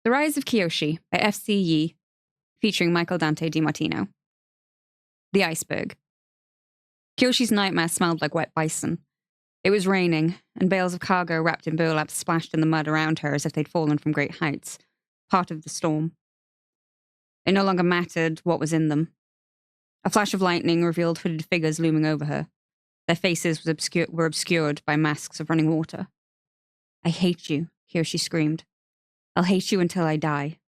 The Rise of Kyoshi by F.C. Yi, featuring Michael Dante DiMartino. The Iceberg. Kyoshi's nightmare smelled like wet bison. It was raining, and bales of cargo wrapped in burlap splashed in the mud around her as if they'd fallen from great heights, part of the storm. It no longer mattered what was in them. A flash of lightning revealed hooded figures looming over her. Their faces were obscured by masks of running water. "I hate you," Kyoshi screamed. "I'll hate you until I die.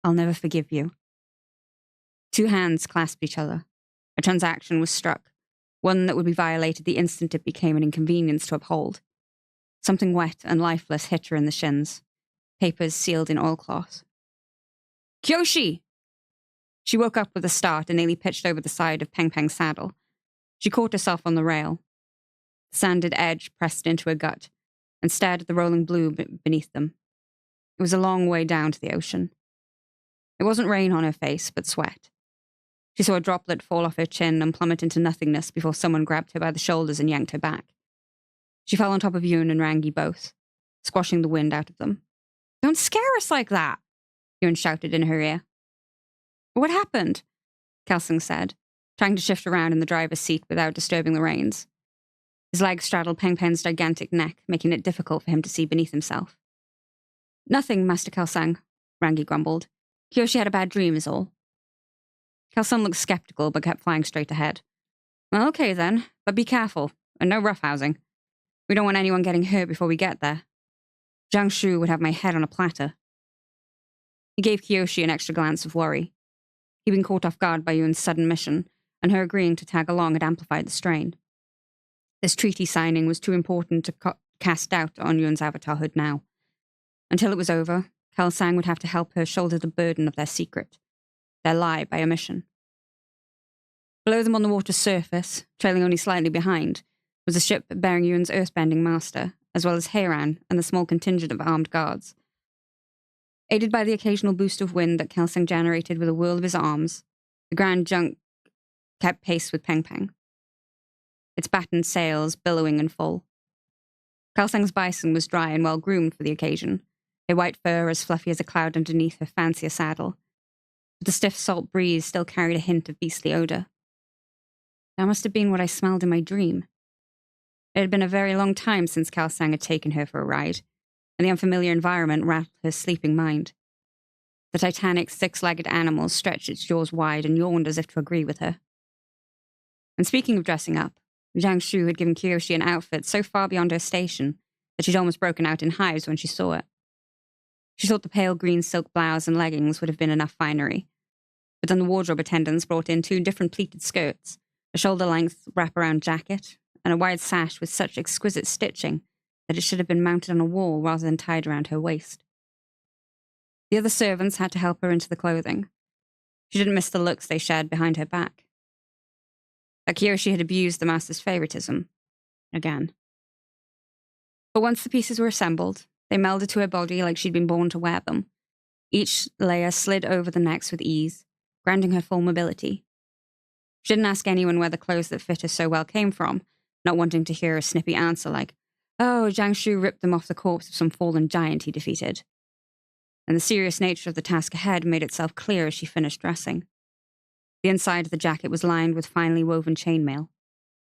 I'll never forgive you." Two hands clasped each other. A transaction was struck, one that would be violated the instant it became an inconvenience to uphold. Something wet and lifeless hit her in the shins, papers sealed in oilcloth. "Kyoshi!" She woke up with a start and nearly pitched over the side of Peng Peng's saddle. She caught herself on the rail. The sanded edge pressed into her gut and stared at the rolling blue beneath them. It was a long way down to the ocean. It wasn't rain on her face, but sweat. She saw a droplet fall off her chin and plummet into nothingness before someone grabbed her by the shoulders and yanked her back. She fell on top of Yoon and Rangi both, squashing the wind out of them. "Don't scare us like that!" Yoon shouted in her ear. "What happened?" Kelsang said, trying to shift around in the driver's seat without disturbing the reins. His legs straddled Peng Peng's gigantic neck, making it difficult for him to see beneath himself. "Nothing, Master Kelsang," Rangi grumbled. "Kyoshi had a bad dream is all." Kelsang looked skeptical but kept flying straight ahead. "Well, okay then, but be careful, and no roughhousing. We don't want anyone getting hurt before we get there. Zhang Shu would have my head on a platter." He gave Kyoshi an extra glance of worry. He'd been caught off guard by Yoon's sudden mission, and her agreeing to tag along had amplified the strain. This treaty signing was too important to cast doubt on Yoon's avatar hood now. Until it was over, Kelsang would have to help her shoulder the burden of their secret, their lie by omission. Below them on the water's surface, trailing only slightly behind, was a ship bearing Yoon's earthbending master, as well as Heiran and the small contingent of armed guards. Aided by the occasional boost of wind that Kelsang generated with a whirl of his arms, the grand junk kept pace with Peng Peng, its battened sails billowing and full. Kelsang's bison was dry and well-groomed for the occasion, a white fur as fluffy as a cloud underneath her fancier saddle. But the stiff salt breeze still carried a hint of beastly odor. That must have been what I smelled in my dream. It had been a very long time since Kelsang had taken her for a ride, and the unfamiliar environment rattled her sleeping mind. The titanic, six-legged animal stretched its jaws wide and yawned as if to agree with her. And speaking of dressing up, Zhang Shu had given Kyoshi an outfit so far beyond her station that she'd almost broken out in hives when she saw it. She thought the pale green silk blouse and leggings would have been enough finery, but then the wardrobe attendants brought in two different pleated skirts, a shoulder-length wraparound jacket, and a wide sash with such exquisite stitching that it should have been mounted on a wall rather than tied around her waist. The other servants had to help her into the clothing. She didn't miss the looks they shared behind her back. That Kyoshi had abused the master's favoritism. Again. But once the pieces were assembled, they melded to her body like she'd been born to wear them. Each layer slid over the next with ease, granting her full mobility. She didn't ask anyone where the clothes that fit her so well came from, not wanting to hear a snippy answer like, "Oh, Zhang Shu ripped them off the corpse of some fallen giant he defeated." And the serious nature of the task ahead made itself clear as she finished dressing. The inside of the jacket was lined with finely woven chainmail,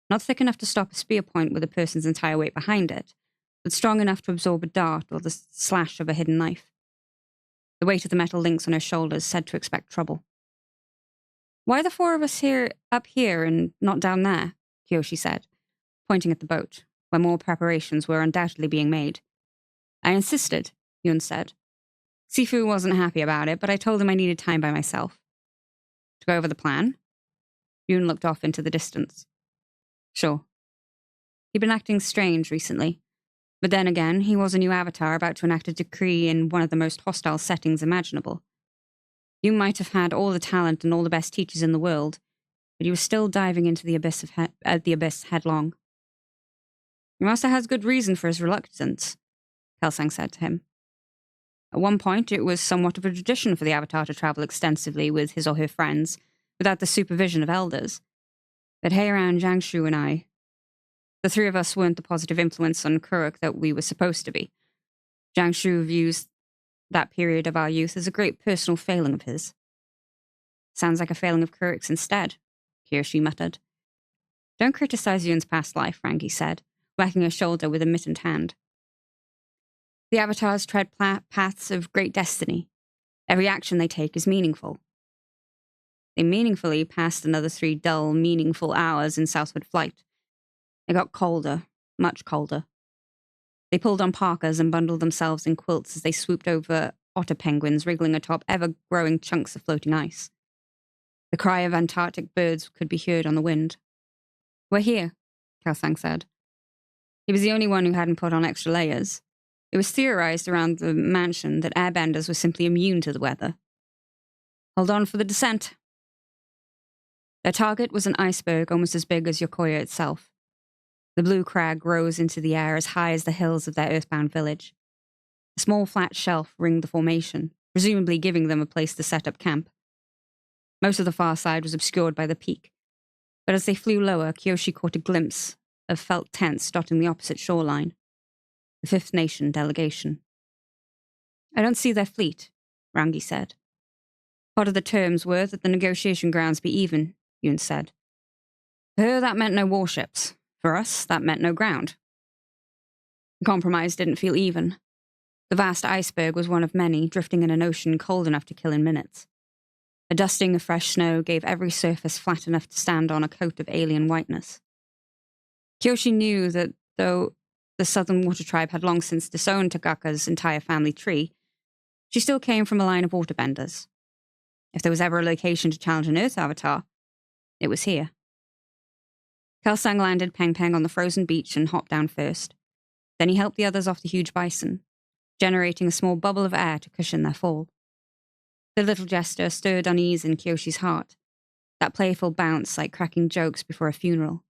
not thick enough to stop a spear point with a person's entire weight behind it, but strong enough to absorb a dart or the slash of a hidden knife. The weight of the metal links on her shoulders said to expect trouble. "Why the four of us up here and not down there?" Kyoshi said, pointing at the boat, where more preparations were undoubtedly being made. "I insisted," Yoon said. "Sifu wasn't happy about it, but I told him I needed time by myself." "To go over the plan?" Yoon looked off into the distance. "Sure." He'd been acting strange recently, but then again, he was a new avatar about to enact a decree in one of the most hostile settings imaginable. Yoon might have had all the talent and all the best teachers in the world, but he was still diving into the abyss headlong. "Your master has good reason for his reluctance," Kelsang said to him. At one point, it was somewhat of a tradition for the Avatar to travel extensively with his or her friends, without the supervision of elders. But Heiran, Zhang Shu, and I, the three of us weren't the positive influence on Kuruk that we were supposed to be. Zhang Shu views That period of our youth is a great personal failing of his. Sounds like a failing of Kurik's instead, Kyoshi muttered. Don't criticize Yun's past life, Rangi said, whacking her shoulder with a mittened hand. The avatars tread paths of great destiny. Every action they take is meaningful. They meaningfully passed another 3 dull, meaningful hours in southward flight. It got colder, much colder. They pulled on parkas and bundled themselves in quilts as they swooped over otter penguins wriggling atop ever-growing chunks of floating ice. The cry of Antarctic birds could be heard on the wind. We're here, Kelsang said. He was the only one who hadn't put on extra layers. It was theorized around the mansion that airbenders were simply immune to the weather. Hold on for the descent. Their target was an iceberg almost as big as Yokoya itself. The blue crag rose into the air as high as the hills of their earthbound village. A small flat shelf ringed the formation, presumably giving them a place to set up camp. Most of the far side was obscured by the peak, but as they flew lower, Kyoshi caught a glimpse of felt tents dotting the opposite shoreline. The Fifth Nation delegation. I don't see their fleet, Rangi said. Part of the terms were that the negotiation grounds be even, Yun said. For her, that meant no warships. For us, that meant no ground. The compromise didn't feel even. The vast iceberg was one of many, drifting in an ocean cold enough to kill in minutes. A dusting of fresh snow gave every surface flat enough to stand on a coat of alien whiteness. Kyoshi knew that though the Southern Water Tribe had long since disowned Tagaka's entire family tree, she still came from a line of waterbenders. If there was ever a location to challenge an Earth Avatar, it was here. Kelsang landed Peng Peng on the frozen beach and hopped down first. Then he helped the others off the huge bison, generating a small bubble of air to cushion their fall. The little gesture stirred unease in Kyoshi's heart, that playful bounce like cracking jokes before a funeral.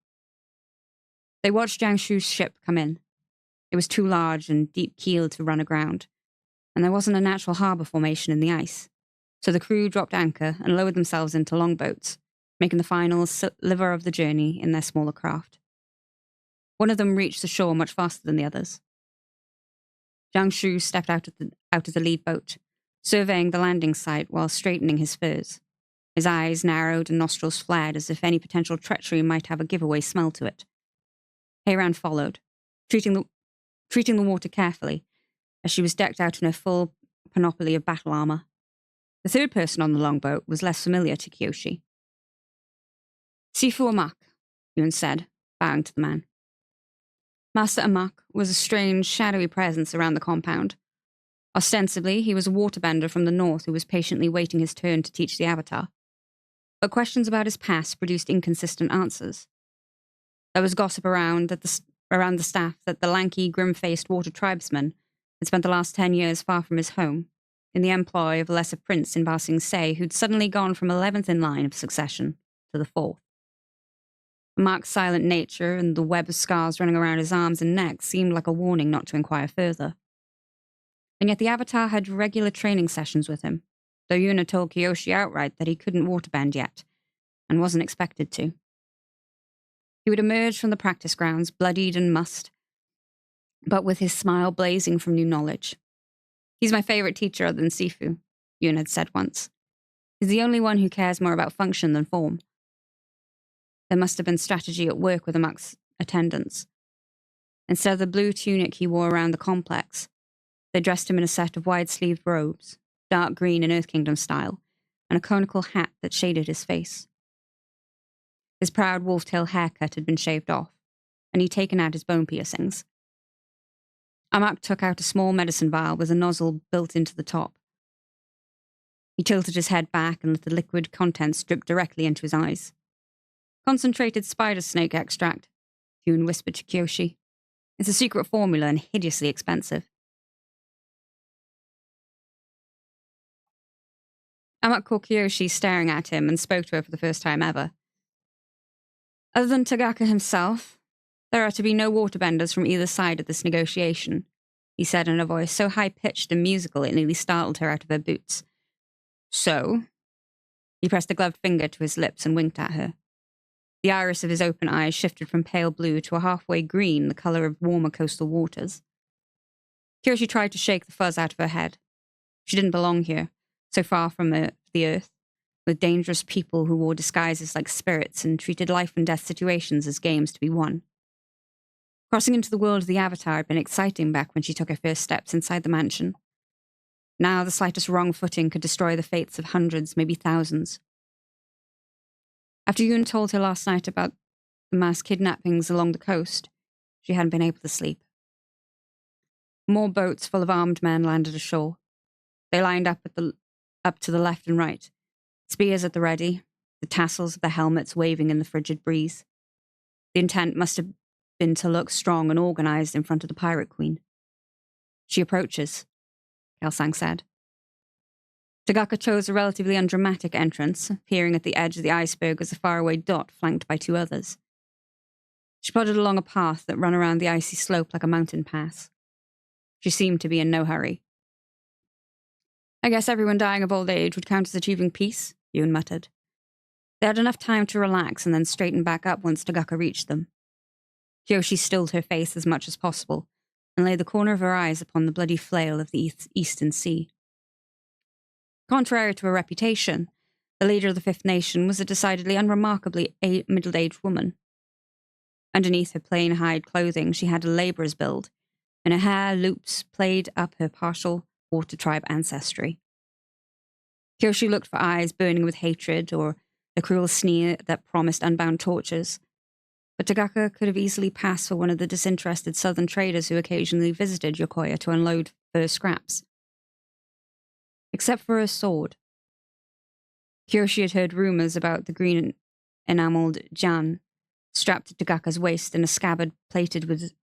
They watched Jiangshu's ship come in. It was too large and deep-keeled to run aground, and there wasn't a natural harbour formation in the ice, so the crew dropped anchor and lowered themselves into longboats, making the final sliver of the journey in their smaller craft. One of them reached the shore much faster than the others. Jiangshu stepped out of the lead boat, surveying the landing site while straightening his furs. His eyes narrowed and nostrils flared as if any potential treachery might have a giveaway smell to it. Heiran followed, treating the water carefully, as she was decked out in her full panoply of battle armor. The third person on the longboat was less familiar to Kyoshi. Sifu Amak, Yun said, bowing to the man. Master Amak was a strange, shadowy presence around the compound. Ostensibly, he was a waterbender from the north who was patiently waiting his turn to teach the Avatar. But questions about his past produced inconsistent answers. There was gossip around the staff that the lanky, grim-faced water tribesman had spent the last 10 years far from his home, in the employ of a lesser prince in Ba Sing Se who'd suddenly gone from 11th in line of succession to the 4th. Mark's silent nature and the web of scars running around his arms and neck seemed like a warning not to inquire further. And yet the Avatar had regular training sessions with him, though Yuna told Kyoshi outright that he couldn't waterbend yet, and wasn't expected to. He would emerge from the practice grounds, bloodied and mussed, but with his smile blazing from new knowledge. He's my favorite teacher other than Sifu, Yun had said once. He's the only one who cares more about function than form. There must have been strategy at work with Amak's attendants. Instead of the blue tunic he wore around the complex, they dressed him in a set of wide-sleeved robes, dark green in Earth Kingdom style, and a conical hat that shaded his face. His proud wolf-tail haircut had been shaved off, and he'd taken out his bone piercings. Amak took out a small medicine vial with a nozzle built into the top. He tilted his head back and let the liquid contents drip directly into his eyes. Concentrated spider snake extract, Yun whispered to Kyoshi. It's a secret formula and hideously expensive. Amak caught Kyoshi staring at him and spoke to her for the first time ever. Other than Tagaka himself, there are to be no waterbenders from either side of this negotiation, he said in a voice so high-pitched and musical it nearly startled her out of her boots. So? He pressed a gloved finger to his lips and winked at her. The iris of his open eyes shifted from pale blue to a halfway green, the colour of warmer coastal waters. Kyoshi tried to shake the fuzz out of her head. She didn't belong here, so far from the earth, with dangerous people who wore disguises like spirits and treated life and death situations as games to be won. Crossing into the world of the Avatar had been exciting back when she took her first steps inside the mansion. Now the slightest wrong footing could destroy the fates of hundreds, maybe thousands. After Yoon told her last night about the mass kidnappings along the coast, she hadn't been able to sleep. More boats full of armed men landed ashore. They lined up to the left and right, spears at the ready, the tassels of their helmets waving in the frigid breeze. The intent must have been to look strong and organized in front of the Pirate Queen. She approaches, Kelsang said. Tagaka chose a relatively undramatic entrance, appearing at the edge of the iceberg as a faraway dot flanked by two others. She plodded along a path that ran around the icy slope like a mountain pass. She seemed to be in no hurry. I guess everyone dying of old age would count as achieving peace, Yoon muttered. They had enough time to relax and then straighten back up once Tagaka reached them. Kyoshi stilled her face as much as possible and laid the corner of her eyes upon the bloody flail of the eastern sea. Contrary to her reputation, the leader of the Fifth Nation was a decidedly unremarkably middle-aged woman. Underneath her plain hide clothing, she had a labourer's build, and her hair loops played up her partial water tribe ancestry. Kyoshi looked for eyes burning with hatred or a cruel sneer that promised unbound tortures, but Tagaka could have easily passed for one of the disinterested southern traders who occasionally visited Yokoya to unload fur scraps. Except for her sword. Kyoshi had heard rumours about the green enameled Jan strapped to Tagaka's waist in a scabbard plated with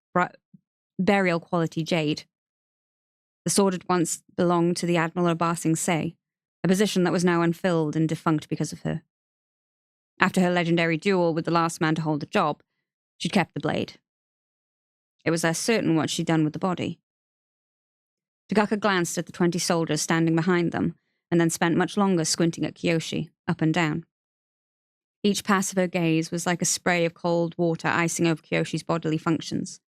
burial-quality jade. The sword had once belonged to the Admiral of Ba Sing Se, a position that was now unfilled and defunct because of her. After her legendary duel with the last man to hold the job, she'd kept the blade. It was less certain what she'd done with the body. Tagaka glanced at the 20 soldiers standing behind them, and then spent much longer squinting at Kyoshi, up and down. Each pass of her gaze was like a spray of cold water icing over Kyoshi's bodily functions.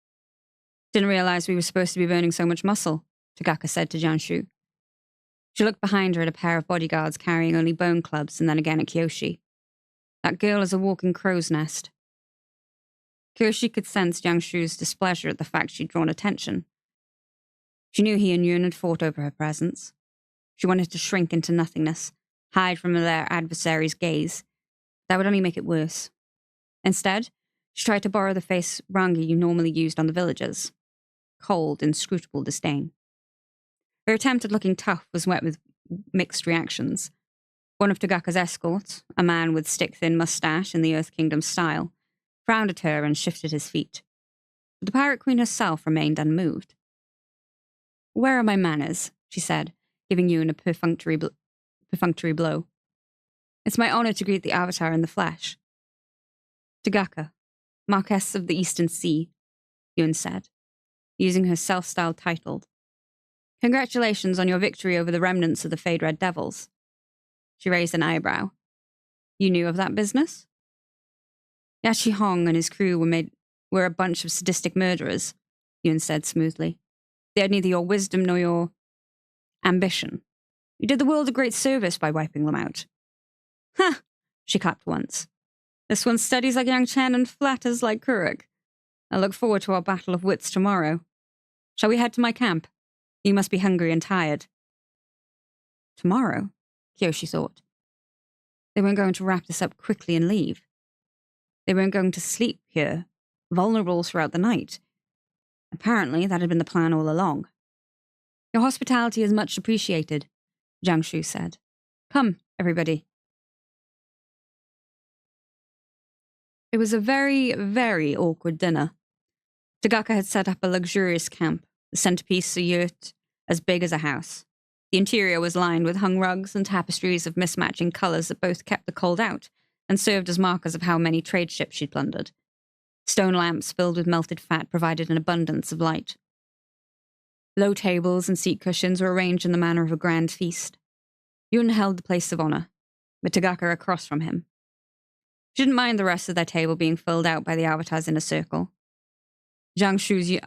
Didn't realize we were supposed to be burning so much muscle, Tagaka said to Jianshu. She looked behind her at a pair of bodyguards carrying only bone clubs and then again at Kyoshi. That girl is a walking crow's nest. Kyoshi could sense Jianshu's displeasure at the fact she'd drawn attention. She knew he and Yoon had fought over her presence. She wanted to shrink into nothingness, hide from their adversary's gaze. That would only make it worse. Instead, she tried to borrow the face Rangi normally used on the villagers. Cold, inscrutable disdain. Her attempt at looking tough was met with mixed reactions. One of Tagaka's escorts, a man with stick-thin mustache in the Earth Kingdom style, frowned at her and shifted his feet. But the Pirate Queen herself remained unmoved. "Where are my manners?" she said, giving Yoon a perfunctory blow. "It's my honor to greet the Avatar in the flesh." "Tagaka, Marquess of the Eastern Sea," Yoon said, using her self-styled title. "Congratulations on your victory over the remnants of the Fade Red Devils." She raised an eyebrow. "You knew of that business?" "Yashi Hong and his crew were a bunch of sadistic murderers," Yoon said smoothly. "They had neither your wisdom nor your ambition. You did the world a great service by wiping them out." "Huh!" she clapped once. "This one studies like Yang Chen and flatters like Kuruk. I look forward to our battle of wits tomorrow. Shall we head to my camp? You must be hungry and tired." Tomorrow? Kyoshi thought. They weren't going to wrap this up quickly and leave. They weren't going to sleep here, vulnerable throughout the night. Apparently, that had been the plan all along. "Your hospitality is much appreciated," Jianshu said. "Come, everybody." It was a very, very awkward dinner. Tagaka had set up a luxurious camp, the centerpiece a yurt as big as a house. The interior was lined with hung rugs and tapestries of mismatching colours that both kept the cold out and served as markers of how many trade ships she'd plundered. Stone lamps filled with melted fat provided an abundance of light. Low tables and seat cushions were arranged in the manner of a grand feast. Yoon held the place of honour, with Tagaka across from him. She didn't mind the rest of their table being filled out by the avatars in a circle. Jiangshu's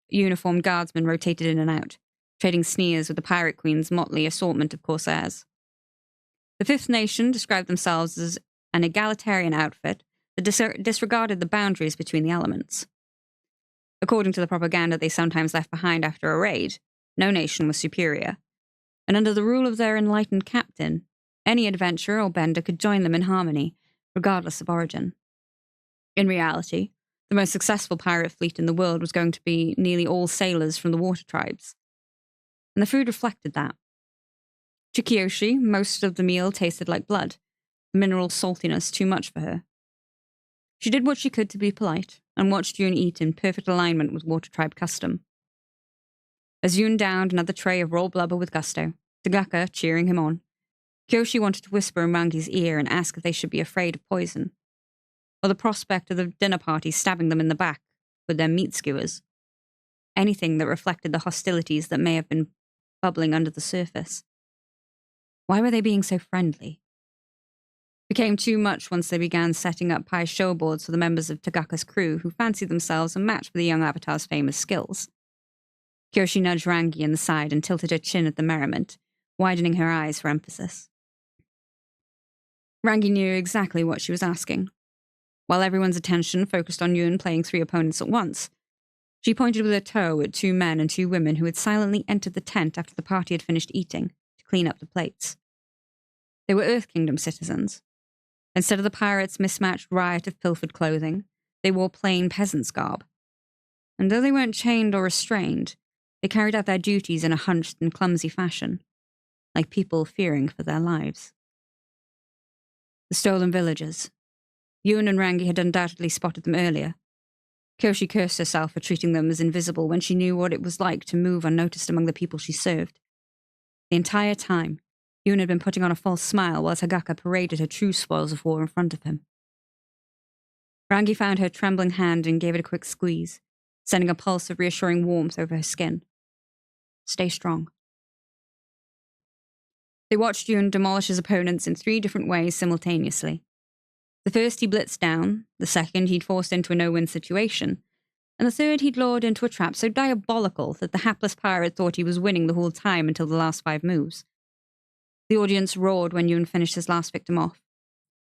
uniformed guardsmen rotated in and out, trading sneers with the Pirate Queen's motley assortment of corsairs. The Fifth Nation described themselves as an egalitarian outfit that disregarded the boundaries between the elements. According to the propaganda they sometimes left behind after a raid, no nation was superior, and under the rule of their enlightened captain, any adventurer or bender could join them in harmony, regardless of origin. In reality, the most successful pirate fleet in the world was going to be nearly all sailors from the water tribes. And the food reflected that. To Kyoshi, most of the meal tasted like blood, mineral saltiness too much for her. She did what she could to be polite, and watched Yoon eat in perfect alignment with water tribe custom. As Yoon downed another tray of raw blubber with gusto, Tagaka cheering him on, Kyoshi wanted to whisper in Rangi's ear and ask if they should be afraid of poison, or the prospect of the dinner party stabbing them in the back with their meat skewers. Anything that reflected the hostilities that may have been bubbling under the surface. Why were they being so friendly? It became too much once they began setting up pie showboards for the members of Tagaka's crew who fancied themselves a match for the young avatar's famous skills. Kyoshi nudged Rangi in the side and tilted her chin at the merriment, widening her eyes for emphasis. Rangi knew exactly what she was asking. While everyone's attention focused on Yoon playing 3 opponents at once, she pointed with her toe at 2 men and 2 women who had silently entered the tent after the party had finished eating to clean up the plates. They were Earth Kingdom citizens. Instead of the pirates' mismatched riot of pilfered clothing, they wore plain peasants' garb. And though they weren't chained or restrained, they carried out their duties in a hunched and clumsy fashion, like people fearing for their lives. The stolen villagers. Yoon and Rangi had undoubtedly spotted them earlier. Kyoshi cursed herself for treating them as invisible when she knew what it was like to move unnoticed among the people she served. The entire time, Yoon had been putting on a false smile while Tagaka paraded her true spoils of war in front of him. Rangi found her trembling hand and gave it a quick squeeze, sending a pulse of reassuring warmth over her skin. Stay strong. They watched Yoon demolish his opponents in 3 different ways simultaneously. The first he blitzed down, the second he'd forced into a no-win situation, and the third he'd lured into a trap so diabolical that the hapless pirate thought he was winning the whole time until the last 5 moves. The audience roared when Yoon finished his last victim off.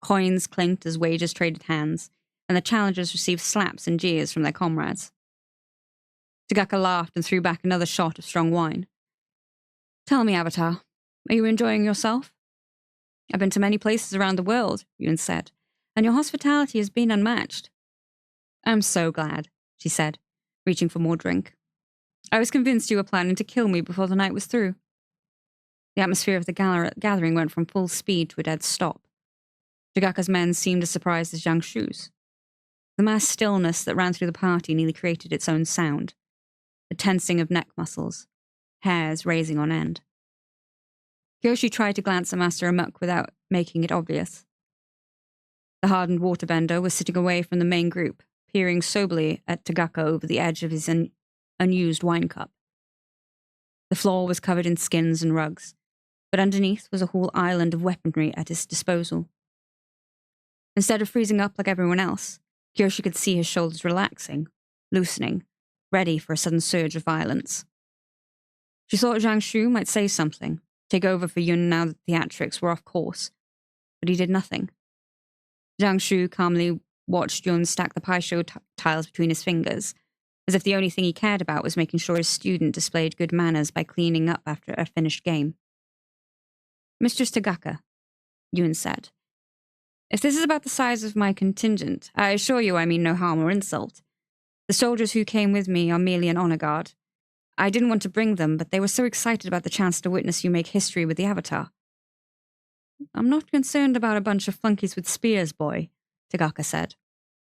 Coins clinked as wages traded hands, and the challengers received slaps and jeers from their comrades. Tagaka laughed and threw back another shot of strong wine. Tell me, Avatar, are you enjoying yourself? I've been to many places around the world, Yoon said, and your hospitality has been unmatched. I'm so glad, she said, reaching for more drink. I was convinced you were planning to kill me before the night was through. The atmosphere of the gathering went from full speed to a dead stop. Tagaka's men seemed as surprised as Zhang Shu's. The mass stillness that ran through the party nearly created its own sound, a tensing of neck muscles, hairs raising on end. Kyoshi tried to glance at Master Amok without making it obvious. The hardened waterbender was sitting away from the main group, peering soberly at Tagaka over the edge of his unused wine cup. The floor was covered in skins and rugs, but underneath was a whole island of weaponry at his disposal. Instead of freezing up like everyone else, Kyoshi could see his shoulders relaxing, loosening, ready for a sudden surge of violence. She thought Zhang Shu might say something, take over for Yun now that the theatrics were off course, but he did nothing. Zhang Shu calmly watched Yun stack the pie show tiles between his fingers, as if the only thing he cared about was making sure his student displayed good manners by cleaning up after a finished game. Mistress Tagaka, Yun said, if this is about the size of my contingent, I assure you I mean no harm or insult. The soldiers who came with me are merely an honor guard. I didn't want to bring them, but they were so excited about the chance to witness you make history with the Avatar. I'm not concerned about a bunch of flunkies with spears, boy, Tagaka said.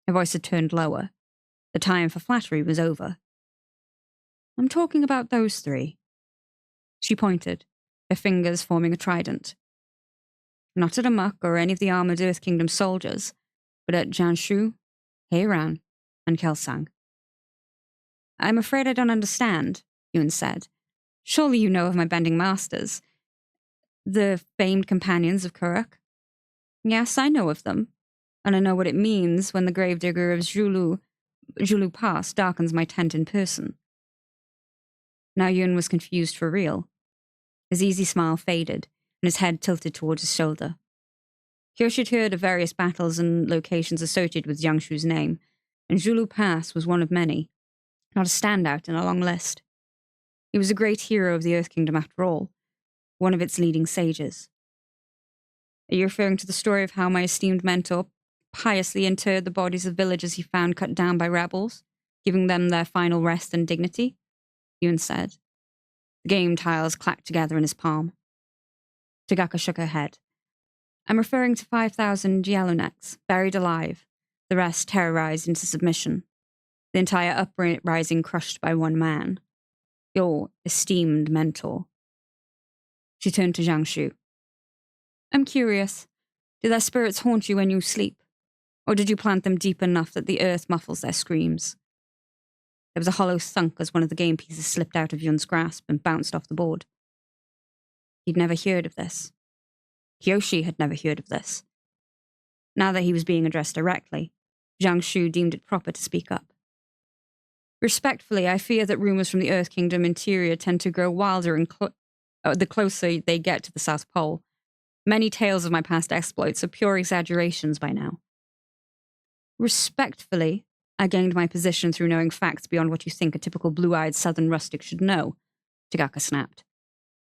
Her voice had turned lower. The time for flattery was over. I'm talking about those 3. She pointed, her fingers forming a trident. Not at Amok or any of the armored Earth Kingdom soldiers, but at Jianshu, Heiran, and Kelsang. I'm afraid I don't understand, Yun said. Surely you know of my bending masters, the famed companions of Kuruk. Yes, I know of them, and I know what it means when the gravedigger of Zhulu Pass darkens my tent in person. Now Yun was confused for real. His easy smile faded, and his head tilted towards his shoulder. Kyoshi had heard of various battles and locations associated with Jiangshu's name, and Zulu Pass was one of many, not a standout in a long list. He was a great hero of the Earth Kingdom after all, one of its leading sages. Are you referring to the story of how my esteemed mentor piously interred the bodies of villagers he found cut down by rebels, giving them their final rest and dignity? Yun said. The game tiles clacked together in his palm. Tagaka shook her head. I'm referring to 5,000 Yellownecks, buried alive, the rest terrorized into submission, the entire uprising crushed by one man. Your esteemed mentor. She turned to Jiangshu. I'm curious, do their spirits haunt you when you sleep? Or did you plant them deep enough that the earth muffles their screams? There was a hollow thunk as one of the game pieces slipped out of Yun's grasp and bounced off the board. He'd never heard of this. Kyoshi had never heard of this. Now that he was being addressed directly, Jiangshu deemed it proper to speak up. Respectfully, I fear that rumors from the Earth Kingdom interior tend to grow wilder and the closer they get to the South Pole. Many tales of my past exploits are pure exaggerations by now. Respectfully, I gained my position through knowing facts beyond what you think a typical blue-eyed southern rustic should know, Tagaka snapped.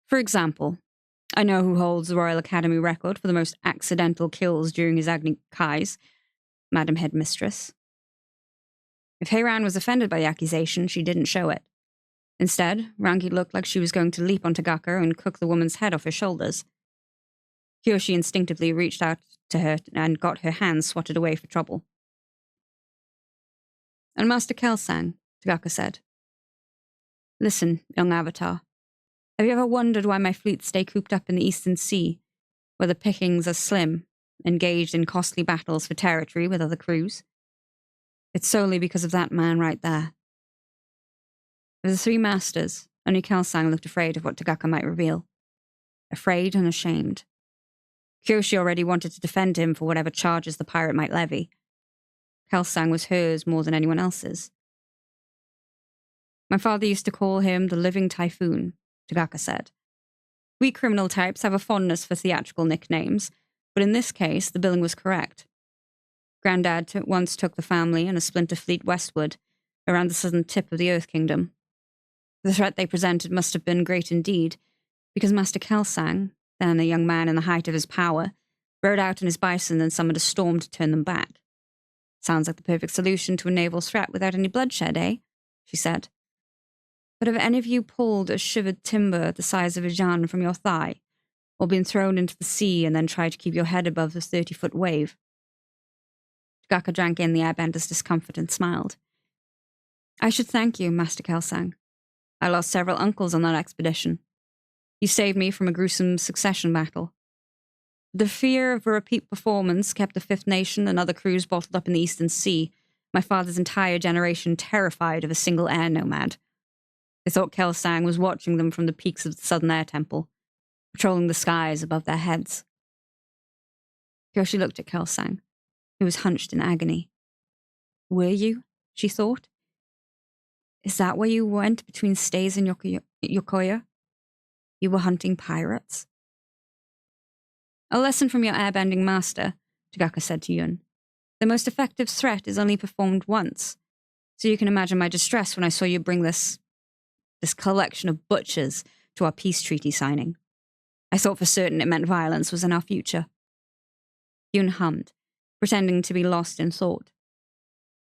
For example, I know who holds the Royal Academy record for the most accidental kills during his Agni Kais, Madam Headmistress. If Heiran was offended by the accusation, she didn't show it. Instead, Rangi looked like she was going to leap on Tagaka and cook the woman's head off her shoulders. Kyoshi instinctively reached out to her and got her hands swatted away for trouble. And Master Kelsang, Tagaka said. Listen, young avatar. Have you ever wondered why my fleets stay cooped up in the Eastern Sea, where the pickings are slim, engaged in costly battles for territory with other crews? It's solely because of that man right there. Of the three masters, only Kelsang looked afraid of what Tagaka might reveal. Afraid and ashamed. Kyoshi already wanted to defend him for whatever charges the pirate might levy. Kelsang was hers more than anyone else's. My father used to call him the living typhoon, Tagaka said. We criminal types have a fondness for theatrical nicknames, but in this case, the billing was correct. Grandad once took the family and a splinter fleet westward, around the southern tip of the Earth Kingdom. The threat they presented must have been great indeed, because Master Kelsang, then a young man in the height of his power, rode out on his bison and summoned a storm to turn them back. Sounds like the perfect solution to a naval threat without any bloodshed, eh? She said. But have any of you pulled a shivered timber the size of a jan from your thigh, or been thrown into the sea and then tried to keep your head above the 30-foot wave? Tagaka drank in the airbender's discomfort and smiled. I should thank you, Master Kelsang. I lost several uncles on that expedition. You saved me from a gruesome succession battle. The fear of a repeat performance kept the Fifth Nation and other crews bottled up in the Eastern Sea, my father's entire generation terrified of a single air nomad. They thought Kelsang was watching them from the peaks of the Southern Air Temple, patrolling the skies above their heads. Kyoshi looked at Kelsang, who was hunched in agony. Were you? She thought. Is that where you went between stays in Yokoya? You were hunting pirates? A lesson from your airbending master, Tagaka said to Yun. The most effective threat is only performed once, so you can imagine my distress when I saw you bring this collection of butchers to our peace treaty signing. I thought for certain it meant violence was in our future. Yun hummed, pretending to be lost in thought.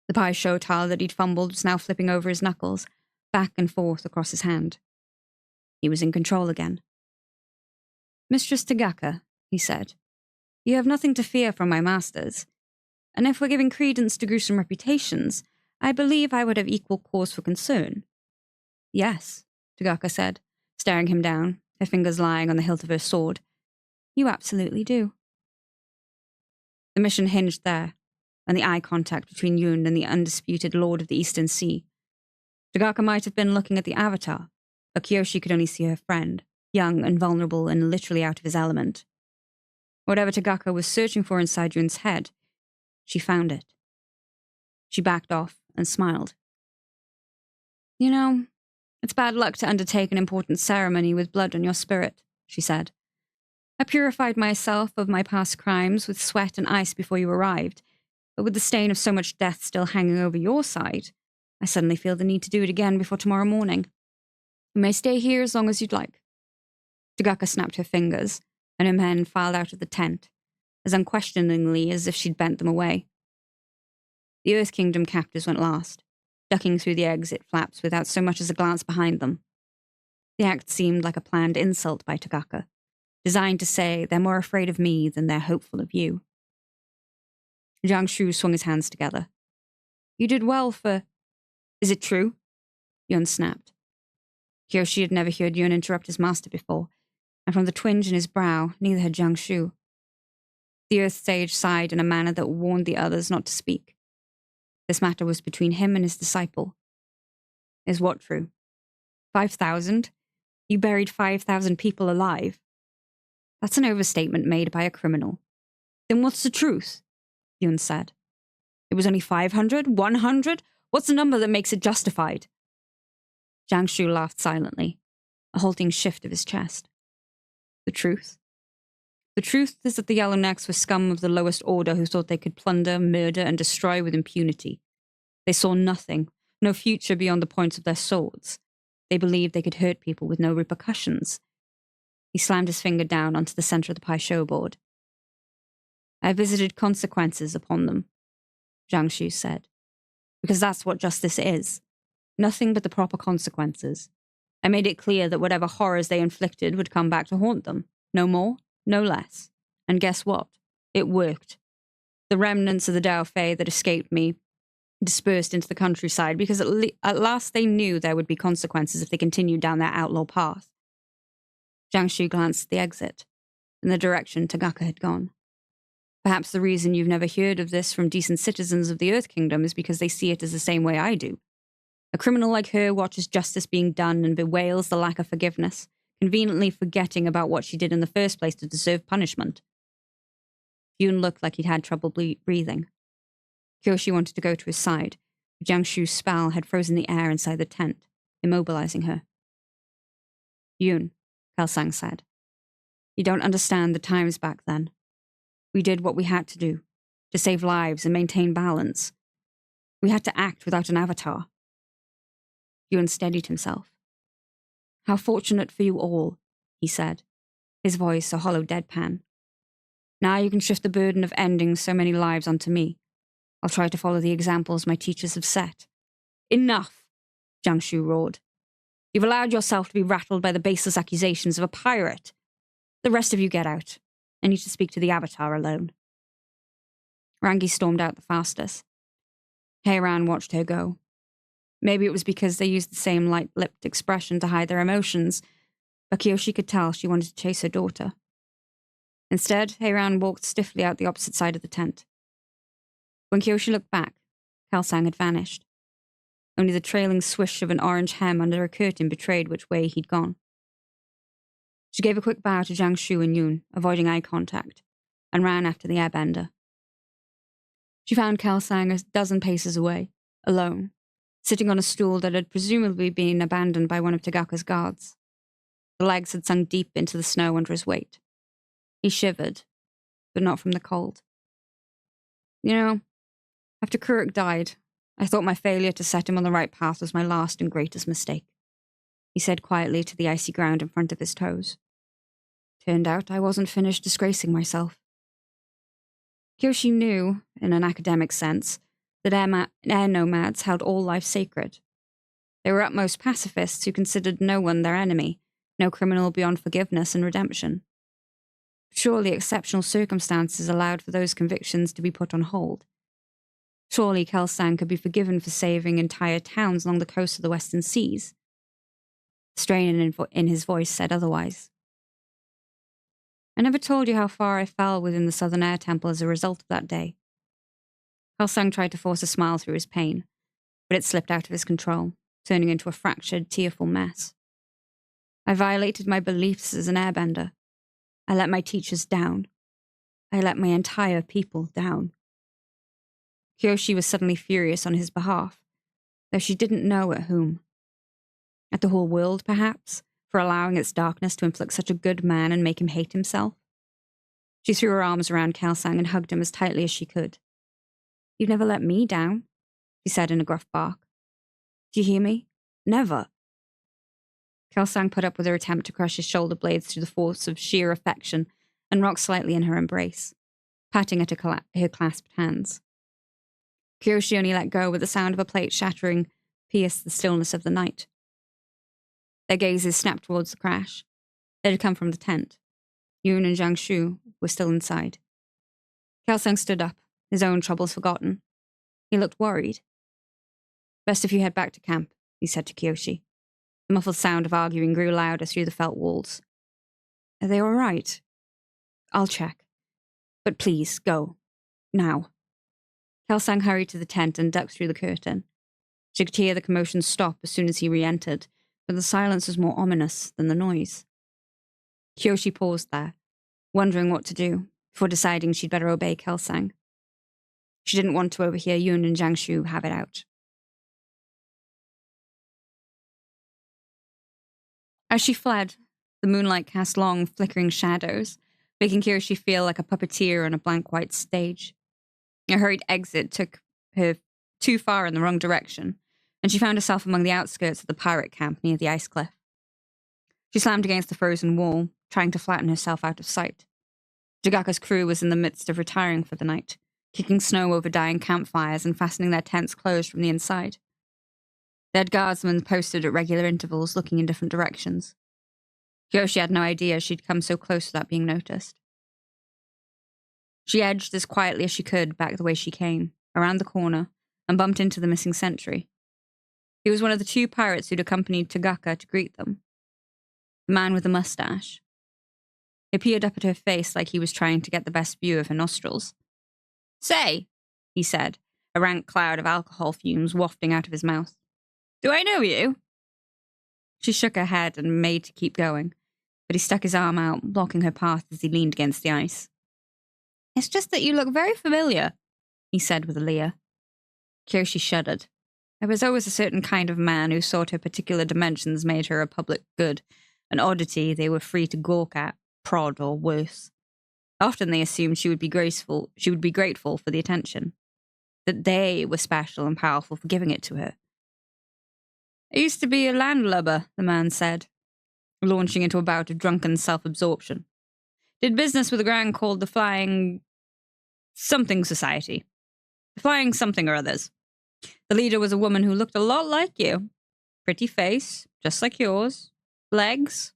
The pie show tile that he'd fumbled was now flipping over his knuckles, back and forth across his hand. He was in control again. Mistress Tagaka, he said, you have nothing to fear from my masters, and if we're giving credence to gruesome reputations, I believe I would have equal cause for concern. Yes, Tagaka said, staring him down, her fingers lying on the hilt of her sword. You absolutely do. The mission hinged there, and the eye contact between Yun and the undisputed Lord of the Eastern Sea. Tagaka might have been looking at the Avatar, but Kyoshi could only see her friend, young and vulnerable and literally out of his element. Whatever Tagaka was searching for inside Yun's head, she found it. She backed off and smiled. You know, It's bad luck to undertake an important ceremony with blood on your spirit, she said. I purified myself of my past crimes with sweat and ice before you arrived, but with the stain of so much death still hanging over your side, I suddenly feel the need to do it again before tomorrow morning. You may stay here as long as you'd like. Tagaka snapped her fingers, and her men filed out of the tent, as unquestioningly as if she'd bent them away. The Earth Kingdom captors went last, ducking through the exit flaps without so much as a glance behind them. The act seemed like a planned insult by Tagaka, designed to say they're more afraid of me than they're hopeful of you. Jiang Shu swung his hands together. You did well for... Is it true? Yun snapped. Kyoshi had never heard Yun interrupt his master before, and from the twinge in his brow, neither had Jiang Shu. The Earth Sage sighed in a manner that warned the others not to speak. This matter was between him and his disciple. Is what true? 5,000? You buried 5,000 people alive. That's an overstatement made by a criminal. Then what's the truth? Yun said. It was only 500? 100? What's the number that makes it justified? Jiang Shu laughed silently, a halting shift of his chest. The truth? The truth is that the Yellownecks were scum of the lowest order who thought they could plunder, murder, and destroy with impunity. They saw nothing, no future beyond the points of their swords. They believed they could hurt people with no repercussions. He slammed his finger down onto the center of the pie show board. I visited consequences upon them, Jiang Shu said, because that's what justice is. Nothing but the proper consequences. I made it clear that whatever horrors they inflicted would come back to haunt them. No more, no less. And guess what? It worked. The remnants of the Dao Fei that escaped me dispersed into the countryside because at last they knew there would be consequences if they continued down their outlaw path. Jiang Shu glanced at the exit, in the direction Tagaka had gone. Perhaps the reason you've never heard of this from decent citizens of the Earth Kingdom is because they see it as the same way I do. A criminal like her watches justice being done and bewails the lack of forgiveness, conveniently forgetting about what she did in the first place to deserve punishment. Yun looked like he'd had trouble breathing. Kyoshi wanted to go to his side, but Jiang Shu's spell had frozen the air inside the tent, immobilizing her. Yun, Kelsang said, you don't understand the times back then. We did what we had to do, to save lives and maintain balance. We had to act without an avatar. Yun steadied himself. How fortunate for you all, he said, his voice a hollow deadpan. Now you can shift the burden of ending so many lives onto me. I'll try to follow the examples my teachers have set. Enough, Jiang Shu roared. You've allowed yourself to be rattled by the baseless accusations of a pirate. The rest of you get out. I need to speak to the Avatar alone. Rangi stormed out the fastest. Heiran watched her go. Maybe it was because they used the same light-lipped expression to hide their emotions, but Kyoshi could tell she wanted to chase her daughter. Instead, Heiran walked stiffly out the opposite side of the tent. When Kyoshi looked back, Kelsang had vanished. Only the trailing swish of an orange hem under a curtain betrayed which way he'd gone. She gave a quick bow to Jiang Shu and Yun, avoiding eye contact, and ran after the airbender. She found Kelsang a dozen paces away, alone, sitting on a stool that had presumably been abandoned by one of Tagaka's guards. The legs had sunk deep into the snow under his weight. He shivered, but not from the cold. You know, after Kuruk died, I thought my failure to set him on the right path was my last and greatest mistake, he said quietly to the icy ground in front of his toes. Turned out I wasn't finished disgracing myself. Kyoshi knew, in an academic sense, that air nomads held all life sacred. They were utmost pacifists who considered no one their enemy, no criminal beyond forgiveness and redemption. Surely exceptional circumstances allowed for those convictions to be put on hold. Surely Kelsang could be forgiven for saving entire towns along the coast of the Western Seas. The strain in his voice said otherwise. I never told you how far I fell within the Southern Air Temple as a result of that day. Kelsang tried to force a smile through his pain, but it slipped out of his control, turning into a fractured, tearful mess. I violated my beliefs as an airbender. I let my teachers down. I let my entire people down. Kyoshi was suddenly furious on his behalf, though she didn't know at whom. At the whole world, perhaps, for allowing its darkness to inflict such a good man and make him hate himself. She threw her arms around Kelsang and hugged him as tightly as she could. "You've never let me down," she said in a gruff bark. "Do you hear me? Never." Kelsang put up with her attempt to crush his shoulder blades through the force of sheer affection and rocked slightly in her embrace, patting at her clasped hands. Kyoshi only let go with the sound of a plate shattering pierced the stillness of the night. Their gazes snapped towards the crash. It had come from the tent. Yoon and Jiangshu were still inside. Kelsang stood up, his own troubles forgotten. He looked worried. "Best if you head back to camp," he said to Kyoshi. The muffled sound of arguing grew louder through the felt walls. "Are they all right?" "I'll check. But please, go. Now." Kelsang hurried to the tent and ducked through the curtain. She could hear the commotion stop as soon as he re-entered, but the silence was more ominous than the noise. Kyoshi paused there, wondering what to do, before deciding she'd better obey Kelsang. She didn't want to overhear Yoon and Jiangshu have it out. As she fled, the moonlight cast long, flickering shadows, making Kyoshi feel like a puppeteer on a blank white stage. A hurried exit took her too far in the wrong direction, and she found herself among the outskirts of the pirate camp near the ice cliff. She slammed against the frozen wall, trying to flatten herself out of sight. Jagaka's crew was in the midst of retiring for the night, kicking snow over dying campfires and fastening their tents closed from the inside. They had guardsmen posted at regular intervals, looking in different directions. Kyoshi had no idea she'd come so close without being noticed. She edged as quietly as she could back the way she came, around the corner, and bumped into the missing sentry. He was one of the two pirates who'd accompanied Tagaka to greet them. The man with the mustache. He peered up at her face like he was trying to get the best view of her nostrils. "Say," he said, a rank cloud of alcohol fumes wafting out of his mouth. "Do I know you?" She shook her head and made to keep going, but he stuck his arm out, blocking her path as he leaned against the ice. "It's just that you look very familiar," he said with a leer. Kyoshi shuddered. There was always a certain kind of man who sought her particular dimensions made her a public good, an oddity they were free to gawk at, prod, or worse. Often they assumed she would be grateful for the attention, that they were special and powerful for giving it to her. "I used to be a landlubber," the man said, launching into a bout of drunken self-absorption. "Did business with a gang called the Flying Something Society. Flying Something or Others. The leader was a woman who looked a lot like you. Pretty face, just like yours. Legs,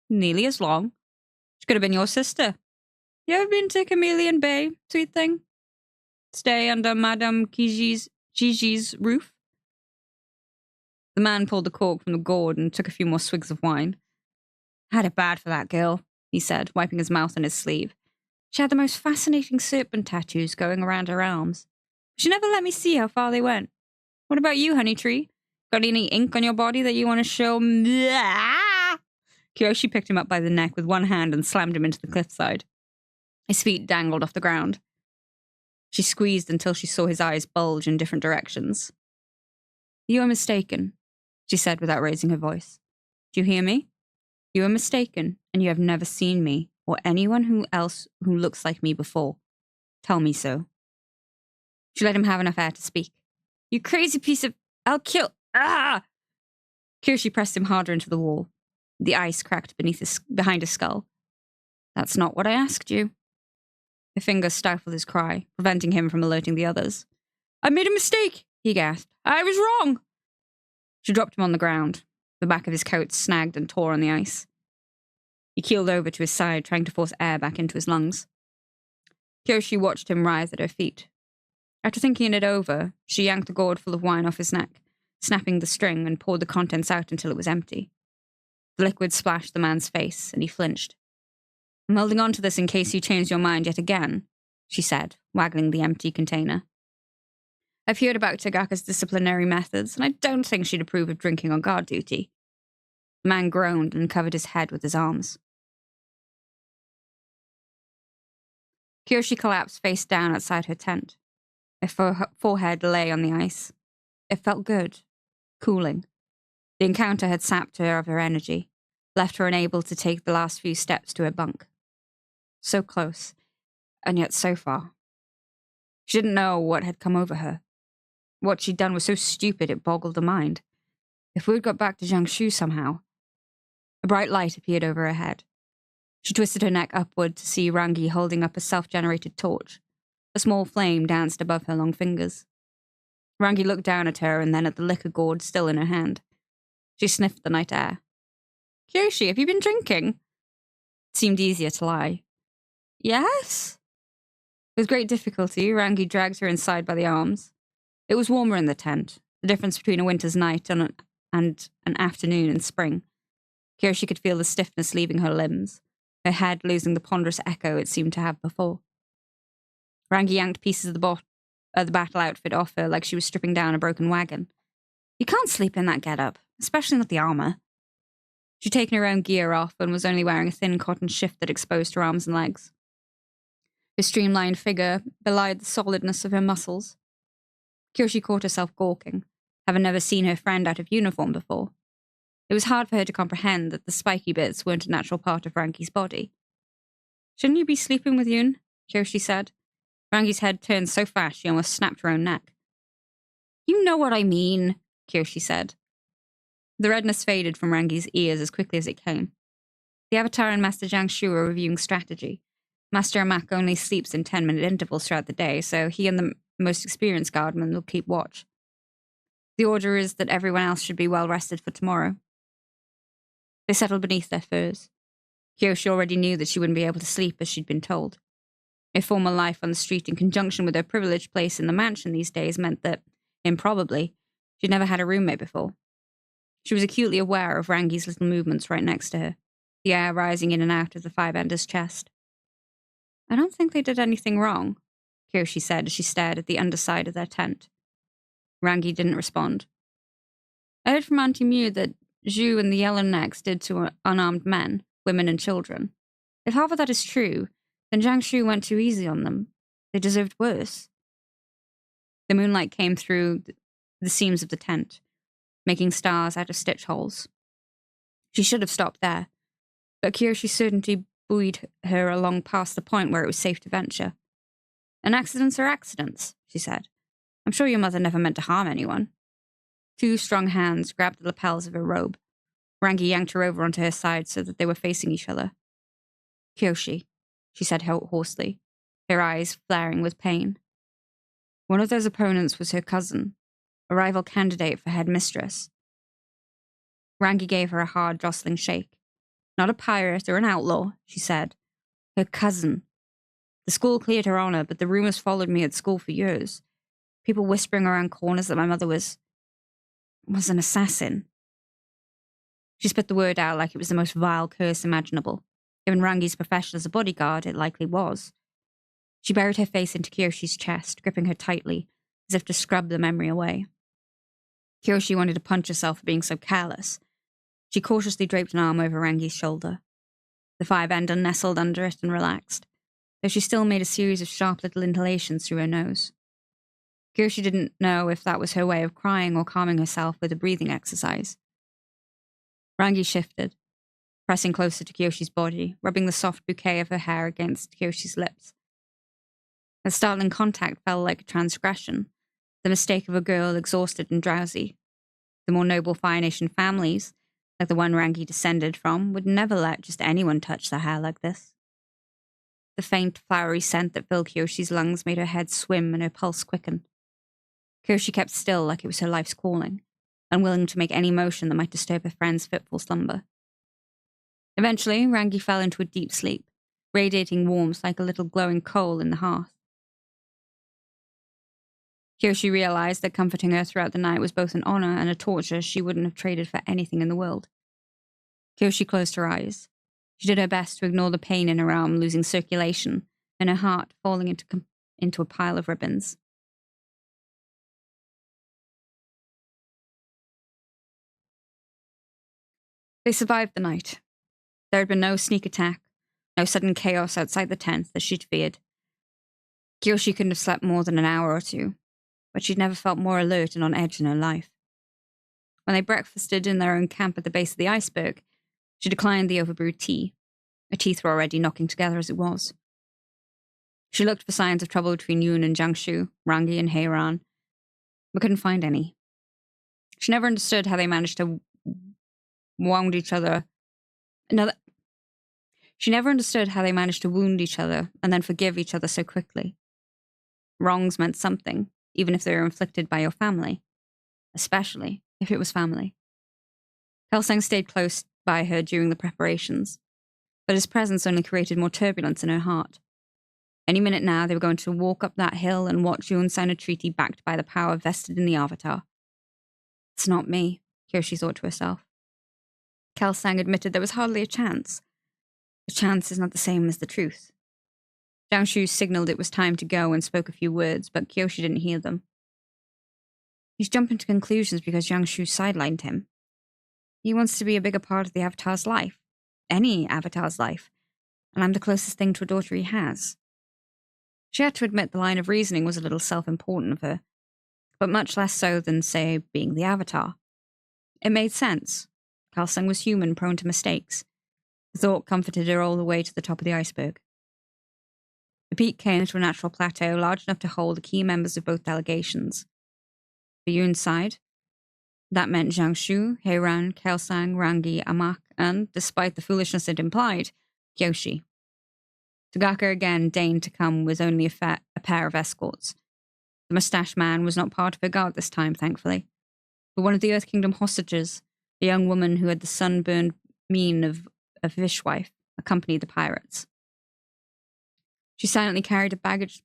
nearly as long. She could have been your sister. You ever been to Chameleon Bay, sweet thing? Stay under Madame Gigi's roof?" The man pulled the cork from the gourd and took a few more swigs of wine. "I had it bad for that girl," he said, wiping his mouth on his sleeve. "She had the most fascinating serpent tattoos going around her arms. She never let me see how far they went. What about you, Honey Tree? Got any ink on your body that you want to show me?" Kyoshi picked him up by the neck with one hand and slammed him into the cliffside. His feet dangled off the ground. She squeezed until she saw his eyes bulge in different directions. "You are mistaken," she said without raising her voice. "Do you hear me? You are mistaken, and you have never seen me or anyone else who looks like me before. Tell me so." She let him have enough air to speak. "You crazy piece of... I'll kill... Ah!" Kyoshi pressed him harder into the wall. The ice cracked behind his skull. "That's not what I asked you." Her finger stifled his cry, preventing him from alerting the others. "I made a mistake," he gasped. "I was wrong." She dropped him on the ground. The back of his coat snagged and tore on the ice. He keeled over to his side, trying to force air back into his lungs. Kyoshi watched him writhe at her feet. After thinking it over, she yanked the gourd full of wine off his neck, snapping the string, and poured the contents out until it was empty. The liquid splashed the man's face, and he flinched. "I'm holding on to this in case you change your mind yet again," she said, waggling the empty container. "I've heard about Tagaka's disciplinary methods, and I don't think she'd approve of drinking on guard duty." The man groaned and covered his head with his arms. Kyoshi collapsed face down outside her tent. Her forehead lay on the ice. It felt good, cooling. The encounter had sapped her of her energy, left her unable to take the last few steps to her bunk. So close, and yet so far. She didn't know what had come over her. What she'd done was so stupid it boggled the mind. If word got back to Jiangsu somehow. A bright light appeared over her head. She twisted her neck upward to see Rangi holding up a self-generated torch. A small flame danced above her long fingers. Rangi looked down at her and then at the liquor gourd still in her hand. She sniffed the night air. "Kyoshi, have you been drinking?" It seemed easier to lie. "Yes?" With great difficulty, Rangi dragged her inside by the arms. It was warmer in the tent, the difference between a winter's night and an afternoon in spring. Kyoshi could feel the stiffness leaving her limbs, her head losing the ponderous echo it seemed to have before. Rangi yanked pieces of the battle outfit off her like she was stripping down a broken wagon. "You can't sleep in that getup, especially not the armor." She'd taken her own gear off and was only wearing a thin cotton shift that exposed her arms and legs. Her streamlined figure belied the solidness of her muscles. Kyoshi caught herself gawking, having never seen her friend out of uniform before. It was hard for her to comprehend that the spiky bits weren't a natural part of Rangi's body. "Shouldn't you be sleeping with Yun?" Kyoshi said. Rangi's head turned so fast she almost snapped her own neck. "You know what I mean," Kyoshi said. The redness faded from Rangi's ears as quickly as it came. The Avatar and Master Jiangsu are reviewing strategy. Master Amak only sleeps in 10-minute intervals throughout the day, so he and the most experienced guardman will keep watch. The order is that everyone else should be well rested for tomorrow. They settled beneath their furs. Kyoshi already knew that she wouldn't be able to sleep as she'd been told. Her former life on the street in conjunction with her privileged place in the mansion these days meant that, improbably, she'd never had a roommate before. She was acutely aware of Rangi's little movements right next to her, the air rising in and out of the Firebender's chest. "I don't think they did anything wrong," Kyoshi said as she stared at the underside of their tent. Rangi didn't respond. "I heard from Auntie Mew that Zhu and the Yellownecks did to unarmed men, women and children. If half of that is true, then Jiangsu went too easy on them. They deserved worse." The moonlight came through the seams of the tent, making stars out of stitch holes. She should have stopped there, but Kyoshi's certainty buoyed her along past the point where it was safe to venture. "And accidents are accidents," she said. "I'm sure your mother never meant to harm anyone." Two strong hands grabbed the lapels of her robe. Rangi yanked her over onto her side so that they were facing each other. "Kyoshi," she said hoarsely, her eyes flaring with pain. "One of those opponents was her cousin, a rival candidate for headmistress." Rangi gave her a hard, jostling shake. "Not a pirate or an outlaw," she said. "Her cousin. The school cleared her honor, but the rumors followed me at school for years. People whispering around corners that my mother was an assassin." She spit the word out like it was the most vile curse imaginable. Given Rangi's profession as a bodyguard, it likely was. She buried her face into Kyoshi's chest, gripping her tightly, as if to scrub the memory away. Kyoshi wanted to punch herself for being so careless. She cautiously draped an arm over Rangi's shoulder. The Firebender nestled under it and relaxed, though she still made a series of sharp little inhalations through her nose. Kyoshi didn't know if that was her way of crying or calming herself with a breathing exercise. Rangi shifted, pressing closer to Kyoshi's body, rubbing the soft bouquet of her hair against Kyoshi's lips. The startling contact felt like a transgression, the mistake of a girl exhausted and drowsy. The more noble Fire Nation families, like the one Rangi descended from, would never let just anyone touch their hair like this. The faint, flowery scent that filled Kyoshi's lungs made her head swim and her pulse quicken. Kyoshi kept still like it was her life's calling, unwilling to make any motion that might disturb her friend's fitful slumber. Eventually, Rangi fell into a deep sleep, radiating warmth like a little glowing coal in the hearth. Kyoshi realized that comforting her throughout the night was both an honor and a torture she wouldn't have traded for anything in the world. Kyoshi closed her eyes. She did her best to ignore the pain in her arm losing circulation and her heart falling into a pile of ribbons. They survived the night. There had been no sneak attack, no sudden chaos outside the tent that she'd feared. Kyoshi couldn't have slept more than an hour or two, but she'd never felt more alert and on edge in her life. When they breakfasted in their own camp at the base of the iceberg, she declined the overbrewed tea. Her teeth were already knocking together as it was. She looked for signs of trouble between Yoon and Jiangshu, Rangi and Heiran, but couldn't find any. She never understood how they managed to wound each other. She never understood how they managed to wound each other and then forgive each other so quickly. Wrongs meant something, even if they were inflicted by your family, especially if it was family. Kelsang stayed close by her during the preparations, but his presence only created more turbulence in her heart. Any minute now, they were going to walk up that hill and watch Yoon sign a treaty backed by the power vested in the Avatar. It's not me, Kyoshi thought to herself. Kelsang admitted there was hardly a chance. The chance is not the same as the truth. Jiangshu signaled it was time to go and spoke a few words, but Kyoshi didn't hear them. He's jumping to conclusions because Jiangshu sidelined him. He wants to be a bigger part of the Avatar's life. Any Avatar's life. And I'm the closest thing to a daughter he has. She had to admit the line of reasoning was a little self-important of her, but much less so than, say, being the Avatar. It made sense. Kelsang was human, prone to mistakes. The thought comforted her all the way to the top of the iceberg. The peak came to a natural plateau large enough to hold the key members of both delegations. For Yoon's side, that meant Jiangshu, Heiran, Kelsang, Rangi, Amak, and, despite the foolishness it implied, Kyoshi. Tagaka again deigned to come with only a pair of escorts. The moustache man was not part of her guard this time, thankfully, but one of the Earth Kingdom hostages, a young woman who had the sunburned mien of a fishwife, accompanied the pirates. She silently carried a baggage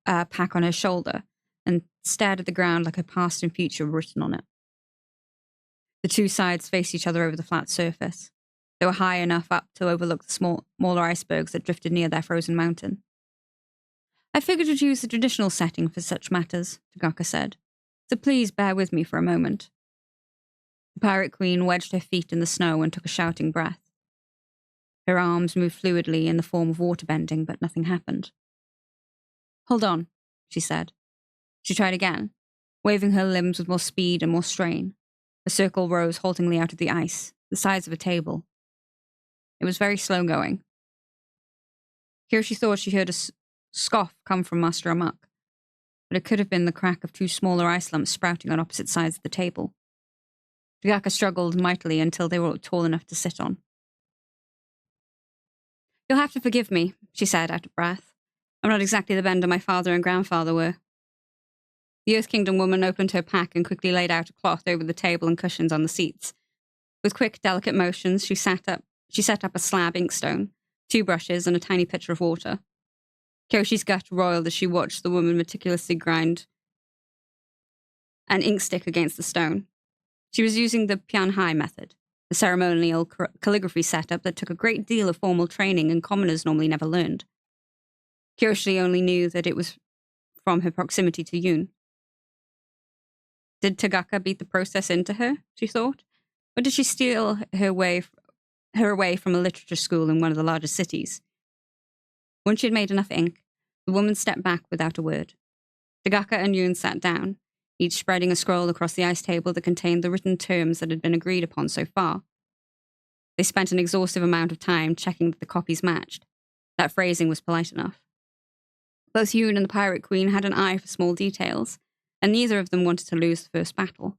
pack on her shoulder and stared at the ground like her past and future were written on it. The two sides faced each other over the flat surface. They were high enough up to overlook the smaller icebergs that drifted near their frozen mountain. I figured you'd use the traditional setting for such matters, Tagaka said, so please bear with me for a moment. The pirate queen wedged her feet in the snow and took a shouting breath. Her arms moved fluidly in the form of water bending, but nothing happened. Hold on, she said. She tried again, waving her limbs with more speed and more strain. A circle rose haltingly out of the ice, the size of a table. It was very slow going. Kyoshi thought she heard a scoff come from Master Amok, but it could have been the crack of two smaller ice lumps sprouting on opposite sides of the table. Tagaka struggled mightily until they were tall enough to sit on. You'll have to forgive me, she said, out of breath. I'm not exactly the bender my father and grandfather were. The Earth Kingdom woman opened her pack and quickly laid out a cloth over the table and cushions on the seats. With quick, delicate motions, she set up a slab inkstone, 2 brushes, and a tiny pitcher of water. Kyoshi's gut roiled as she watched the woman meticulously grind an ink stick against the stone. She was using the Pianhai method, a ceremonial calligraphy setup that took a great deal of formal training and commoners normally never learned. Kyoshi only knew that it was from her proximity to Yoon. Did Tagaka beat the process into her, she thought? Or did she steal her away from a literature school in one of the largest cities? Once she had made enough ink, the woman stepped back without a word. Tagaka and Yoon sat down, each spreading a scroll across the ice table that contained the written terms that had been agreed upon so far. They spent an exhaustive amount of time checking that the copies matched. That phrasing was polite enough. Both Yoon and the Pirate Queen had an eye for small details, and neither of them wanted to lose the first battle.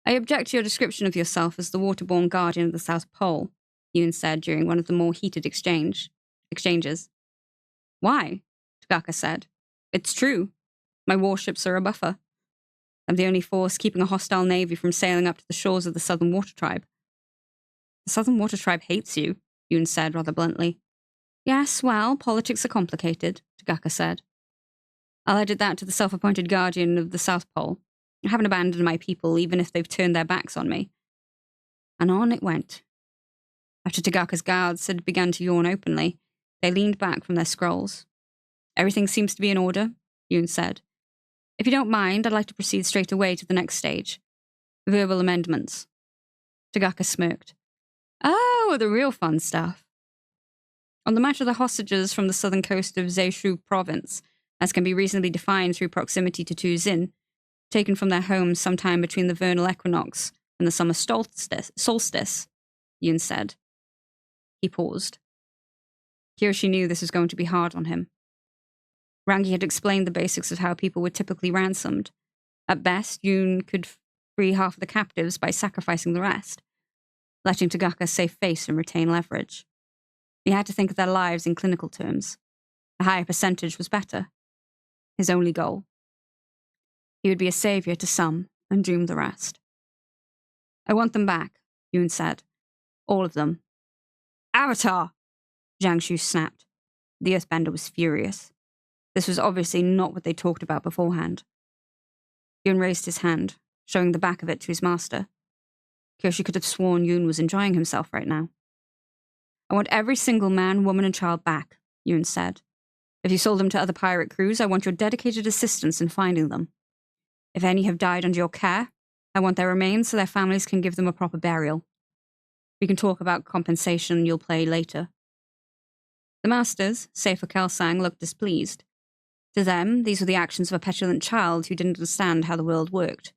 I object to your description of yourself as the waterborne guardian of the South Pole, Yoon said during one of the more heated exchanges. Why? Tagaka said. It's true. My warships are a buffer. I'm the only force keeping a hostile navy from sailing up to the shores of the Southern Water Tribe. The Southern Water Tribe hates you, Yoon said rather bluntly. Yes, well, politics are complicated, Tagaka said. I'll edit that to the self-appointed guardian of the South Pole. I haven't abandoned my people, even if they've turned their backs on me. And on it went. After Tagaka's guards had begun to yawn openly, they leaned back from their scrolls. Everything seems to be in order, Yoon said. If you don't mind, I'd like to proceed straight away to the next stage. Verbal amendments. Tagaka smirked. Oh, the real fun stuff. On the matter of the hostages from the southern coast of Zeishu province, as can be reasonably defined through proximity to Tuzin, taken from their homes sometime between the vernal equinox and the summer solstice, Yoon said. He paused. Kyoshi knew this was going to be hard on him. Rangi had explained the basics of how people were typically ransomed. At best, Yoon could free half of the captives by sacrificing the rest, letting Tagaka save face and retain leverage. He had to think of their lives in clinical terms. A higher percentage was better. His only goal. He would be a savior to some and doom the rest. I want them back, Yoon said. All of them. Avatar! Zhang Shu snapped. The Earthbender was furious. This was obviously not what they talked about beforehand. Yoon raised his hand, showing the back of it to his master. Kyoshi could have sworn Yoon was enjoying himself right now. I want every single man, woman, and child back, Yoon said. If you sold them to other pirate crews, I want your dedicated assistance in finding them. If any have died under your care, I want their remains so their families can give them a proper burial. We can talk about compensation you'll pay later. The masters, save for Kelsang, looked displeased. To them, these were the actions of a petulant child who didn't understand how the world worked.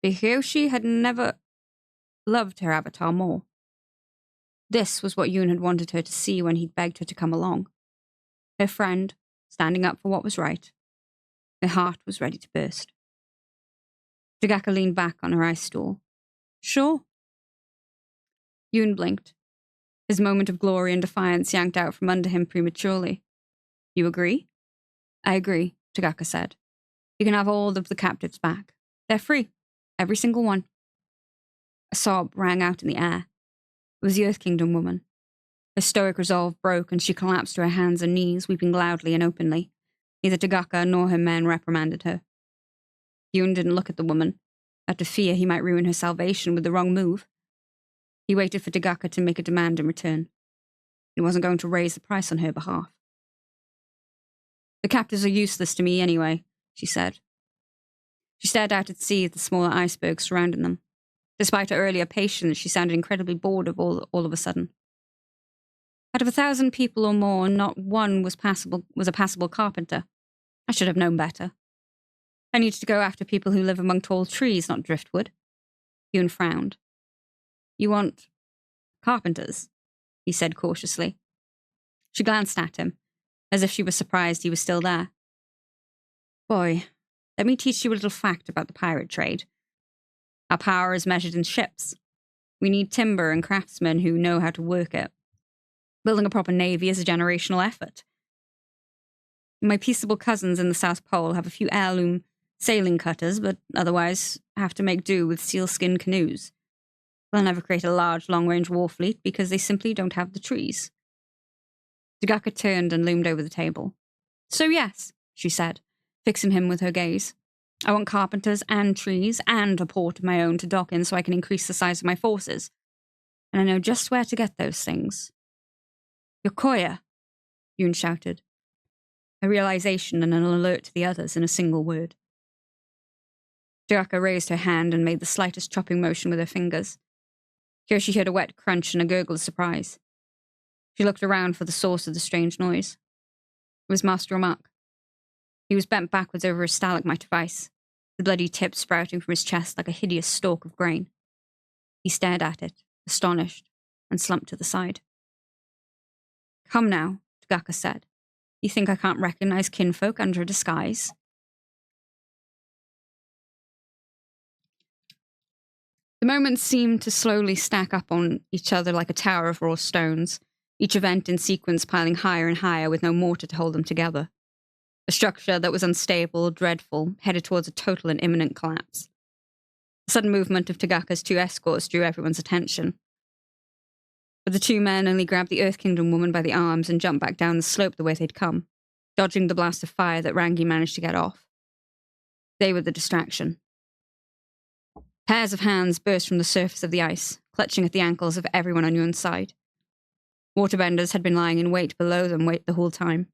But Kyoshi had never loved her avatar more. This was what Yoon had wanted her to see when he'd begged her to come along. Her friend, standing up for what was right. Her heart was ready to burst. Tagaka leaned back on her ice stool. Sure. Yoon blinked. His moment of glory and defiance yanked out from under him prematurely. You agree? I agree, Tagaka said. You can have all of the captives back. They're free. Every single one. A sob rang out in the air. It was the Earth Kingdom woman. Her stoic resolve broke and she collapsed to her hands and knees, weeping loudly and openly. Neither Tagaka nor her men reprimanded her. Yoon didn't look at the woman, out of fear he might ruin her salvation with the wrong move. He waited for Tagaka to make a demand in return. He wasn't going to raise the price on her behalf. The captives are useless to me anyway, she said. She stared out at sea at the smaller icebergs surrounding them. Despite her earlier patience, she sounded incredibly bored of all of a sudden. Out of 1,000 people or more, not one was a passable carpenter. I should have known better. I needed to go after people who live among tall trees, not driftwood. Yoon frowned. You want carpenters? He said cautiously. She glanced at him, as if she was surprised he was still there. Boy, let me teach you a little fact about the pirate trade. Our power is measured in ships. We need timber and craftsmen who know how to work it. Building a proper navy is a generational effort. My peaceable cousins in the South Pole have a few heirloom sailing cutters, but otherwise have to make do with sealskin canoes. They'll never create a large, long-range war fleet because they simply don't have the trees. Tagaka turned and loomed over the table. So yes, she said, fixing him with her gaze. I want carpenters and trees and a port of my own to dock in so I can increase the size of my forces. And I know just where to get those things. Yokoya, Yoon shouted. A realization and an alert to the others in a single word. Tagaka raised her hand and made the slightest chopping motion with her fingers. Kyoshi heard a wet crunch and a gurgle of surprise. She looked around for the source of the strange noise. It was Master Ramak. He was bent backwards over a stalagmite of ice, the bloody tip sprouting from his chest like a hideous stalk of grain. He stared at it, astonished, and slumped to the side. Come now, Tagaka said. You think I can't recognize kinfolk under a disguise? The moments seemed to slowly stack up on each other like a tower of raw stones, each event in sequence piling higher and higher with no mortar to hold them together. A structure that was unstable, dreadful, headed towards a total and imminent collapse. The sudden movement of Tagaka's two escorts drew everyone's attention. But the two men only grabbed the Earth Kingdom woman by the arms and jumped back down the slope the way they'd come, dodging the blast of fire that Rangi managed to get off. They were the distraction. Pairs of hands burst from the surface of the ice, clutching at the ankles of everyone on Yoon's side. Waterbenders had been lying in wait below them the whole time.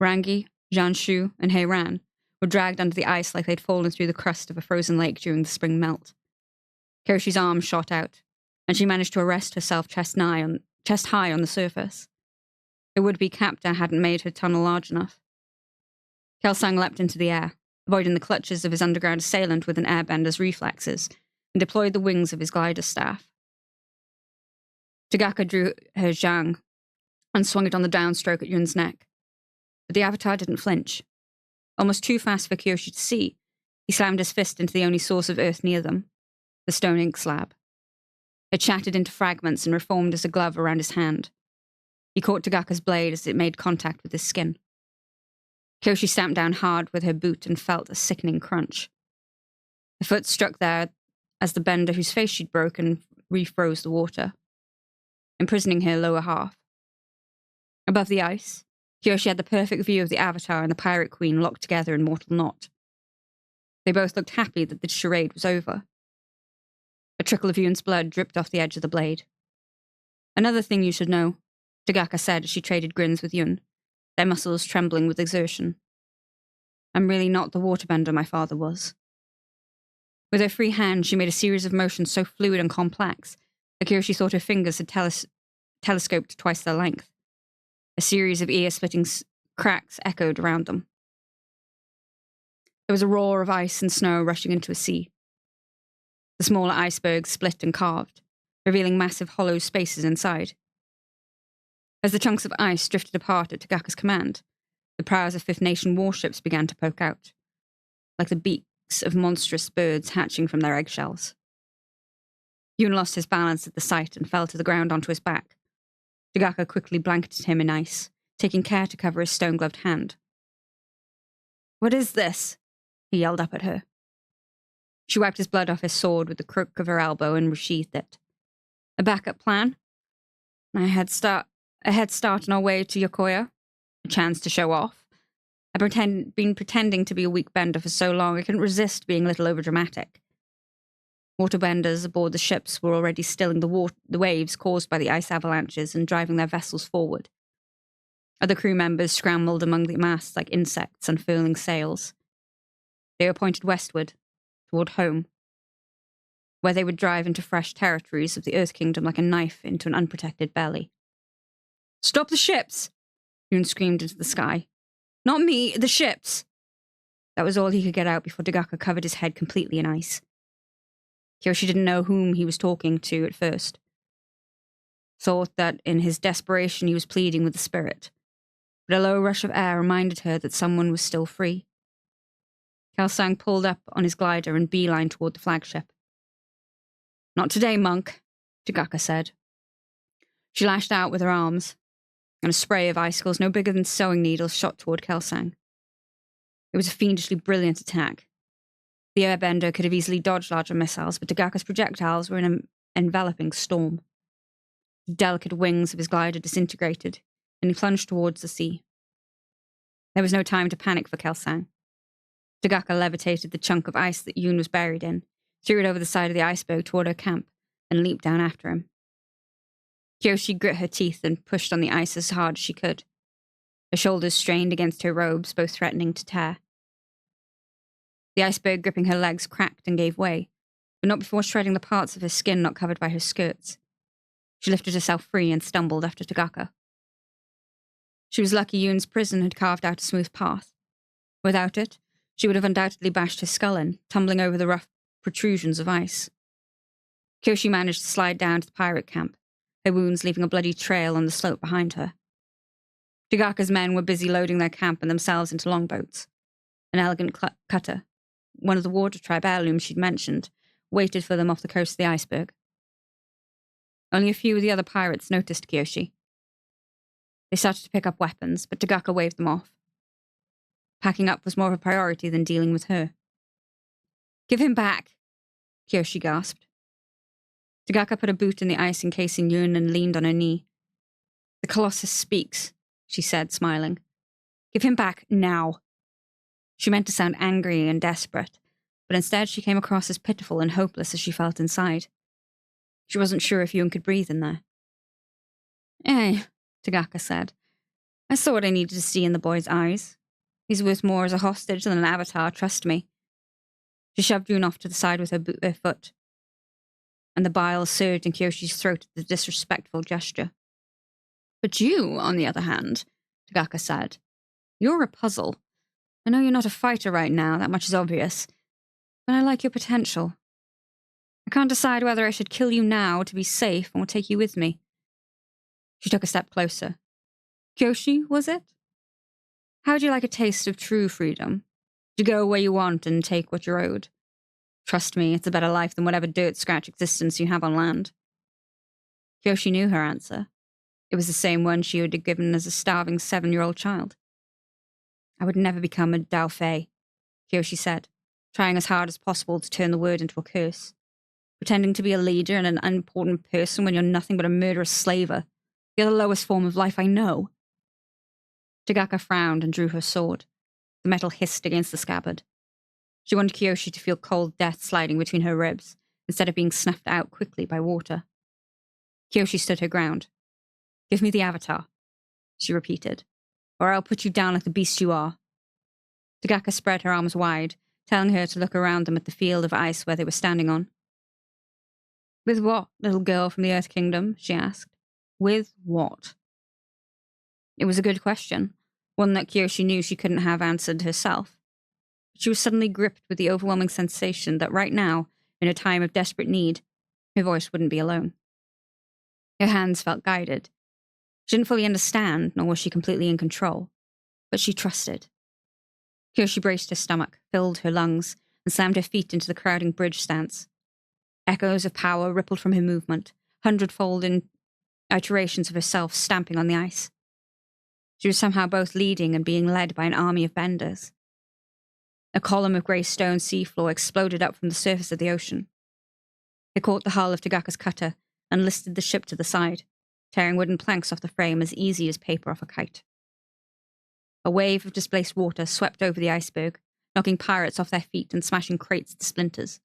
Rangi, Jianshu, and Heiran were dragged under the ice like they'd fallen through the crust of a frozen lake during the spring melt. Kyoshi's arm shot out, and she managed to arrest herself chest high on the surface. Her would-be captor hadn't made her tunnel large enough. Kelsang leapt into the air, avoiding the clutches of his underground assailant with an airbender's reflexes, and deployed the wings of his glider staff. Tagaka drew her zhang and swung it on the downstroke at Yun's neck. But the avatar didn't flinch. Almost too fast for Kyoshi to see, he slammed his fist into the only source of earth near them, the stone ink slab. It shattered into fragments and reformed as a glove around his hand. He caught Tagaka's blade as it made contact with his skin. Kyoshi stamped down hard with her boot and felt a sickening crunch. Her foot struck there as the bender whose face she'd broken refroze the water, imprisoning her lower half. Above the ice, Kyoshi had the perfect view of the Avatar and the Pirate Queen locked together in mortal knot. They both looked happy that the charade was over. A trickle of Yun's blood dripped off the edge of the blade. "Another thing you should know," Tagaka said as she traded grins with Yun, their muscles trembling with exertion. "I'm really not the waterbender my father was." With her free hand, she made a series of motions so fluid and complex that Kyoshi thought her fingers had telescoped twice their length. A series of ear-splitting cracks echoed around them. There was a roar of ice and snow rushing into a sea. The smaller icebergs split and carved, revealing massive hollow spaces inside. As the chunks of ice drifted apart at Tagaka's command, the prows of Fifth Nation warships began to poke out, like the beaks of monstrous birds hatching from their eggshells. Yun lost his balance at the sight and fell to the ground onto his back. Tagaka quickly blanketed him in ice, taking care to cover his stone-gloved hand. "What is this?" he yelled up at her. She wiped his blood off his sword with the crook of her elbow and resheathed it. "A backup plan? A head start on our way to Yokoya? A chance to show off? I've been pretending to be a weak bender for so long I couldn't resist being a little overdramatic." Waterbenders aboard the ships were already stilling the waves caused by the ice avalanches and driving their vessels forward. Other crew members scrambled among the masts like insects unfurling sails. They were pointed westward, toward home, where they would drive into fresh territories of the Earth Kingdom like a knife into an unprotected belly. "Stop the ships!" Yun screamed into the sky. "Not me, the ships!" That was all he could get out before Tagaka covered his head completely in ice. Kyoshi didn't know whom he was talking to at first. Thought that in his desperation he was pleading with the spirit, but a low rush of air reminded her that someone was still free. Kelsang pulled up on his glider and beelined toward the flagship. "Not today, monk," Tagaka said. She lashed out with her arms, and a spray of icicles no bigger than sewing needles shot toward Kelsang. It was a fiendishly brilliant attack. The Airbender could have easily dodged larger missiles, but Tagaka's projectiles were in an enveloping storm. The delicate wings of his glider disintegrated, and he plunged towards the sea. There was no time to panic for Kelsang. Tagaka levitated the chunk of ice that Yun was buried in, threw it over the side of the iceberg toward her camp, and leaped down after him. Kyoshi grit her teeth and pushed on the ice as hard as she could. Her shoulders strained against her robes, both threatening to tear. The iceberg gripping her legs cracked and gave way, but not before shredding the parts of her skin not covered by her skirts. She lifted herself free and stumbled after Tagaka. She was lucky Yun's prison had carved out a smooth path. Without it, she would have undoubtedly bashed her skull in, tumbling over the rough protrusions of ice. Kyoshi managed to slide down to the pirate camp, her wounds leaving a bloody trail on the slope behind her. Tagaka's men were busy loading their camp and themselves into longboats. An elegant cutter, one of the water tribe heirlooms she'd mentioned, waited for them off the coast of the iceberg. Only a few of the other pirates noticed Kyoshi. They started to pick up weapons, but Tagaka waved them off. Packing up was more of a priority than dealing with her. "Give him back," Kyoshi gasped. Tagaka put a boot in the ice encasing Yun and leaned on her knee. "The Colossus speaks," she said, smiling. "Give him back, now." She meant to sound angry and desperate, but instead she came across as pitiful and hopeless as she felt inside. She wasn't sure if Yun could breathe in there. "Eh," Tagaka said. "I saw what I needed to see in the boy's eyes. He's worth more as a hostage than an avatar, trust me." She shoved Yun off to the side with her foot, and the bile surged in Kyoshi's throat at the disrespectful gesture. "But you, on the other hand," Tagaka said, "you're a puzzle. I know you're not a fighter right now, that much is obvious, but I like your potential. I can't decide whether I should kill you now to be safe or take you with me. She took a step closer. Kyoshi, was it? How would you like a taste of true freedom? To go where you want and take what you're owed? Trust me, it's a better life than whatever dirt-scratch existence you have on land. Kyoshi knew her answer. It was the same one she would have given as a starving 7-year-old child. I would never become a Dao Fei, Kyoshi said, trying as hard as possible to turn the word into a curse. Pretending to be a leader and an unimportant person when you're nothing but a murderous slaver. You're the lowest form of life I know. Tagaka frowned and drew her sword. The metal hissed against the scabbard. She wanted Kyoshi to feel cold death sliding between her ribs, instead of being snuffed out quickly by water. Kyoshi stood her ground. Give me the avatar, she repeated, or I'll put you down like the beast you are. Tagaka spread her arms wide, telling her to look around them at the field of ice where they were standing on. With what, little girl from the Earth Kingdom? She asked. With what? It was a good question, one that Kyoshi knew she couldn't have answered herself. She was suddenly gripped with the overwhelming sensation that right now, in a time of desperate need, her voice wouldn't be alone. Her hands felt guided. She didn't fully understand, nor was she completely in control, but she trusted. Kyoshi braced her stomach, filled her lungs, and slammed her feet into the crowding bridge stance. Echoes of power rippled from her movement, hundredfold in iterations of herself stamping on the ice. She was somehow both leading and being led by an army of benders. A column of grey stone seafloor exploded up from the surface of the ocean. It caught the hull of Tagaka's cutter and listed the ship to the side, tearing wooden planks off the frame as easy as paper off a kite. A wave of displaced water swept over the iceberg, knocking pirates off their feet and smashing crates to splinters.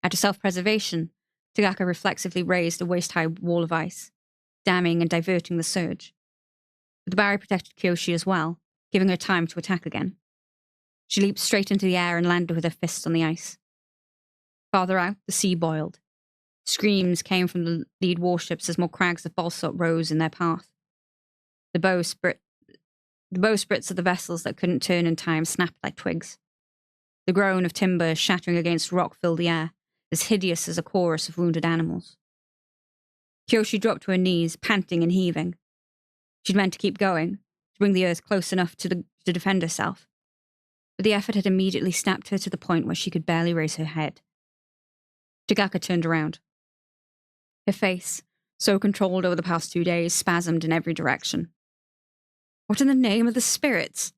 Out of self-preservation, Tagaka reflexively raised a waist-high wall of ice, damming and diverting the surge. But the barrier protected Kyoshi as well, giving her time to attack again. She leaped straight into the air and landed with her fists on the ice. Farther out, the sea boiled. Screams came from the lead warships as more crags of balsalt rose in their path. The bowsprits of the vessels that couldn't turn in time snapped like twigs. The groan of timber shattering against rock filled the air, as hideous as a chorus of wounded animals. Kyoshi dropped to her knees, panting and heaving. She'd meant to keep going, to bring the earth close enough to defend herself. But the effort had immediately snapped her to the point where she could barely raise her head. Tagaka turned around. Her face, so controlled over the past 2 days, spasmed in every direction. What in the name of the spirits?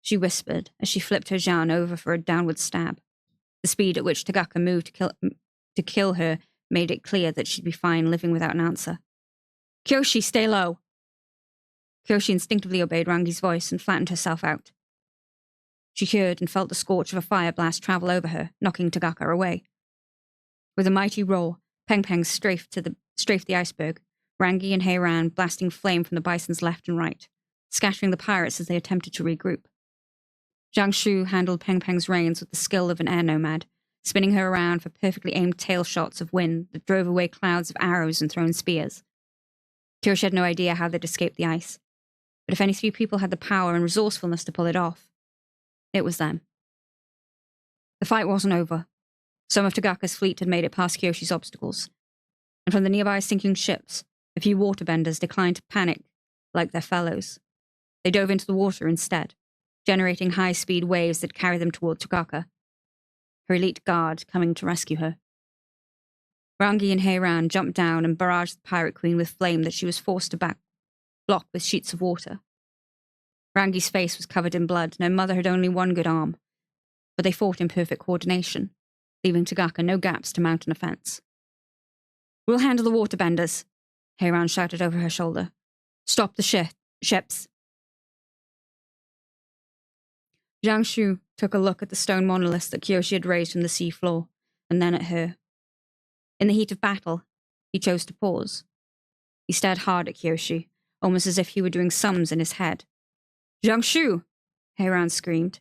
She whispered as she flipped her Zhan over for a downward stab. The speed at which Tagaka moved to kill her made it clear that she'd be fine living without an answer. Kyoshi, stay low! Kyoshi instinctively obeyed Rangi's voice and flattened herself out. She heard and felt the scorch of a fire blast travel over her, knocking Tagaka away. With a mighty roar, Peng Peng strafed the iceberg, Rangi and Heiran blasting flame from the bison's left and right, scattering the pirates as they attempted to regroup. Zhang Shu handled Peng Peng's reins with the skill of an air nomad, spinning her around for perfectly aimed tail shots of wind that drove away clouds of arrows and thrown spears. Kyoshi had no idea how they'd escaped the ice, but if any 3 people had the power and resourcefulness to pull it off, it was them. The fight wasn't over. Some of Tagaka's fleet had made it past Kyoshi's obstacles, and from the nearby sinking ships, a few waterbenders declined to panic like their fellows. They dove into the water instead, generating high-speed waves that carried them toward Tagaka, her elite guard coming to rescue her. Rangi and Heiran jumped down and barraged the pirate queen with flame that she was forced to block with sheets of water. Rangi's face was covered in blood, and her mother had only one good arm, but they fought in perfect coordination, leaving Tagaka no gaps to mount an offense. We'll handle the waterbenders, Heiran shouted over her shoulder. Stop the ships. Zhang Shu took a look at the stone monoliths that Kyoshi had raised from the sea floor, and then at her. In the heat of battle, he chose to pause. He stared hard at Kyoshi, almost as if he were doing sums in his head. Zhang Shu! Heiran screamed.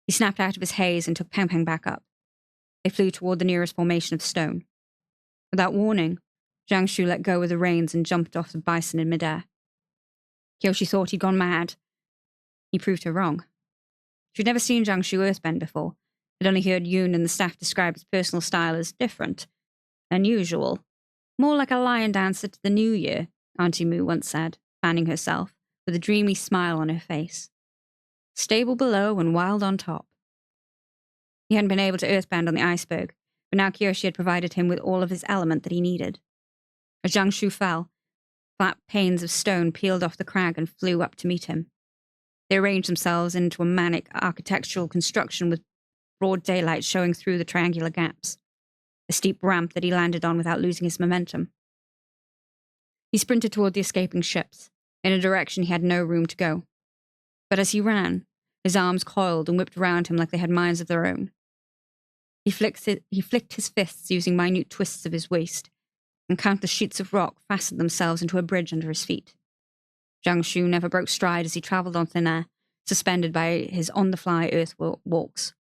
He snapped out of his haze and took Peng Peng back up. They flew toward the nearest formation of stone. Without warning, Zhang Shu let go of the reins and jumped off the bison in midair. Kyoshi thought he'd gone mad. He proved her wrong. She'd never seen Jiangsu earthbend before, had only heard Yoon and the staff describe his personal style as different, unusual, more like a lion dancer to the New Year, Auntie Moo once said, fanning herself, with a dreamy smile on her face. Stable below and wild on top. He hadn't been able to earthbend on the Iceberg, but now Kyoshi had provided him with all of his element that he needed. As Jiangsu fell, flat panes of stone peeled off the crag and flew up to meet him. They arranged themselves into a manic architectural construction with broad daylight showing through the triangular gaps, a steep ramp that he landed on without losing his momentum. He sprinted toward the escaping ships, in a direction he had no room to go. But as he ran, his arms coiled and whipped around him like they had minds of their own. He flicked his fists using minute twists of his waist, and countless sheets of rock fastened themselves into a bridge under his feet. Jiangsu never broke stride as he travelled on thin air, suspended by his on-the-fly earth walks.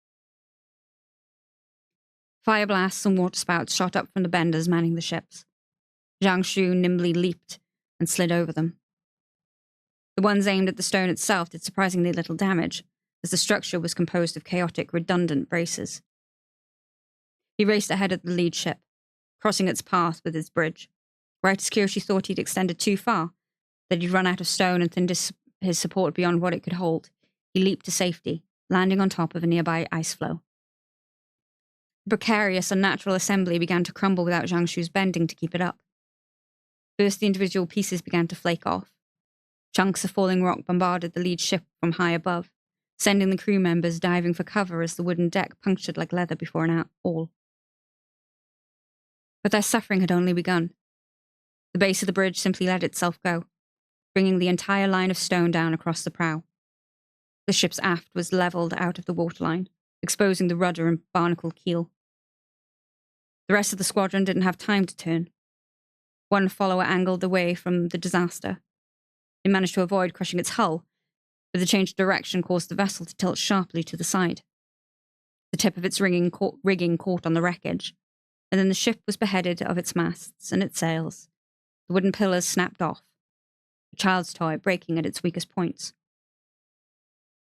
Fire blasts and waterspouts shot up from the benders manning the ships. Jiangsu nimbly leaped and slid over them. The ones aimed at the stone itself did surprisingly little damage, as the structure was composed of chaotic, redundant braces. He raced ahead of the lead ship, crossing its path with his bridge. Right as Kyoshi thought he'd extended too far, that he'd run out of stone and thinned his support beyond what it could hold, he leaped to safety, landing on top of a nearby ice floe. The precarious, unnatural assembly began to crumble without Jiangsu's bending to keep it up. First, the individual pieces began to flake off. Chunks of falling rock bombarded the lead ship from high above, sending the crew members diving for cover as the wooden deck punctured like leather before an all. But their suffering had only begun. The base of the bridge simply let itself go, bringing the entire line of stone down across the prow. The ship's aft was leveled out of the waterline, exposing the rudder and barnacle keel. The rest of the squadron didn't have time to turn. One follower angled away from the disaster. It managed to avoid crushing its hull, but the change of direction caused the vessel to tilt sharply to the side. The tip of its rigging caught on the wreckage, and then the ship was beheaded of its masts and its sails. The wooden pillars snapped off, a child's toy breaking at its weakest points.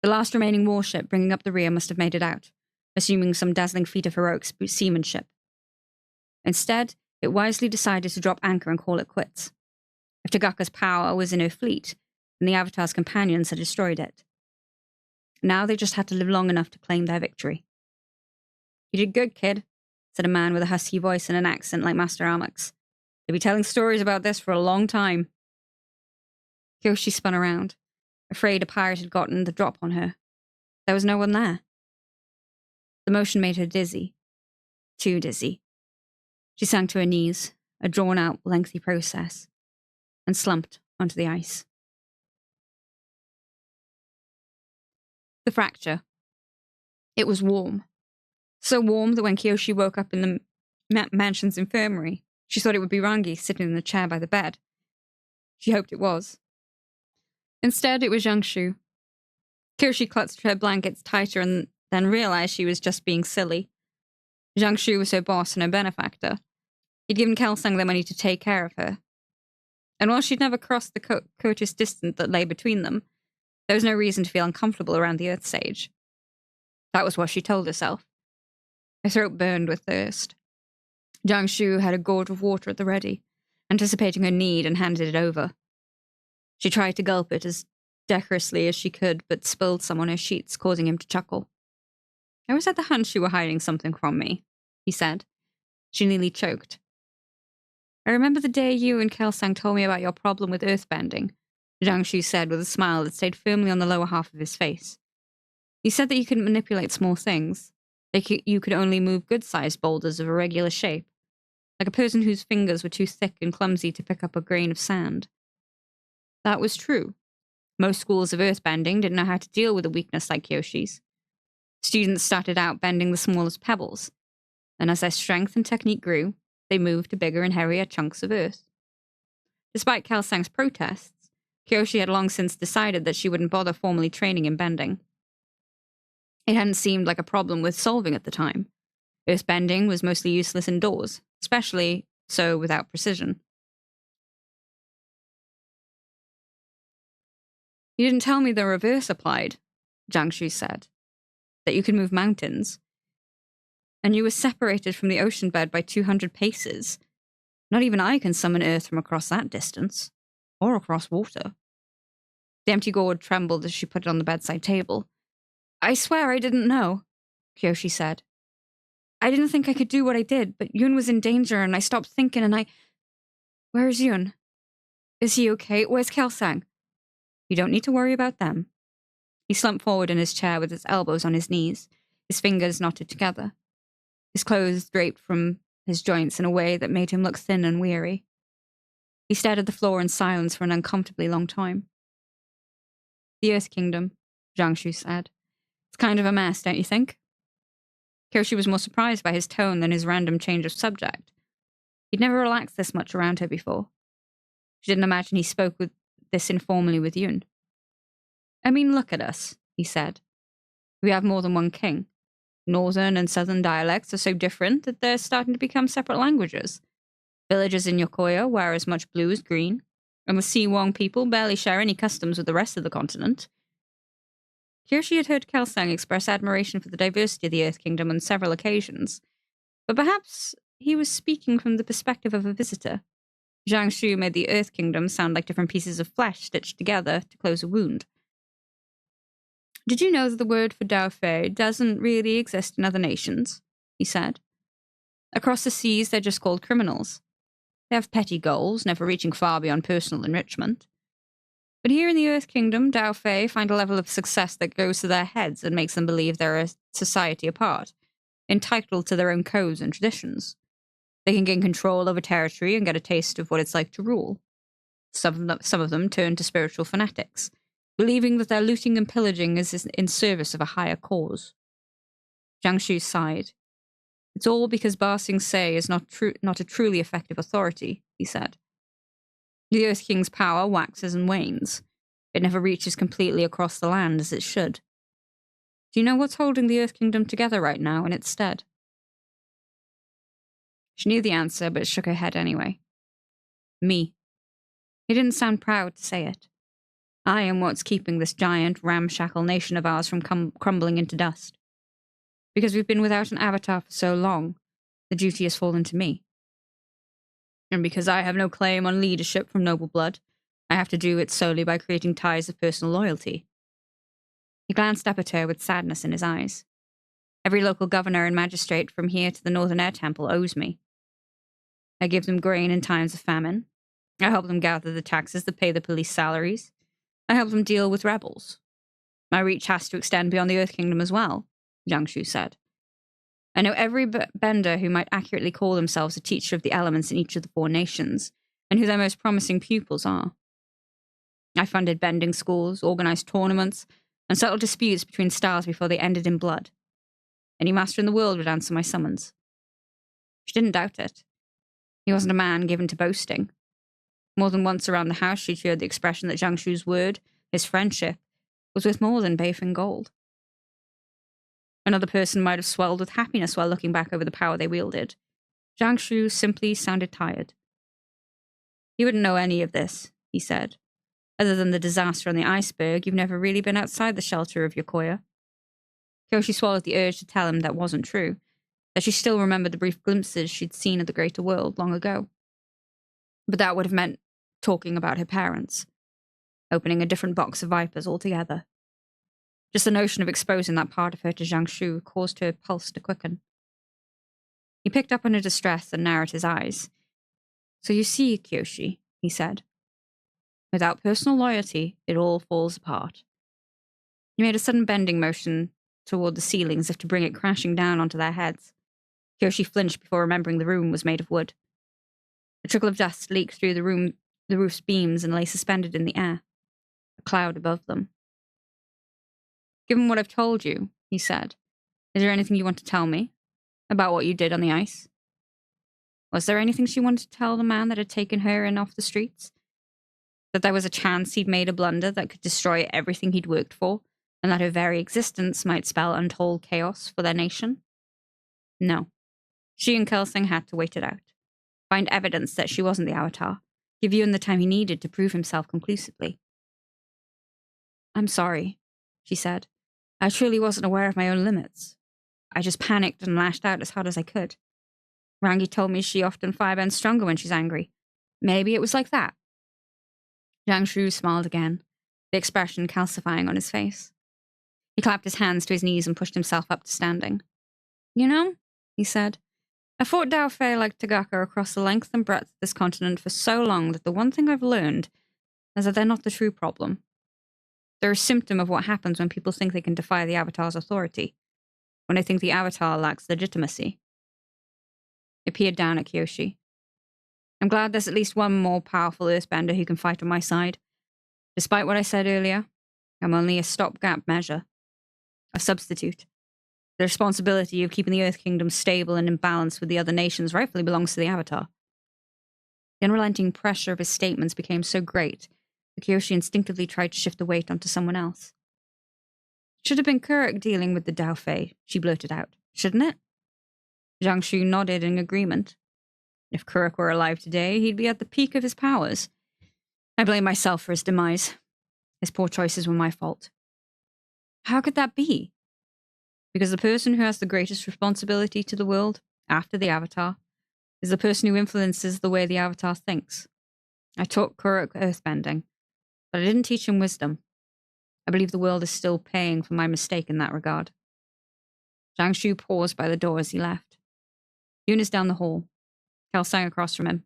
The last remaining warship bringing up the rear must have made it out, assuming some dazzling feat of heroic seamanship. Instead, it wisely decided to drop anchor and call it quits. If Tagaka's power was in her fleet, then the Avatar's companions had destroyed it. Now they just had to live long enough to claim their victory. "You did good, kid," said a man with a husky voice and an accent like Master Amok's. "They'll be telling stories about this for a long time." Kyoshi spun around, afraid a pirate had gotten the drop on her. There was no one there. The motion made her dizzy. Too dizzy. She sank to her knees, a drawn-out, lengthy process, and slumped onto the ice. The fracture. It was warm. So warm that when Kyoshi woke up in the mansion's infirmary, she thought it would be Rangi sitting in the chair by the bed. She hoped it was. Instead, it was Jiangsu. Kyoshi clutched her blankets tighter and then realized she was just being silly. Jiangsu was her boss and her benefactor. He'd given Kelsang the money to take care of her. And while she'd never crossed the courteous distance that lay between them, there was no reason to feel uncomfortable around the Earth Sage. That was what she told herself. Her throat burned with thirst. Jiangsu had a gourd of water at the ready, anticipating her need, and handed it over. She tried to gulp it as decorously as she could, but spilled some on her sheets, causing him to chuckle. "I always had the hunch you were hiding something from me," he said. She nearly choked. "I remember the day you and Kelsang told me about your problem with earthbending," Jiangsu said with a smile that stayed firmly on the lower half of his face. "You said that you couldn't manipulate small things. You could only move good-sized boulders of a regular shape, like a person whose fingers were too thick and clumsy to pick up a grain of sand." That was true. Most schools of earthbending didn't know how to deal with a weakness like Kyoshi's. Students started out bending the smallest pebbles, and as their strength and technique grew, they moved to bigger and heavier chunks of earth. Despite Kelsang's protests, Kyoshi had long since decided that she wouldn't bother formally training in bending. It hadn't seemed like a problem worth solving at the time. Earthbending was mostly useless indoors, especially so without precision. You didn't tell me the reverse applied, Jiangshu said. That you could move mountains. And you were separated from the ocean bed by 200 paces. Not even I can summon earth from across that distance. Or across water. The empty gourd trembled as she put it on the bedside table. I swear I didn't know, Kyoshi said. I didn't think I could do what I did, but Yun was in danger and I stopped thinking and I... Where is Yun? Is he okay? Where's Kelsang? You don't need to worry about them. He slumped forward in his chair with his elbows on his knees, his fingers knotted together. His clothes draped from his joints in a way that made him look thin and weary. He stared at the floor in silence for an uncomfortably long time. The Earth Kingdom, Jiangshu said. It's kind of a mess, don't you think? Kyoshi was more surprised by his tone than his random change of subject. He'd never relaxed this much around her before. She didn't imagine he spoke with this informally with Yun. I mean, look at us, he said. We have more than one king. Northern and southern dialects are so different that they're starting to become separate languages. Villages in Yokoya wear as much blue as green, and the Siwong people barely share any customs with the rest of the continent. Kyoshi had heard Kelsang express admiration for the diversity of the Earth Kingdom on several occasions, but perhaps he was speaking from the perspective of a visitor. Jiangshu made the Earth Kingdom sound like different pieces of flesh stitched together to close a wound. Did you know that the word for Dao Fei doesn't really exist in other nations? He said. Across the seas, they're just called criminals. They have petty goals, never reaching far beyond personal enrichment. But here in the Earth Kingdom, Dao Fei find a level of success that goes to their heads and makes them believe they're a society apart, entitled to their own codes and traditions. They can gain control over territory and get a taste of what it's like to rule. Some of them turn to spiritual fanatics, believing that their looting and pillaging is in service of a higher cause. Jiangshu sighed. It's all because Ba Sing Se is not a truly effective authority, he said. The Earth King's power waxes and wanes. It never reaches completely across the land as it should. Do you know what's holding the Earth Kingdom together right now in its stead? She knew the answer, but shook her head anyway. Me. He didn't sound proud to say it. I am what's keeping this giant, ramshackle nation of ours from crumbling into dust. Because we've been without an avatar for so long, the duty has fallen to me. And because I have no claim on leadership from noble blood, I have to do it solely by creating ties of personal loyalty. He glanced up at her with sadness in his eyes. Every local governor and magistrate from here to the Northern Air Temple owes me. I give them grain in times of famine. I help them gather the taxes that pay the police salaries. I help them deal with rebels. My reach has to extend beyond the Earth Kingdom as well, Jiangshu said. I know every bender who might accurately call themselves a teacher of the elements in each of the 4 nations, and who their most promising pupils are. I funded bending schools, organized tournaments, and settled disputes between stars before they ended in blood. Any master in the world would answer my summons. She didn't doubt it. He wasn't a man given to boasting. More than once around the house, she'd heard the expression that Jiangshu's word, his friendship, was worth more than Beifeng gold. Another person might have swelled with happiness while looking back over the power they wielded. Jiangshu simply sounded tired. You wouldn't know any of this, he said. Other than the disaster on the Iceberg, you've never really been outside the shelter of Yokoya. Kyoshi swallowed the urge to tell him that wasn't true, that she still remembered the brief glimpses she'd seen of the greater world long ago. But that would have meant talking about her parents, opening a different box of vipers altogether. Just the notion of exposing that part of her to Jiangshu caused her pulse to quicken. He picked up on her distress and narrowed his eyes. So you see, Kyoshi, he said. Without personal loyalty, it all falls apart. He made a sudden bending motion toward the ceiling as if to bring it crashing down onto their heads. Kyoshi flinched before remembering the room was made of wood. A trickle of dust leaked through the roof's beams and lay suspended in the air, a cloud above them. Given what I've told you, he said, is there anything you want to tell me about what you did on the ice? Was there anything she wanted to tell the man that had taken her in off the streets? That there was a chance he'd made a blunder that could destroy everything he'd worked for, and that her very existence might spell untold chaos for their nation? No. She and Kelsang had to wait it out. Find evidence that she wasn't the Avatar. Give Yun the time he needed to prove himself conclusively. I'm sorry, she said. I truly wasn't aware of my own limits. I just panicked and lashed out as hard as I could. Rangi told me she often firebends stronger when she's angry. Maybe it was like that. Zhang Shu smiled again, the expression calcifying on his face. He clapped his hands to his knees and pushed himself up to standing. You know, he said, I fought Dao Fei like Tagaka across the length and breadth of this continent for so long that the one thing I've learned is that they're not the true problem. They're a symptom of what happens when people think they can defy the Avatar's authority, when they think the Avatar lacks legitimacy. He peered down at Kyoshi. I'm glad there's at least one more powerful Earthbender who can fight on my side. Despite what I said earlier, I'm only a stopgap measure, a substitute. The responsibility of keeping the Earth Kingdom stable and in balance with the other nations rightfully belongs to the Avatar. The unrelenting pressure of his statements became so great that Kyoshi instinctively tried to shift the weight onto someone else. Should have been Kuruk dealing with the Dao Fei, she blurted out. Shouldn't it? Zhang Shu nodded in agreement. If Kuruk were alive today, he'd be at the peak of his powers. I blame myself for his demise. His poor choices were my fault. How could that be? Because the person who has the greatest responsibility to the world, after the Avatar, is the person who influences the way the Avatar thinks. I taught Kuruk earthbending, but I didn't teach him wisdom. I believe the world is still paying for my mistake in that regard. Zhang Shu paused by the door as he left. Yun is down the hall. Cal sang across from him.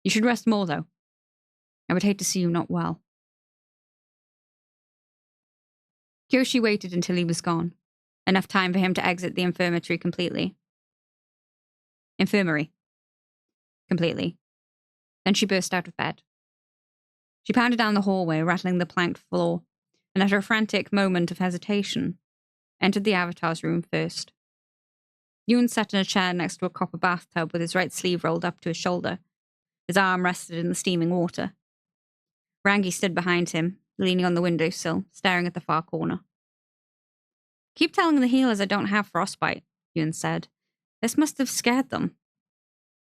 You should rest more, though. I would hate to see you not well. Kyoshi waited until he was gone. Enough time for him to exit the infirmary completely. Then she burst out of bed. She pounded down the hallway, rattling the planked floor, and after a frantic moment of hesitation, entered the Avatar's room first. Yun sat in a chair next to a copper bathtub with his right sleeve rolled up to his shoulder. His arm rested in the steaming water. Rangi stood behind him, leaning on the windowsill, staring at the far corner. Keep telling the healers I don't have frostbite, Yun said. This must have scared them.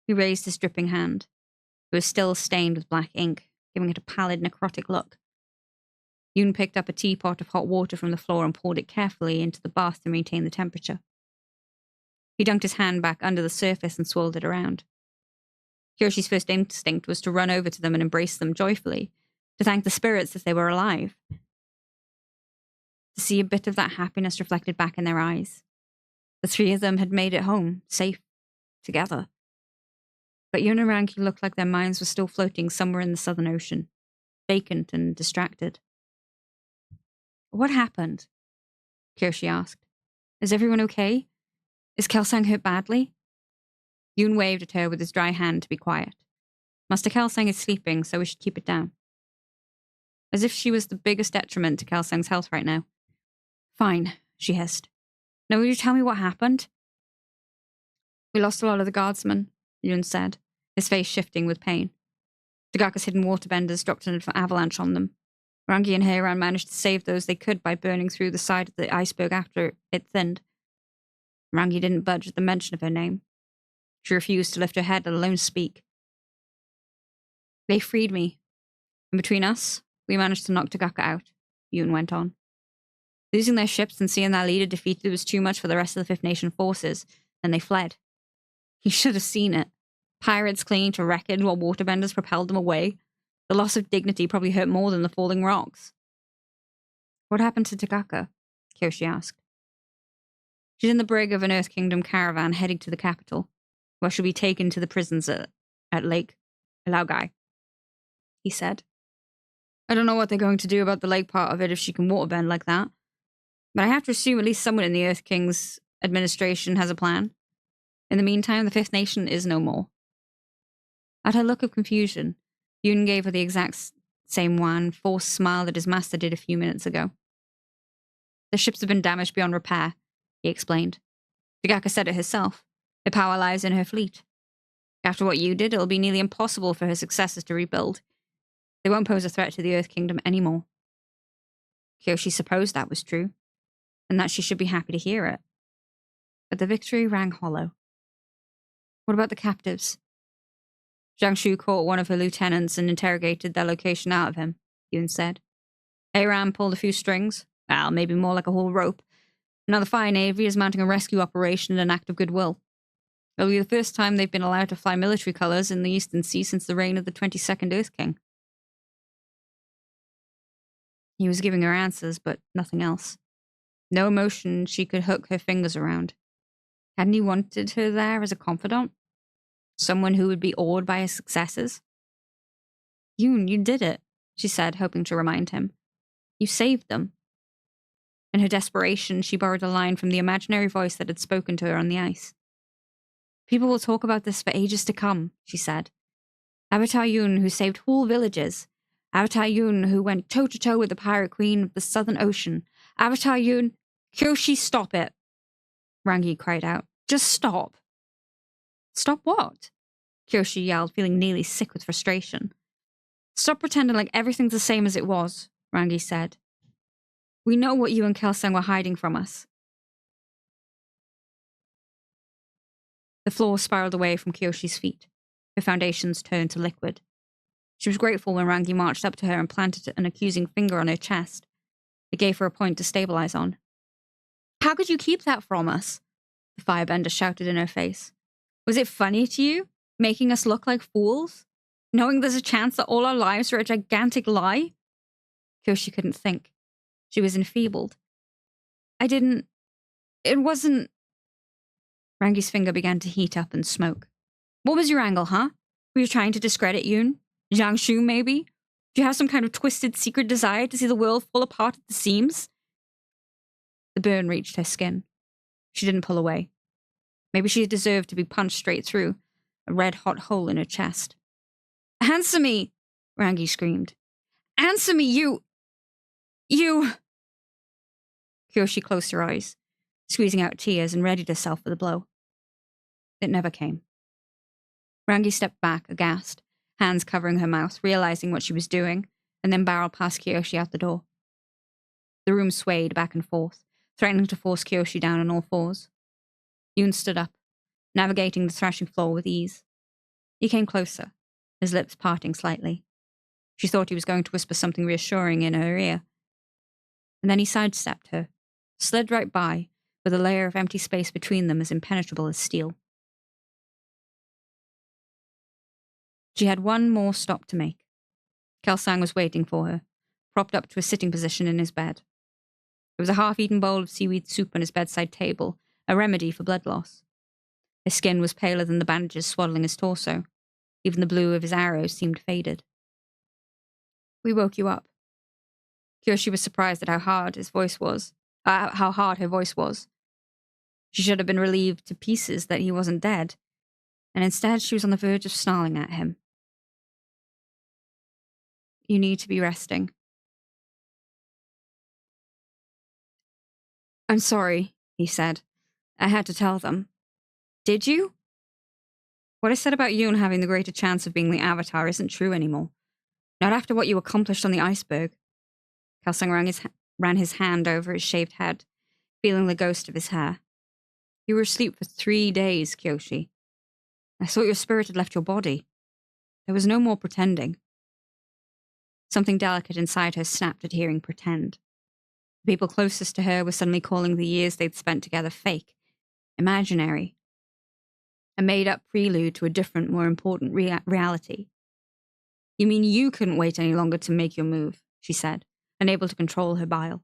He raised his dripping hand. It was still stained with black ink, giving it a pallid, necrotic look. Yun picked up a teapot of hot water from the floor and poured it carefully into the bath to maintain the temperature. He dunked his hand back under the surface and swirled it around. Kyoshi's first instinct was to run over to them and embrace them joyfully, to thank the spirits that they were alive. To see a bit of that happiness reflected back in their eyes. The three of them had made it home, safe, together. But Yun and Rangi looked like their minds were still floating somewhere in the Southern Ocean, vacant and distracted. What happened? Kyoshi asked. Is everyone okay? Is Kelsang hurt badly? Yun waved at her with his dry hand to be quiet. Master Kelsang is sleeping, so we should keep it down. As if she was the biggest detriment to Kelsang's health right now. Fine, she hissed. Now will you tell me what happened? We lost a lot of the guardsmen, Yun said, his face shifting with pain. Tagaka's hidden waterbenders dropped an avalanche on them. Rangi and Heiran managed to save those they could by burning through the side of the iceberg after it thinned. Rangi didn't budge at the mention of her name. She refused to lift her head, let alone speak. They freed me. And between us, we managed to knock Tagaka out, Yun went on. Losing their ships and seeing their leader defeated was too much for the rest of the Fifth Nation forces, and they fled. You should have seen it. Pirates clinging to wreckage while waterbenders propelled them away. The loss of dignity probably hurt more than the falling rocks. What happened to Tagaka? Kyoshi asked. She's in the brig of an Earth Kingdom caravan heading to the capital, where she'll be taken to the prisons at Lake Laogai, he said. I don't know what they're going to do about the lake part of it if she can waterbend like that, but I have to assume at least someone in the Earth King's administration has a plan. In the meantime, the Fifth Nation is no more. At her look of confusion, Yun gave her the exact same wan, forced smile that his master did a few minutes ago. The ships have been damaged beyond repair, he explained. Tagaka said it herself. Her power lies in her fleet. After what you did, it'll be nearly impossible for her successors to rebuild. They won't pose a threat to the Earth Kingdom anymore. Kyoshi supposed that was true, and that she should be happy to hear it. But the victory rang hollow. What about the captives? Zhang Shu caught one of her lieutenants and interrogated their location out of him, Yun said. Aram pulled a few strings. Well, maybe more like a whole rope. Now the Fire Navy is mounting a rescue operation in an act of goodwill. It'll be the first time they've been allowed to fly military colours in the Eastern Sea since the reign of the 22nd Earth King. He was giving her answers, but nothing else. No emotion she could hook her fingers around. Hadn't he wanted her there as a confidant? Someone who would be awed by his successes? You did it, she said, hoping to remind him. You saved them. In her desperation, she borrowed a line from the imaginary voice that had spoken to her on the ice. People will talk about this for ages to come, she said. Avatar Yoon, who saved whole villages. Avatar Yoon, who went toe-to-toe with the pirate queen of the Southern Ocean. Avatar Yoon... Kyoshi, stop it, Rangi cried out. Just stop. Stop what? Kyoshi yelled, feeling nearly sick with frustration. Stop pretending like everything's the same as it was, Rangi said. We know what you and Kelsang were hiding from us. The floor spiraled away from Kyoshi's feet. Her foundations turned to liquid. She was grateful when Rangi marched up to her and planted an accusing finger on her chest. It gave her a point to stabilize on. How could you keep that from us? The firebender shouted in her face. Was it funny to you, making us look like fools? Knowing there's a chance that all our lives are a gigantic lie? Kyoshi couldn't think. She was enfeebled. It wasn't... Rangi's finger began to heat up and smoke. What was your angle, huh? Were you trying to discredit Yoon? Jiangsu, maybe? Do you have some kind of twisted secret desire to see the world fall apart at the seams? The burn reached her skin. She didn't pull away. Maybe she deserved to be punched straight through, a red-hot hole in her chest. Answer me! Rangi screamed. Answer me, you... Kyoshi closed her eyes, squeezing out tears and readied herself for the blow. It never came. Rangi stepped back, aghast, hands covering her mouth, realizing what she was doing, and then barreled past Kyoshi out the door. The room swayed back and forth, threatening to force Kyoshi down on all fours. Yoon stood up, navigating the thrashing floor with ease. He came closer, his lips parting slightly. She thought he was going to whisper something reassuring in her ear. And then he sidestepped her, slid right by, with a layer of empty space between them as impenetrable as steel. She had one more stop to make. Kelsang was waiting for her, propped up to a sitting position in his bed. There was a half-eaten bowl of seaweed soup on his bedside table, a remedy for blood loss. His skin was paler than the bandages swaddling his torso. Even the blue of his arrows seemed faded. We woke you up. Kyoshi was surprised at how hard her voice was. She should have been relieved to pieces that he wasn't dead, and instead she was on the verge of snarling at him. You need to be resting. I'm sorry, he said. I had to tell them. Did you? What I said about Yoon having the greater chance of being the Avatar isn't true anymore. Not after what you accomplished on the Iceberg. Kelsang ran his hand over his shaved head, feeling the ghost of his hair. You were asleep for 3 days, Kyoshi. I thought your spirit had left your body. There was no more pretending. Something delicate inside her snapped at hearing pretend. The people closest to her were suddenly calling the years they'd spent together fake, imaginary. A made-up prelude to a different, more important reality. You mean you couldn't wait any longer to make your move, she said, unable to control her bile.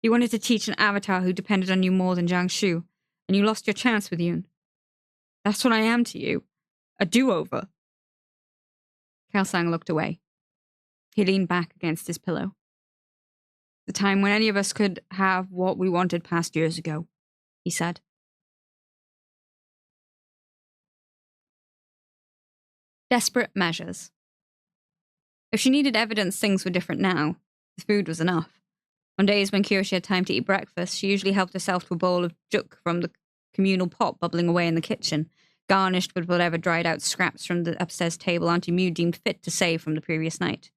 You wanted to teach an Avatar who depended on you more than Jiangsu, and you lost your chance with Yoon. That's what I am to you. A do-over. Kelsang looked away. He leaned back against his pillow. The time when any of us could have what we wanted passed years ago, he said. Desperate measures. If she needed evidence things were different now, the food was enough. On days when Kyoshi had time to eat breakfast, she usually helped herself to a bowl of juk from the communal pot bubbling away in the kitchen, garnished with whatever dried-out scraps from the upstairs table Auntie Mew deemed fit to save from the previous night.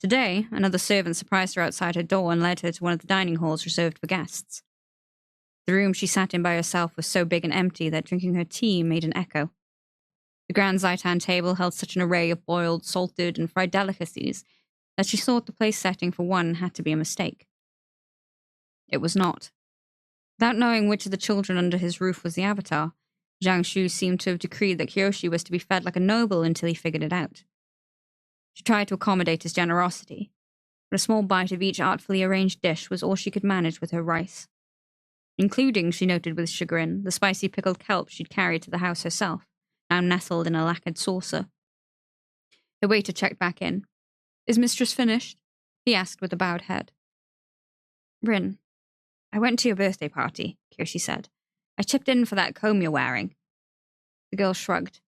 Today, another servant surprised her outside her door and led her to one of the dining halls reserved for guests. The room she sat in by herself was so big and empty that drinking her tea made an echo. The grand Zaitan table held such an array of boiled, salted, and fried delicacies that she thought the place setting for one had to be a mistake. It was not. Without knowing which of the children under his roof was the avatar, Zhang Shu seemed to have decreed that Kyoshi was to be fed like a noble until he figured it out. She tried to accommodate his generosity, but a small bite of each artfully arranged dish was all she could manage with her rice, including, she noted with chagrin, the spicy pickled kelp she'd carried to the house herself, now nestled in a lacquered saucer. The waiter checked back in. "Is mistress finished?" he asked with a bowed head. "Rin, I went to your birthday party," Kyoshi said. "I chipped in for that comb you're wearing." The girl shrugged.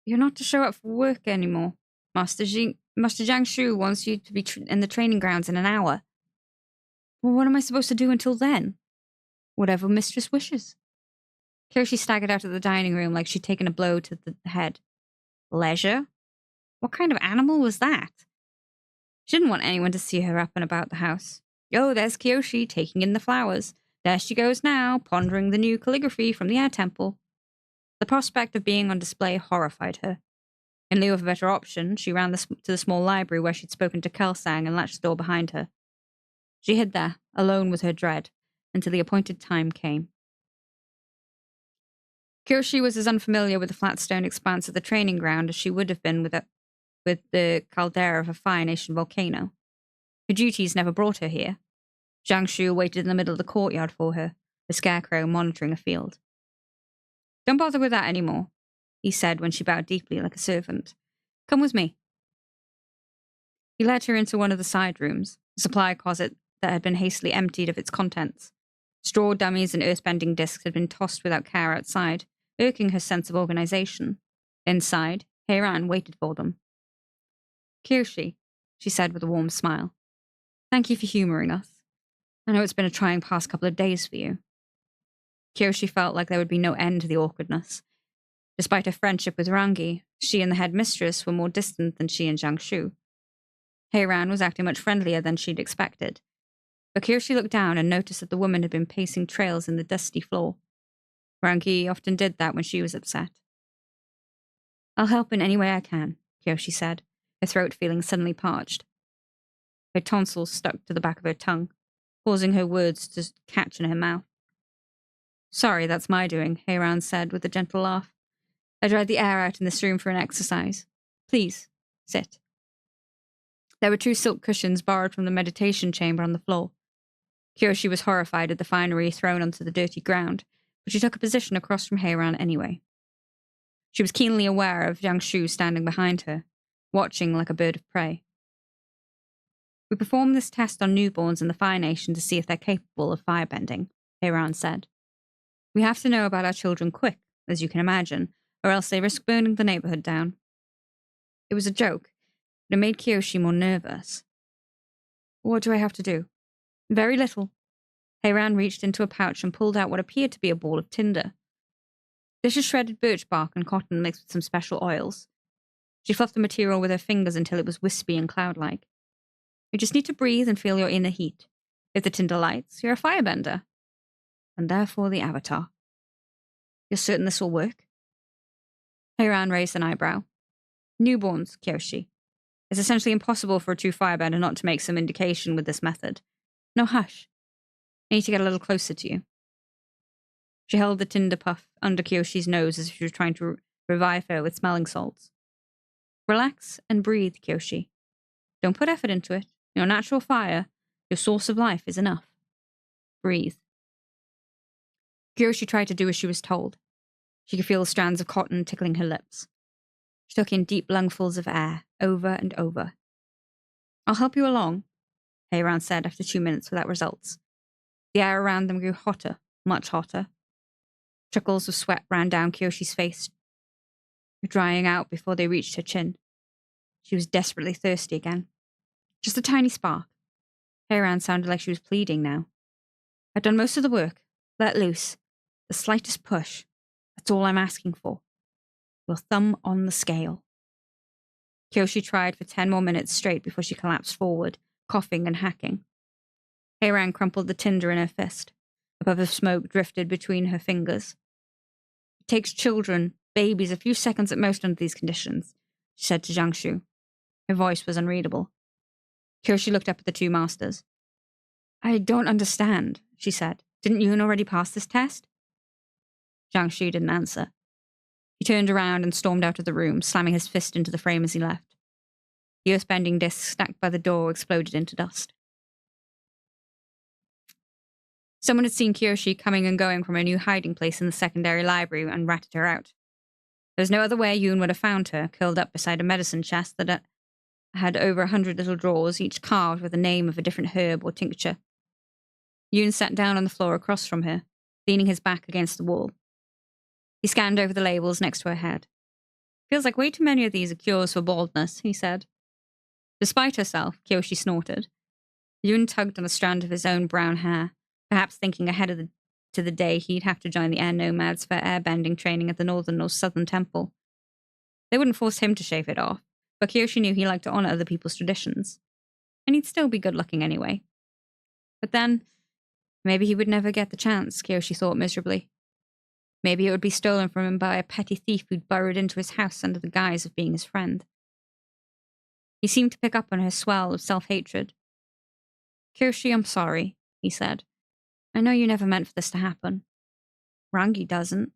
"You're not to show up for work anymore. Master Zhang Shu wants you to be in the training grounds in an hour." "Well, what am I supposed to do until then?" "Whatever mistress wishes." Kyoshi staggered out of the dining room like she'd taken a blow to the head. Leisure? What kind of animal was that? She didn't want anyone to see her up and about the house. Oh, there's Kyoshi, taking in the flowers. There she goes now, pondering the new calligraphy from the air temple. The prospect of being on display horrified her. In lieu of a better option, she ran to the small library where she'd spoken to Kelsang and latched the door behind her. She hid there, alone with her dread, until the appointed time came. Kyoshi was as unfamiliar with the flat stone expanse of the training ground as she would have been with the caldera of a Fire Nation volcano. Her duties never brought her here. Zhang Shu waited in the middle of the courtyard for her, the scarecrow monitoring a field. "Don't bother with that anymore," he said when she bowed deeply like a servant. "Come with me." He led her into one of the side rooms, a supply closet that had been hastily emptied of its contents. Straw dummies and earthbending discs had been tossed without care outside, irking her sense of organization. Inside, Heiran waited for them. "Kyoshi," she said with a warm smile. "Thank you for humoring us. I know it's been a trying past couple of days for you." Kyoshi felt like there would be no end to the awkwardness. Despite her friendship with Rangi, she and the headmistress were more distant than she and Zhang Shu. Heiran was acting much friendlier than she'd expected, but Kyoshi looked down and noticed that the woman had been pacing trails in the dusty floor. Rangi often did that when she was upset. "I'll help in any way I can," Kyoshi said, her throat feeling suddenly parched. Her tonsils stuck to the back of her tongue, causing her words to catch in her mouth. "Sorry, that's my doing," Heiran said with a gentle laugh. "I dried the air out in this room for an exercise. Please, sit." There were 2 silk cushions borrowed from the meditation chamber on the floor. Kyoshi was horrified at the finery thrown onto the dirty ground, but she took a position across from Heiran anyway. She was keenly aware of Zhang Shu standing behind her, watching like a bird of prey. "We perform this test on newborns in the Fire Nation to see if they're capable of firebending," Heiran said. "We have to know about our children quick, as you can imagine, or else they risk burning the neighborhood down." It was a joke, but it made Kyoshi more nervous. "What do I have to do?" "Very little." Heiran reached into a pouch and pulled out what appeared to be a ball of tinder. "This is shredded birch bark and cotton mixed with some special oils." She fluffed the material with her fingers until it was wispy and cloud-like. "You just need to breathe and feel your inner heat. If the tinder lights, you're a firebender. And therefore the avatar." "You're certain this will work?" Heiran raised an eyebrow. "Newborns, Kyoshi. It's essentially impossible for a true firebender not to make some indication with this method. No, hush. I need to get a little closer to you." She held the tinder puff under Kyoshi's nose as if she was trying to revive her with smelling salts. "Relax and breathe, Kyoshi. Don't put effort into it. Your natural fire, your source of life, is enough. Breathe." Kyoshi tried to do as she was told. She could feel the strands of cotton tickling her lips. She took in deep lungfuls of air, over and over. "I'll help you along," Heiran said after 2 minutes without results. The air around them grew hotter, much hotter. Trickles of sweat ran down Kyoshi's face, drying out before they reached her chin. She was desperately thirsty again. "Just a tiny spark." Heiran sounded like she was pleading now. "I've done most of the work. Let loose. The slightest push. That's all I'm asking for. Your thumb on the scale." Kyoshi tried for 10 more minutes straight before she collapsed forward, coughing and hacking. Heiran crumpled the tinder in her fist. A puff of smoke drifted between her fingers. "It takes children, babies, a few seconds at most under these conditions," she said to Zhang Shu. Her voice was unreadable. Kyoshi looked up at the two masters. I don't understand, she said. Didn't Yoon already pass this test? Zhang Shu didn't answer. He turned around and stormed out of the room, slamming his fist into the frame as he left. The earth-bending disc stacked by the door exploded into dust. Someone had seen Kyoshi coming and going from her new hiding place in the secondary library and ratted her out. There was no other way Yoon would have found her, curled up beside a medicine chest that had over 100 little drawers, each carved with the name of a different herb or tincture. Yoon sat down on the floor across from her, leaning his back against the wall. He scanned over the labels next to her head. Feels like way too many of these are cures for baldness, he said. Despite herself, Kyoshi snorted. Yoon tugged on a strand of his own brown hair, perhaps thinking ahead to the day he'd have to join the air nomads for airbending training at the northern or southern temple. They wouldn't force him to shave it off, but Kyoshi knew he liked to honor other people's traditions. And he'd still be good-looking anyway. But then, maybe he would never get the chance, Kyoshi thought miserably. Maybe it would be stolen from him by a petty thief who'd burrowed into his house under the guise of being his friend. He seemed to pick up on her swell of self-hatred. Kyoshi, I'm sorry, he said. I know you never meant for this to happen. Rangi doesn't.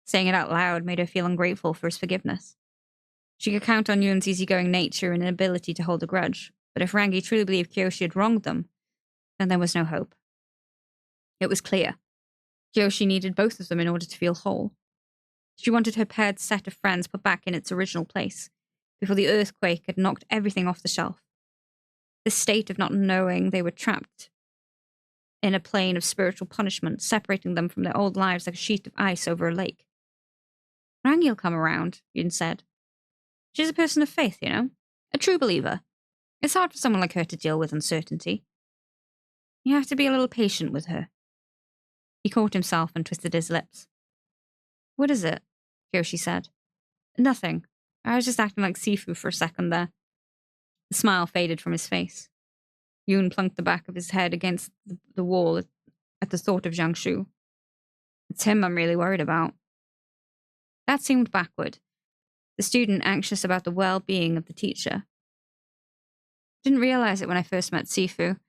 Saying it out loud made her feel ungrateful for his forgiveness. She could count on Yoon's easygoing nature and inability to hold a grudge, but if Rangi truly believed Kyoshi had wronged them, then there was no hope. It was clear. Kyoshi needed both of them in order to feel whole. She wanted her paired set of friends put back in its original place, before the earthquake had knocked everything off the shelf. This state of not knowing they were trapped in a plane of spiritual punishment, separating them from their old lives like a sheet of ice over a lake. Rangi'll come around, Yoon said. She's a person of faith, you know? A true believer. It's hard for someone like her to deal with uncertainty. You have to be a little patient with her. He caught himself and twisted his lips. What is it? Kyoshi said. Nothing. I was just acting like Sifu for a second there. The smile faded from his face. Yoon plunked the back of his head against the wall at the thought of Zhang Shu. It's him I'm really worried about. That seemed backward. The student anxious about the well-being of the teacher. Didn't realize it when I first met Sifu,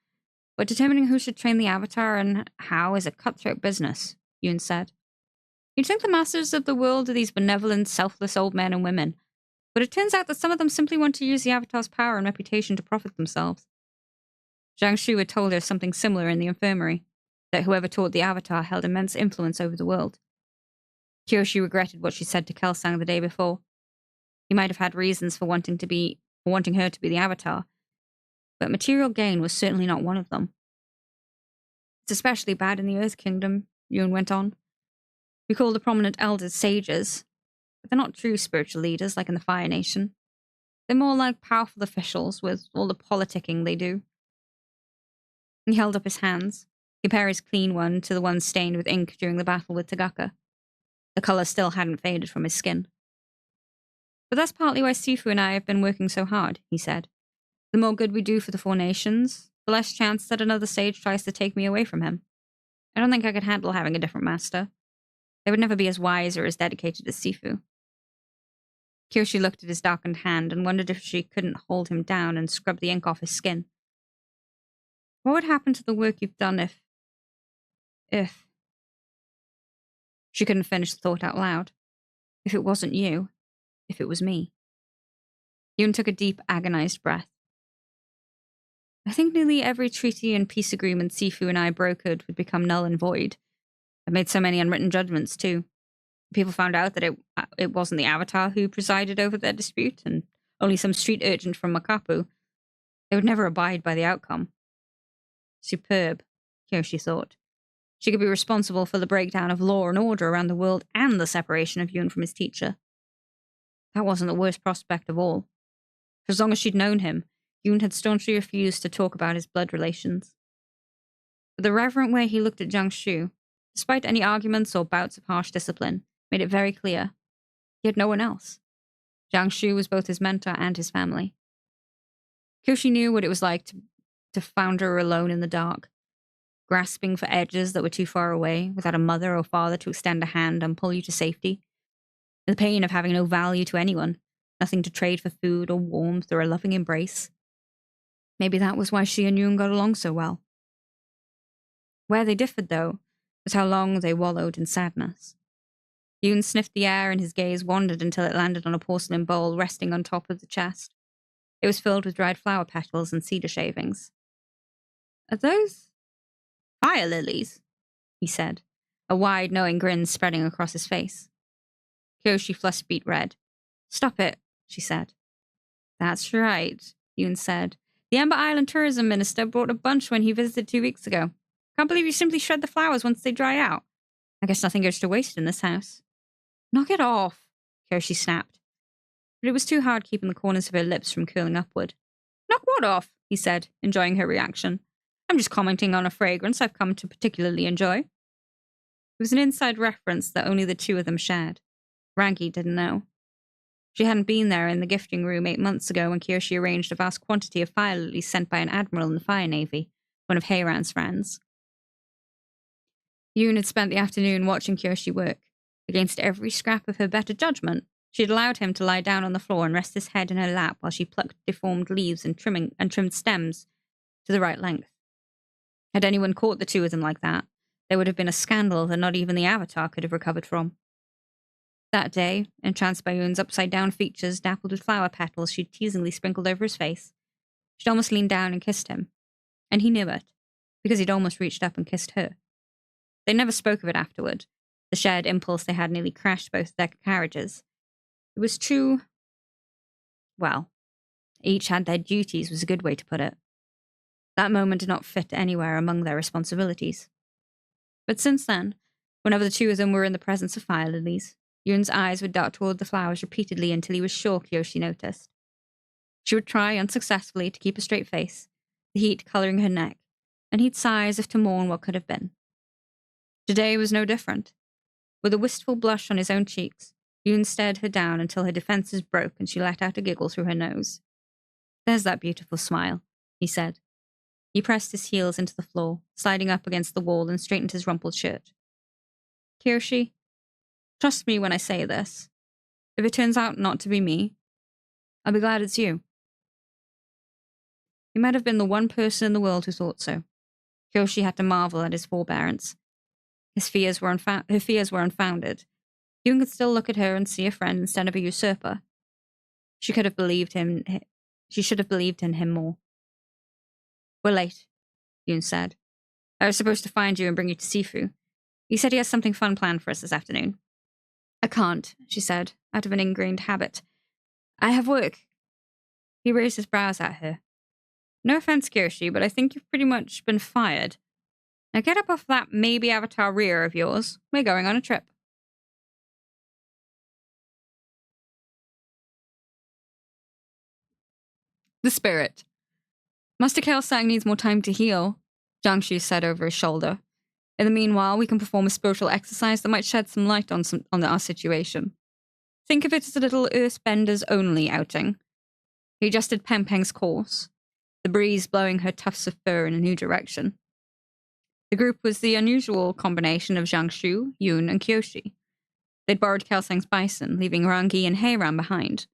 but determining who should train the avatar and how is a cutthroat business, Yoon said. You'd think the masters of the world are these benevolent, selfless old men and women, but it turns out that some of them simply want to use the avatar's power and reputation to profit themselves. Zhang Shu had told her something similar in the infirmary, that whoever taught the avatar held immense influence over the world. Kyoshi regretted what she said to Kelsang the day before. He might have had reasons for wanting her to be the avatar, but material gain was certainly not one of them. It's especially bad in the Earth Kingdom, Yoon went on. We call the prominent elders sages, but they're not true spiritual leaders like in the Fire Nation. They're more like powerful officials with all the politicking they do. He held up his hands, compared his clean one to the one stained with ink during the battle with Tagaka. The color still hadn't faded from his skin. But that's partly why Sifu and I have been working so hard, he said. The more good we do for the Four Nations, the less chance that another sage tries to take me away from him. I don't think I could handle having a different master. They would never be as wise or as dedicated as Sifu. Kyoshi looked at his darkened hand and wondered if she couldn't hold him down and scrub the ink off his skin. What would happen to the work you've done if... She couldn't finish the thought out loud. If it wasn't you, if it was me. Yoon took a deep, agonized breath. I think nearly every treaty and peace agreement Sifu and I brokered would become null and void. I've made so many unwritten judgments, too. People found out that it wasn't the Avatar who presided over their dispute, and only some street urchin from Makapu. They would never abide by the outcome. Superb, Kyoshi thought. She could be responsible for the breakdown of law and order around the world and the separation of Yoon from his teacher. That wasn't the worst prospect of all. For as long as she'd known him, Yoon had staunchly refused to talk about his blood relations. But the reverent way he looked at Zhang Shu, despite any arguments or bouts of harsh discipline, made it very clear. He had no one else. Zhang Shu was both his mentor and his family. Kyoshi knew what it was like to founder alone in the dark, grasping for edges that were too far away, without a mother or father to extend a hand and pull you to safety. The pain of having no value to anyone, Nothing to trade for food or warmth or a loving embrace. Maybe that was why she and Yoon got along so well. Where they differed, though, was how long they wallowed in sadness. Yoon sniffed the air and his gaze wandered until it landed on a porcelain bowl resting on top of the chest. It was filled with dried flower petals and cedar shavings. "Are those fire lilies?" he said, a wide, knowing grin spreading across his face. Kyoshi flushed beet red. "Stop it," she said. "That's right," Yoon said. "The Ember Island tourism minister brought a bunch when he visited 2 weeks ago. Can't believe you simply shred the flowers once they dry out. I guess nothing goes to waste in this house." "Knock it off," Kyoshi snapped. But it was too hard keeping the corners of her lips from curling upward. "Knock what off?" he said, enjoying her reaction. "I'm just commenting on a fragrance I've come to particularly enjoy." It was an inside reference that only the two of them shared. Rangi didn't know. She hadn't been there in the gifting room 8 months ago when Kyoshi arranged a vast quantity of fire lilies sent by an admiral in the Fire Navy, one of Heiran's friends. Yoon had spent the afternoon watching Kyoshi work. Against every scrap of her better judgment, she had allowed him to lie down on the floor and rest his head in her lap while she plucked deformed leaves and trimmed stems to the right length. Had anyone caught the two of them like that, there would have been a scandal that not even the Avatar could have recovered from. That day, entranced by Yoon's upside-down features dappled with flower petals she'd teasingly sprinkled over his face, she'd almost leaned down and kissed him. And he knew it, because he'd almost reached up and kissed her. They never spoke of it afterward. The shared impulse they had nearly crashed both their carriages. It was too... well, each had their duties was a good way to put it. That moment did not fit anywhere among their responsibilities. But since then, whenever the two of them were in the presence of fire lilies, Yoon's eyes would dart toward the flowers repeatedly until he was sure Kyoshi noticed. She would try unsuccessfully to keep a straight face, the heat coloring her neck, and he'd sigh as if to mourn what could have been. Today was no different. With a wistful blush on his own cheeks, Yoon stared her down until her defenses broke and she let out a giggle through her nose. "There's that beautiful smile," he said. He pressed his heels into the floor, sliding up against the wall and straightened his rumpled shirt. "Kyoshi, trust me when I say this. If it turns out not to be me, I'll be glad it's you." He might have been the one person in the world who thought so. Kyoshi had to marvel at his forbearance. Her fears were unfounded. Yoon could still look at her and see a friend instead of a usurper. She should have believed in him more. "We're late," Yoon said. "I was supposed to find you and bring you to Sifu. He said he has something fun planned for us this afternoon." "I can't," she said, out of an ingrained habit. "I have work." He raised his brows at her. "No offense, Kyoshi, but I think you've pretty much been fired. Now get up off that maybe Avatar rear of yours. We're going on a trip." The spirit. "Master Kelsang needs more time to heal," Jiangxu said over his shoulder. "In the meanwhile, we can perform a spiritual exercise that might shed some light on our situation. Think of it as a little earthbenders only outing." He adjusted Peng Peng's course, the breeze blowing her tufts of fur in a new direction. The group was the unusual combination of Jiangxu, Yoon, and Kyoshi. They'd borrowed Kelsang's bison, leaving Rangi and Heiran behind.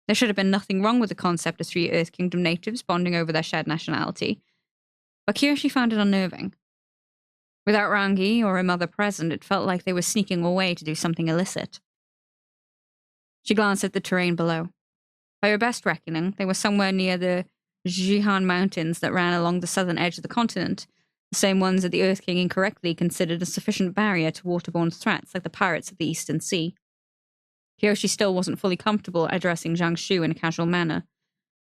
There should have been nothing wrong with the concept of 3 Earth Kingdom natives bonding over their shared nationality, but Kyoshi found it unnerving. Without Rangi or her mother present, it felt like they were sneaking away to do something illicit. She glanced at the terrain below. By her best reckoning, they were somewhere near the Jihan Mountains that ran along the southern edge of the continent, the same ones that the Earth King incorrectly considered a sufficient barrier to waterborne threats like the pirates of the Eastern Sea. Kyoshi still wasn't fully comfortable addressing Jiangxu in a casual manner,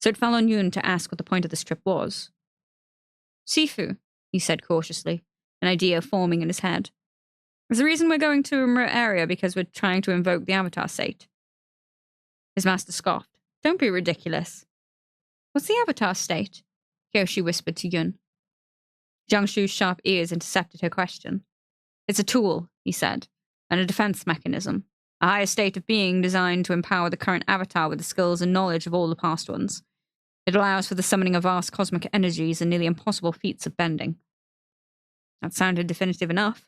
so it fell on Yoon to ask what the point of this trip was. "Sifu," he said cautiously, an idea forming in his head. "Is the reason we're going to a remote area because we're trying to invoke the Avatar State?" His master scoffed. "Don't be ridiculous." "What's the Avatar State?" Kyoshi whispered to Yoon. Jiangxu's sharp ears intercepted her question. "It's a tool," he said, "and a defense mechanism. A higher state of being designed to empower the current avatar with the skills and knowledge of all the past ones. It allows for the summoning of vast cosmic energies and nearly impossible feats of bending." That sounded definitive enough.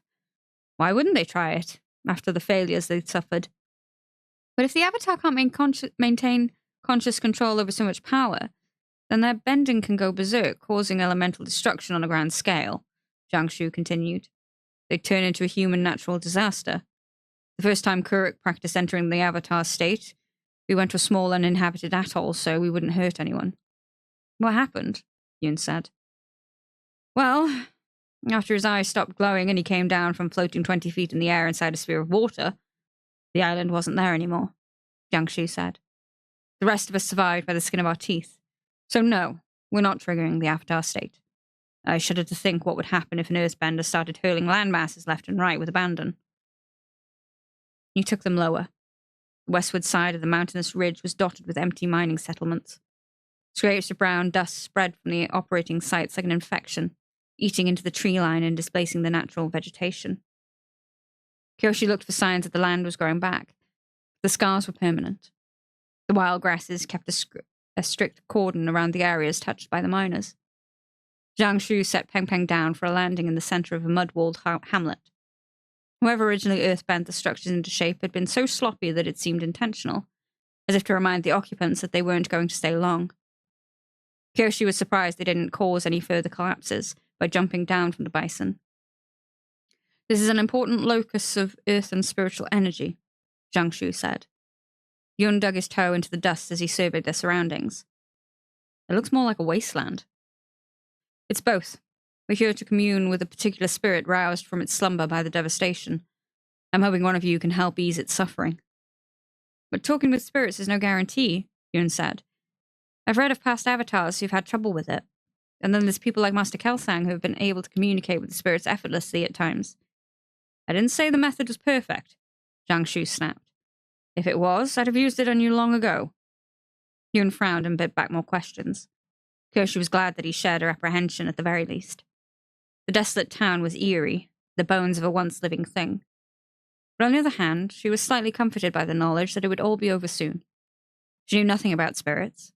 Why wouldn't they try it, after the failures they'd suffered? But if the Avatar can't maintain conscious control over so much power, then their bending can go berserk, causing elemental destruction on a grand scale, Jiang Shu continued. They'd turn into a human natural disaster. The first time Kuruk practiced entering the Avatar state, we went to a small uninhabited atoll so we wouldn't hurt anyone. What happened? Yun said. Well, after his eyes stopped glowing and he came down from floating 20 feet in the air inside a sphere of water, the island wasn't there anymore, Jiang Shu said. The rest of us survived by the skin of our teeth. So no, we're not triggering the Avatar state. I shudder to think what would happen if an Earthbender started hurling landmasses left and right with abandon. You took them lower. The westward side of the mountainous ridge was dotted with empty mining settlements. Scrapes of brown dust spread from the operating sites like an infection, eating into the tree line and displacing the natural vegetation. Kyoshi looked for signs that the land was growing back. The scars were permanent. The wild grasses kept a strict cordon around the areas touched by the miners. Jiang Shu set Peng Peng down for a landing in the center of a mud-walled hamlet. Whoever originally earthbent the structures into shape had been so sloppy that it seemed intentional, as if to remind the occupants that they weren't going to stay long. Kyoshi was surprised they didn't cause any further collapses by jumping down from the bison. This is an important locus of earth and spiritual energy, Jiang Shu said. Yun dug his toe into the dust as he surveyed their surroundings. It looks more like a wasteland. It's both. We're here to commune with a particular spirit roused from its slumber by the devastation. I'm hoping one of you can help ease its suffering. But talking with spirits is no guarantee, Yun said. I've read of past avatars who've had trouble with it. And then there's people like Master Kelsang who have been able to communicate with the spirits effortlessly at times. I didn't say the method was perfect, Jiang Shu snapped. If it was, I'd have used it on you long ago. Yun frowned and bit back more questions. Kyoshi was glad that he shared her apprehension at the very least. The desolate town was eerie, the bones of a once living thing. But on the other hand, she was slightly comforted by the knowledge that it would all be over soon. She knew nothing about spirits.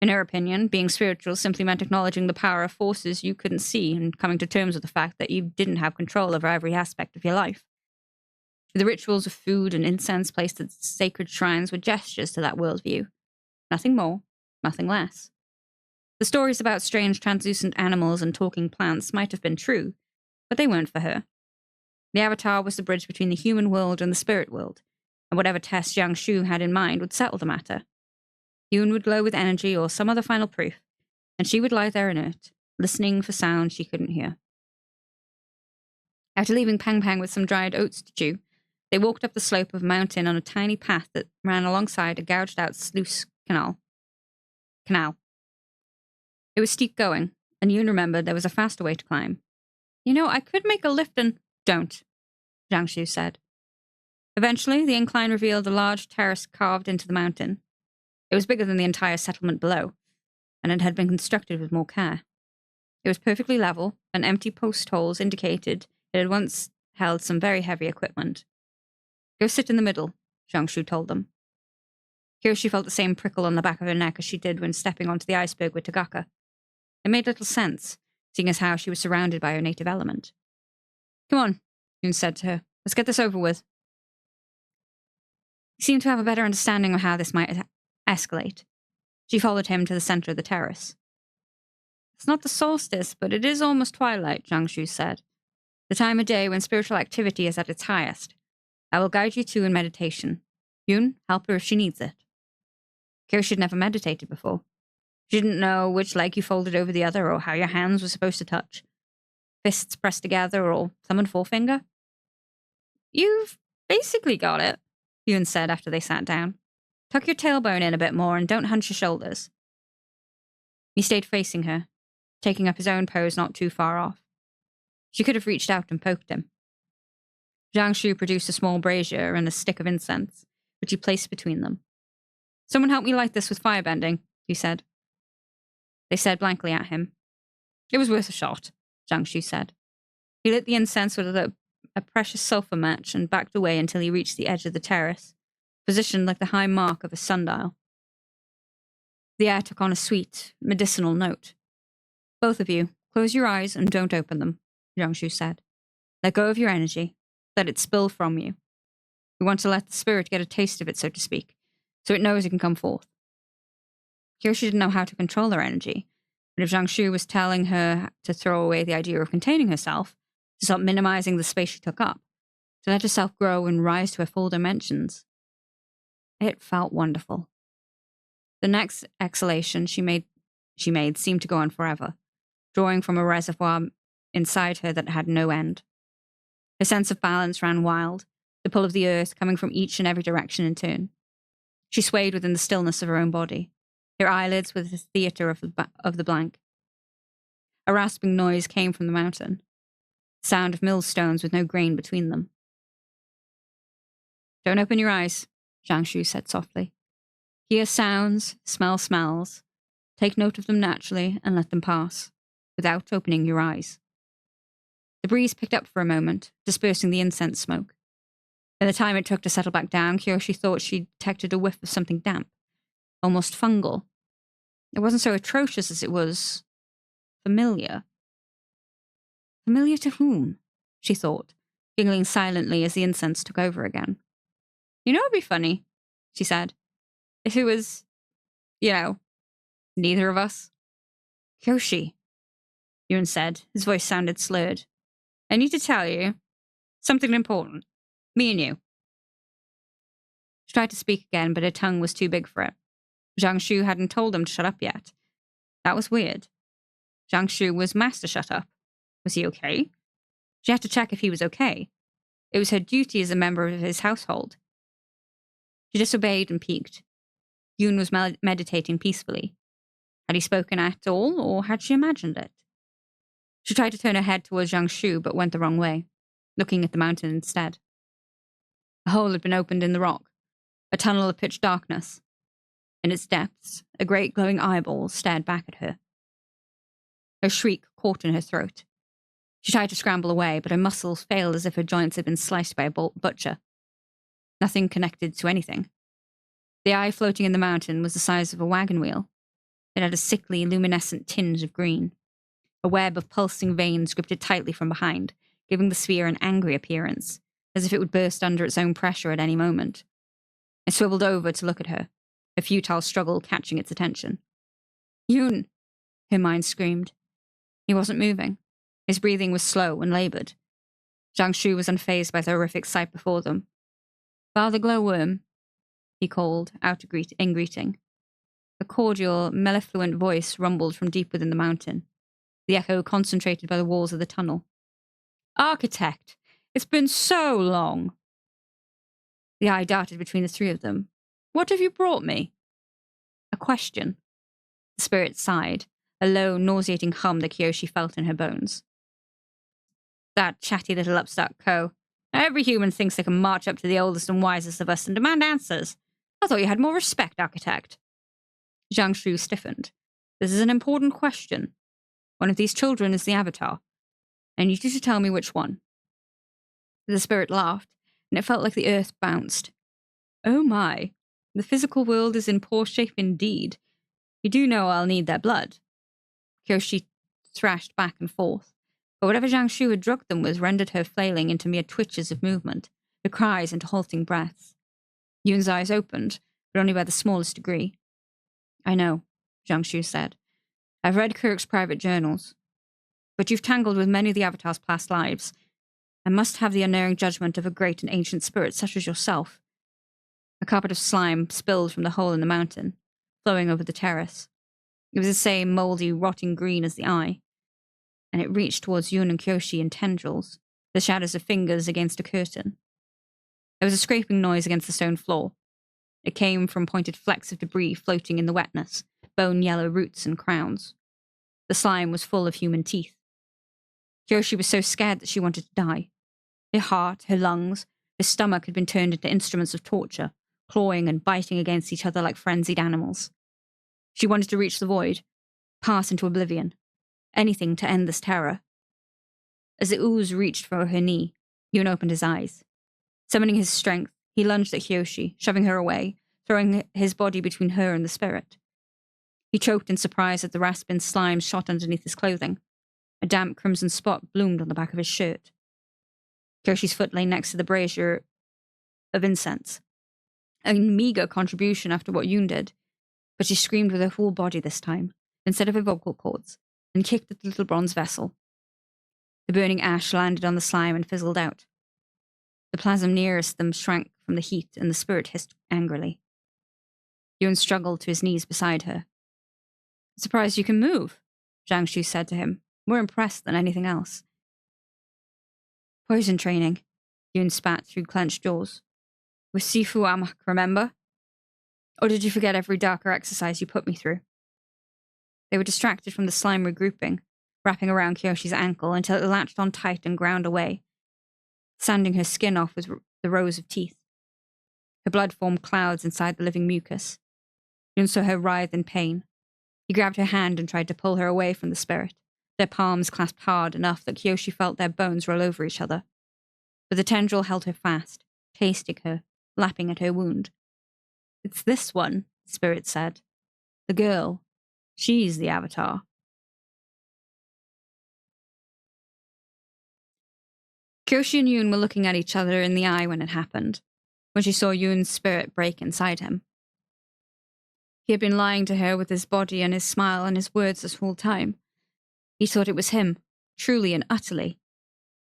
In her opinion, being spiritual simply meant acknowledging the power of forces you couldn't see and coming to terms with the fact that you didn't have control over every aspect of your life. The rituals of food and incense placed at sacred shrines were gestures to that worldview. Nothing more, nothing less. The stories about strange translucent animals and talking plants might have been true, but they weren't for her. The Avatar was the bridge between the human world and the spirit world, and whatever test Jiang Shu had in mind would settle the matter. Yun would glow with energy or some other final proof, and she would lie there inert, listening for sounds she couldn't hear. After leaving Peng Peng with some dried oats to chew, they walked up the slope of a mountain on a tiny path that ran alongside a gouged-out sluice canal. It was steep going, and Yun remembered there was a faster way to climb. I could make a lift and— Don't, Jiang Shu said. Eventually, the incline revealed a large terrace carved into the mountain. It was bigger than the entire settlement below, and it had been constructed with more care. It was perfectly level, and empty post holes indicated it had once held some very heavy equipment. Go sit in the middle, Jiang Shu told them. Kyoshi felt the same prickle on the back of her neck as she did when stepping onto the iceberg with Tagaka. It made little sense, seeing as how she was surrounded by her native element. Come on, Yun said to her. Let's get this over with. He seemed to have a better understanding of how this might escalate. She followed him to the center of the terrace. It's not the solstice, but it is almost twilight, Jiang Shu said. The time of day when spiritual activity is at its highest. I will guide you to in meditation. Yun, help her if she needs it. Kyoshi had never meditated before. She didn't know which leg you folded over the other or how your hands were supposed to touch. Fists pressed together or thumb and forefinger. You've basically got it, Yun said after they sat down. Tuck your tailbone in a bit more and don't hunch your shoulders. He stayed facing her, taking up his own pose not too far off. She could have reached out and poked him. Jiang Shu produced a small brazier and a stick of incense, which he placed between them. Someone help me light this with firebending, he said. They stared blankly at him. It was worth a shot, Jiang Shu said. He lit the incense with a precious sulfur match and backed away until he reached the edge of the terrace, positioned like the high mark of a sundial. The air took on a sweet, medicinal note. Both of you, close your eyes and don't open them, Jiang Shu said. Let go of your energy. Let it spill from you. We want to let the spirit get a taste of it, so to speak, so it knows it can come forth. Kyoshi didn't know how to control her energy, but if Zhang Shu was telling her to throw away the idea of containing herself, to stop minimizing the space she took up, to let herself grow and rise to her full dimensions, it felt wonderful. The next exhalation she made seemed to go on forever, drawing from a reservoir inside her that had no end. Her sense of balance ran wild, the pull of the earth coming from each and every direction in turn. She swayed within the stillness of her own body. Her eyelids were the theatre of the blank. A rasping noise came from the mountain, the sound of millstones with no grain between them. "Don't open your eyes," Zhang Shu said softly. "Hear sounds, smell smells. Take note of them naturally and let them pass, without opening your eyes." The breeze picked up for a moment, dispersing the incense smoke. In the time it took to settle back down, Kyoshi thought she detected a whiff of something damp, almost fungal. It wasn't so atrocious as it was familiar. Familiar to whom? She thought, giggling silently as the incense took over again. "You know what would be funny," she said, "if it was, neither of us." "Kyoshi," Yun said. His voice sounded slurred. "I need to tell you something important. Me and you." She tried to speak again, but her tongue was too big for it. Zhang Shu hadn't told him to shut up yet. That was weird. Zhang Shu was Master Shut Up. Was he okay? She had to check if he was okay. It was her duty as a member of his household. She disobeyed and peeked. Yun was meditating peacefully. Had he spoken at all, or had she imagined it? She tried to turn her head towards Zhang Shu, but went the wrong way, looking at the mountain instead. A hole had been opened in the rock, a tunnel of pitch darkness. In its depths, a great glowing eyeball stared back at her. Her shriek caught in her throat. She tried to scramble away, but her muscles failed as if her joints had been sliced by a butcher. Nothing connected to anything. The eye floating in the mountain was the size of a wagon wheel. It had a sickly, luminescent tinge of green. A web of pulsing veins gripped it tightly from behind, giving the sphere an angry appearance, as if it would burst under its own pressure at any moment. It swiveled over to look at her, a futile struggle catching its attention. "Yun!" her mind screamed. He wasn't moving. His breathing was slow and labored. Zhang Shu was unfazed by the horrific sight before them. "Father Glowworm," he called, out in greeting. A cordial, mellifluent voice rumbled from deep within the mountain, the echo concentrated by the walls of the tunnel. "Architect, it's been so long." The eye darted between the three of them. "What have you brought me?" "A question." The spirit sighed, a low, nauseating hum that Kyoshi felt in her bones. "That chatty little upstart Co. Every human thinks they can march up to the oldest and wisest of us and demand answers. I thought you had more respect, Architect." Zhang Shu stiffened. "This is an important question. One of these children is the Avatar. I need you to tell me which one." The spirit laughed, and it felt like the earth bounced. "Oh my, the physical world is in poor shape indeed. You do know I'll need their blood." Kyoshi thrashed back and forth, but whatever Zhang Shu had drugged them with rendered her flailing into mere twitches of movement, her cries into halting breaths. Yun's eyes opened, but only by the smallest degree. "I know," Zhang Shu said. "I've read Kirk's private journals. But you've tangled with many of the Avatar's past lives, and must have the unerring judgment of a great and ancient spirit such as yourself." A carpet of slime spilled from the hole in the mountain, flowing over the terrace. It was the same mouldy, rotting green as the eye, and it reached towards Yun and Kyoshi in tendrils, the shadows of fingers against a curtain. There was a scraping noise against the stone floor. It came from pointed flecks of debris floating in the wetness, bone-yellow roots and crowns. The slime was full of human teeth. Kyoshi was so scared that she wanted to die. Her heart, her lungs, her stomach had been turned into instruments of torture, clawing and biting against each other like frenzied animals. She wanted to reach the void, pass into oblivion. Anything to end this terror. As the ooze reached for her knee, Yun opened his eyes. Summoning his strength, he lunged at Kyoshi, shoving her away, throwing his body between her and the spirit. He choked in surprise as the rasping slime shot underneath his clothing. A damp crimson spot bloomed on the back of his shirt. Kyoshi's foot lay next to the brazier of incense. A meager contribution after what Yoon did, but she screamed with her whole body this time, instead of her vocal cords, and kicked at the little bronze vessel. The burning ash landed on the slime and fizzled out. The plasm nearest them shrank from the heat, and the spirit hissed angrily. Yoon struggled to his knees beside her. "I'm surprised you can move," Zhang Shu said to him, more impressed than anything else. "Poison training," Yoon spat through clenched jaws. "With Sifu Amak, remember? Or did you forget every darker exercise you put me through?" They were distracted from the slime regrouping, wrapping around Kyoshi's ankle until it latched on tight and ground away, sanding her skin off with the rows of teeth. Her blood formed clouds inside the living mucus. Yoon saw her writhe in pain. He grabbed her hand and tried to pull her away from the spirit, their palms clasped hard enough that Kyoshi felt their bones roll over each other. But the tendril held her fast, tasting her, lapping at her wound. "It's this one," the spirit said. "The girl. She's the avatar." Kyoshi and Yoon were looking at each other in the eye when it happened, when she saw Yoon's spirit break inside him. He had been lying to her with his body and his smile and his words this whole time. He thought it was him, truly and utterly.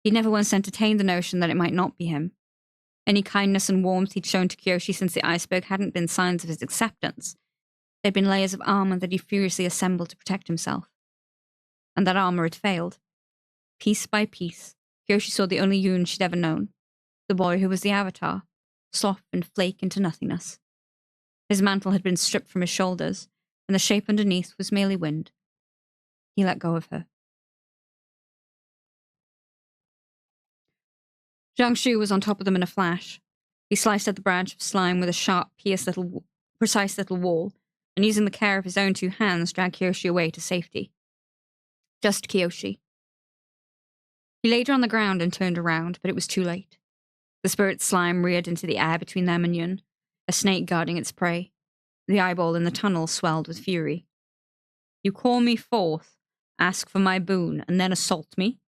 He'd never once entertained the notion that it might not be him. Any kindness and warmth he'd shown to Kyoshi since the iceberg hadn't been signs of his acceptance. They'd been layers of armor that he furiously assembled to protect himself. And that armor had failed. Piece by piece, Kyoshi saw the only Yoon she'd ever known, the boy who was the avatar, slough and flake into nothingness. His mantle had been stripped from his shoulders, and the shape underneath was merely wind. He let go of her. Zhang Shu was on top of them in a flash. He sliced at the branch of slime with a sharp, precise little wall, and using the care of his own two hands, dragged Kyoshi away to safety. Just Kyoshi. He laid her on the ground and turned around, but it was too late. The spirit slime reared into the air between them and Yun, a snake guarding its prey. The eyeball in the tunnel swelled with fury. "You call me forth, ask for my boon, and then assault me?"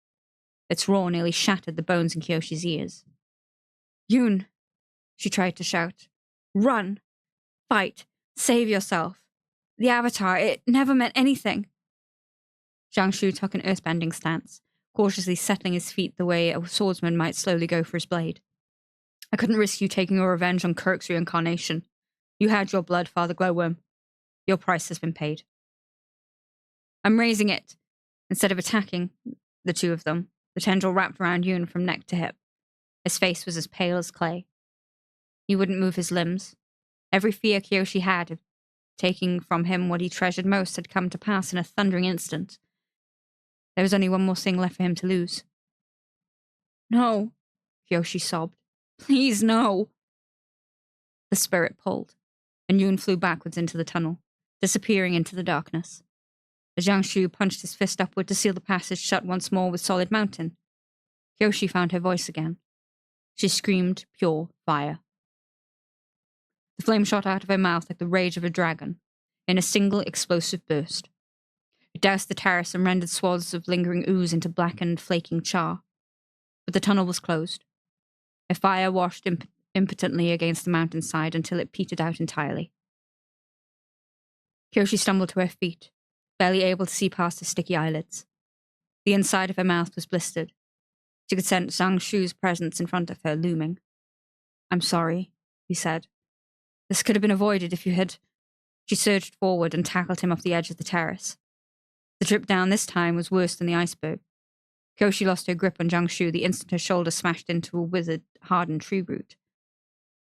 Its roar nearly shattered the bones in Kyoshi's ears. "Yoon," she tried to shout. "Run! Fight! Save yourself! The Avatar, it never meant anything!" Zhang Shu took an earthbending stance, cautiously settling his feet the way a swordsman might slowly go for his blade. "I couldn't risk you taking your revenge on Kirk's reincarnation. You had your blood, Father Glowworm. Your price has been paid." "I'm raising it." Instead of attacking the two of them, the tendril wrapped around Yoon from neck to hip. His face was as pale as clay. He wouldn't move his limbs. Every fear Kyoshi had of taking from him what he treasured most had come to pass in a thundering instant. There was only one more thing left for him to lose. "No," Kyoshi sobbed. "Please, no." The spirit pulled, and Yoon flew backwards into the tunnel, disappearing into the darkness. As Zhang Shu punched his fist upward to seal the passage shut once more with solid mountain, Kyoshi found her voice again. She screamed pure fire. The flame shot out of her mouth like the rage of a dragon, in a single explosive burst. It doused the terrace and rendered swaths of lingering ooze into blackened, flaking char. But the tunnel was closed. A fire washed impotently against the mountainside until it petered out entirely. Kyoshi stumbled to her feet, barely able to see past her sticky eyelids. The inside of her mouth was blistered. She could sense Zhang Shu's presence in front of her, looming. "I'm sorry," he said. "This could have been avoided if you had..." She surged forward and tackled him off the edge of the terrace. The trip down this time was worse than the iceberg. Kyoshi lost her grip on Zhang Shu the instant her shoulder smashed into a withered, hardened tree root.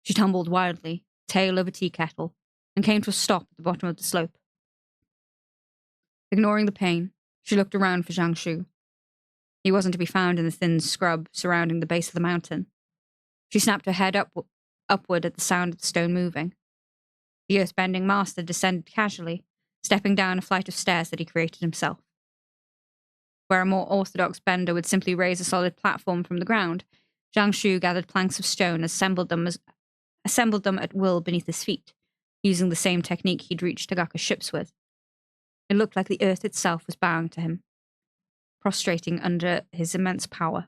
She tumbled wildly, tail over tea kettle, and came to a stop at the bottom of the slope. Ignoring the pain, she looked around for Zhang Shu. He wasn't to be found in the thin scrub surrounding the base of the mountain. She snapped her head upward at the sound of the stone moving. The earth-bending master descended casually, stepping down a flight of stairs that he created himself. Where a more orthodox bender would simply raise a solid platform from the ground, Zhang Shu gathered planks of stone and assembled them at will beneath his feet, using the same technique he'd reached Tagaka's ships with. It looked like the earth itself was bowing to him, prostrating under his immense power.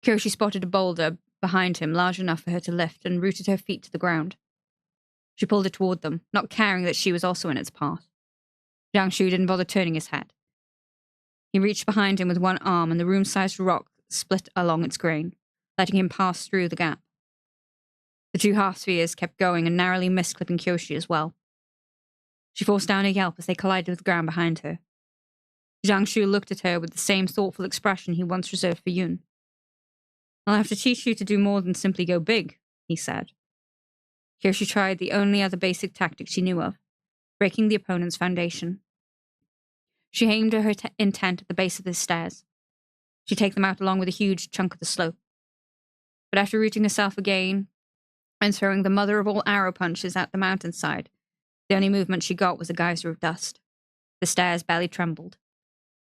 Kyoshi spotted a boulder behind him, large enough for her to lift, and rooted her feet to the ground. She pulled it toward them, not caring that she was also in its path. Jiang Shu didn't bother turning his head. He reached behind him with one arm, and the room-sized rock split along its grain, letting him pass through the gap. The two half-spheres kept going and narrowly missed clipping Kyoshi as well. She forced down a yelp as they collided with the ground behind her. Jiang Shu looked at her with the same thoughtful expression he once reserved for Yun. "I'll have to teach you to do more than simply go big," he said. Kyoshi tried the only other basic tactic she knew of, breaking the opponent's foundation. She aimed her intent at the base of the stairs. She'd take them out along with a huge chunk of the slope. But after rooting herself again and throwing the mother of all arrow punches at the mountainside, the only movement she got was a geyser of dust. The stairs barely trembled.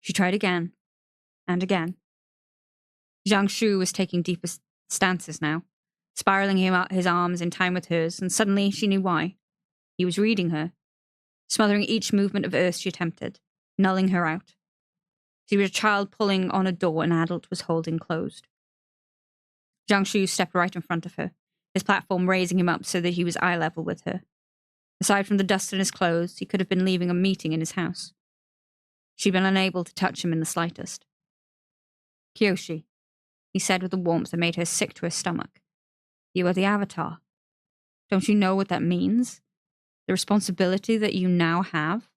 She tried again, and again. Jiang Shu was taking deeper stances now, spiraling his arms in time with hers, and suddenly she knew why. He was reading her, smothering each movement of earth she attempted, nulling her out. She was a child pulling on a door an adult was holding closed. Jiang Shu stepped right in front of her, his platform raising him up so that he was eye level with her. Aside from the dust in his clothes, he could have been leaving a meeting in his house. She'd been unable to touch him in the slightest. "Kyoshi," he said with a warmth that made her sick to her stomach. "You are the Avatar. Don't you know what that means? The responsibility that you now have?"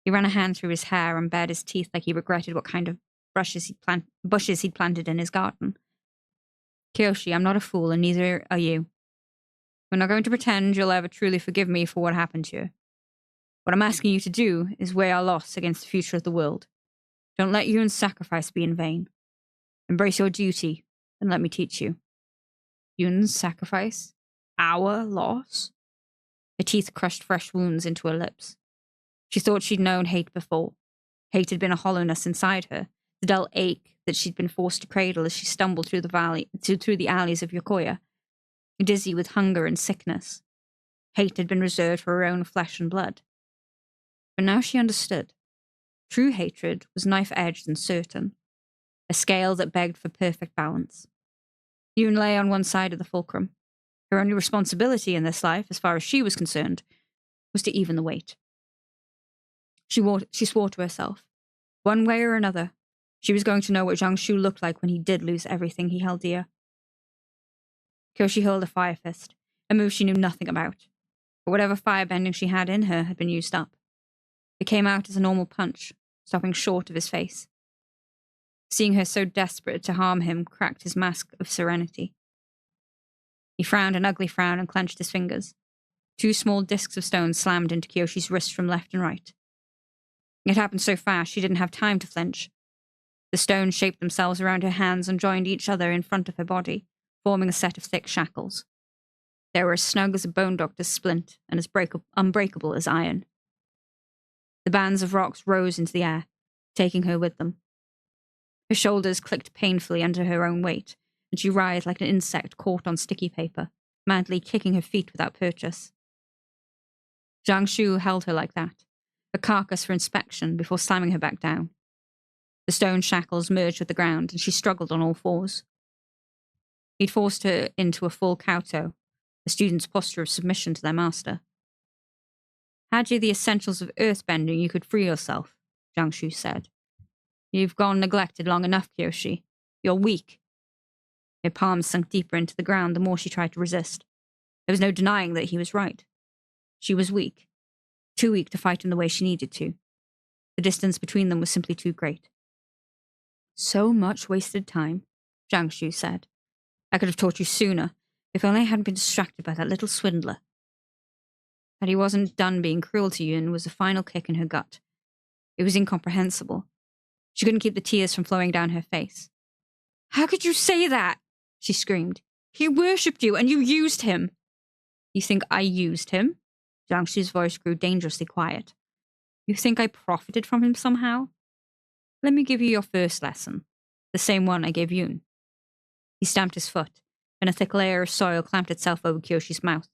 He ran a hand through his hair and bared his teeth like he regretted what kind of bushes he'd planted in his garden. "Kyoshi, I'm not a fool, and neither are you. We're not going to pretend you'll ever truly forgive me for what happened to you. What I'm asking you to do is weigh our loss against the future of the world. Don't let Yun's sacrifice be in vain. Embrace your duty, and let me teach you." "Yun's sacrifice? Our loss?" Her teeth crushed fresh wounds into her lips. She thought she'd known hate before. Hate had been a hollowness inside her, the dull ache that she'd been forced to cradle as she stumbled through the alleys of Yokoya, dizzy with hunger and sickness. Hate had been reserved for her own flesh and blood. But now she understood. True hatred was knife-edged and certain, a scale that begged for perfect balance. Yun lay on one side of the fulcrum. Her only responsibility in this life, as far as she was concerned, was to even the weight. She swore to herself. One way or another, she was going to know what Jiang Shu looked like when he did lose everything he held dear. Kyoshi hurled a fire fist, a move she knew nothing about. But whatever firebending she had in her had been used up. It came out as a normal punch, stopping short of his face. Seeing her so desperate to harm him cracked his mask of serenity. He frowned an ugly frown and clenched his fingers. Two small discs of stone slammed into Kyoshi's wrists from left and right. It happened so fast she didn't have time to flinch. The stones shaped themselves around her hands and joined each other in front of her body, forming a set of thick shackles. They were as snug as a bone doctor's splint and as unbreakable as iron. The bands of rocks rose into the air, taking her with them. Her shoulders clicked painfully under her own weight, and she writhed like an insect caught on sticky paper, madly kicking her feet without purchase. Jiang Shu held her like that, a carcass for inspection before slamming her back down. The stone shackles merged with the ground, and she struggled on all fours. He'd forced her into a full kowtow, a student's posture of submission to their master. "Had you the essentials of earthbending, you could free yourself," Jiang Shu said. "You've gone neglected long enough, Kyoshi. You're weak." Her palms sunk deeper into the ground the more she tried to resist. There was no denying that he was right. She was weak. Too weak to fight in the way she needed to. The distance between them was simply too great. "So much wasted time," Jiang Shu said. "I could have taught you sooner, if only I hadn't been distracted by that little swindler." That he wasn't done being cruel to Yun was a final kick in her gut. It was incomprehensible. She couldn't keep the tears from flowing down her face. "How could you say that?" she screamed. "He worshipped you, and you used him." "You think I used him?" Jiang Shu's voice grew dangerously quiet. "You think I profited from him somehow? Let me give you your first lesson, the same one I gave Yun." He stamped his foot, and a thick layer of soil clamped itself over Kyoshi's mouth,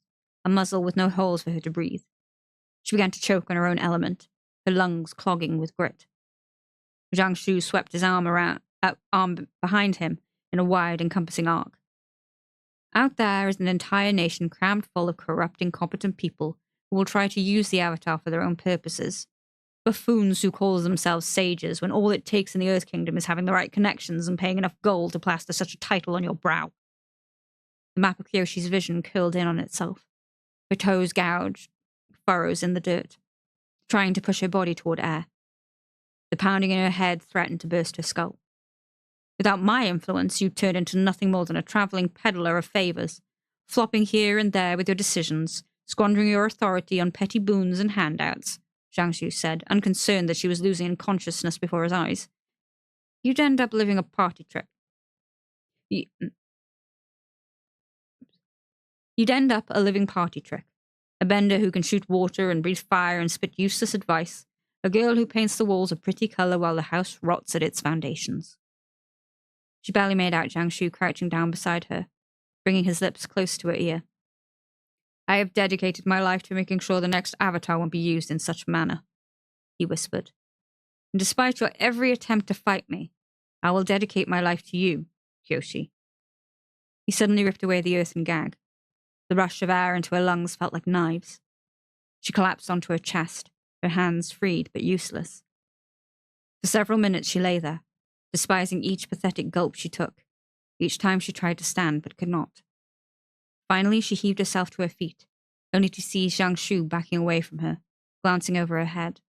a muzzle with no holes for her to breathe. She began to choke on her own element, her lungs clogging with grit. Jiang Shu swept his arm behind him in a wide, encompassing arc, Out there is an entire nation crammed full of corrupt, incompetent people who will try to use the Avatar for their own purposes. Buffoons who call themselves sages when all it takes in the Earth Kingdom is having the right connections and paying enough gold to plaster such a title on your brow. The map of Kyoshi's vision curled in on itself. Her toes gouged furrows in the dirt, trying to push her body toward air. The pounding in her head threatened to burst her skull. Without my influence, you'd turn into nothing more than a traveling peddler of favors, flopping here and there with your decisions, squandering your authority on petty boons and handouts, Zhang Xu said, unconcerned that she was losing consciousness before his eyes. You'd end up living a party trick. You'd end up a living party trick. A bender who can shoot water and breathe fire and spit useless advice. A girl who paints the walls a pretty color while the house rots at its foundations. She barely made out Zhang Xu crouching down beside her, bringing his lips close to her ear. I have dedicated my life to making sure the next Avatar won't be used in such a manner, he whispered. And despite your every attempt to fight me, I will dedicate my life to you, Kyoshi. He suddenly ripped away the earthen gag. The rush of air into her lungs felt like knives. She collapsed onto her chest, her hands freed but useless. For several minutes she lay there, despising each pathetic gulp she took, each time she tried to stand but could not. Finally, she heaved herself to her feet, only to see Zhang Xu backing away from her, glancing over her head.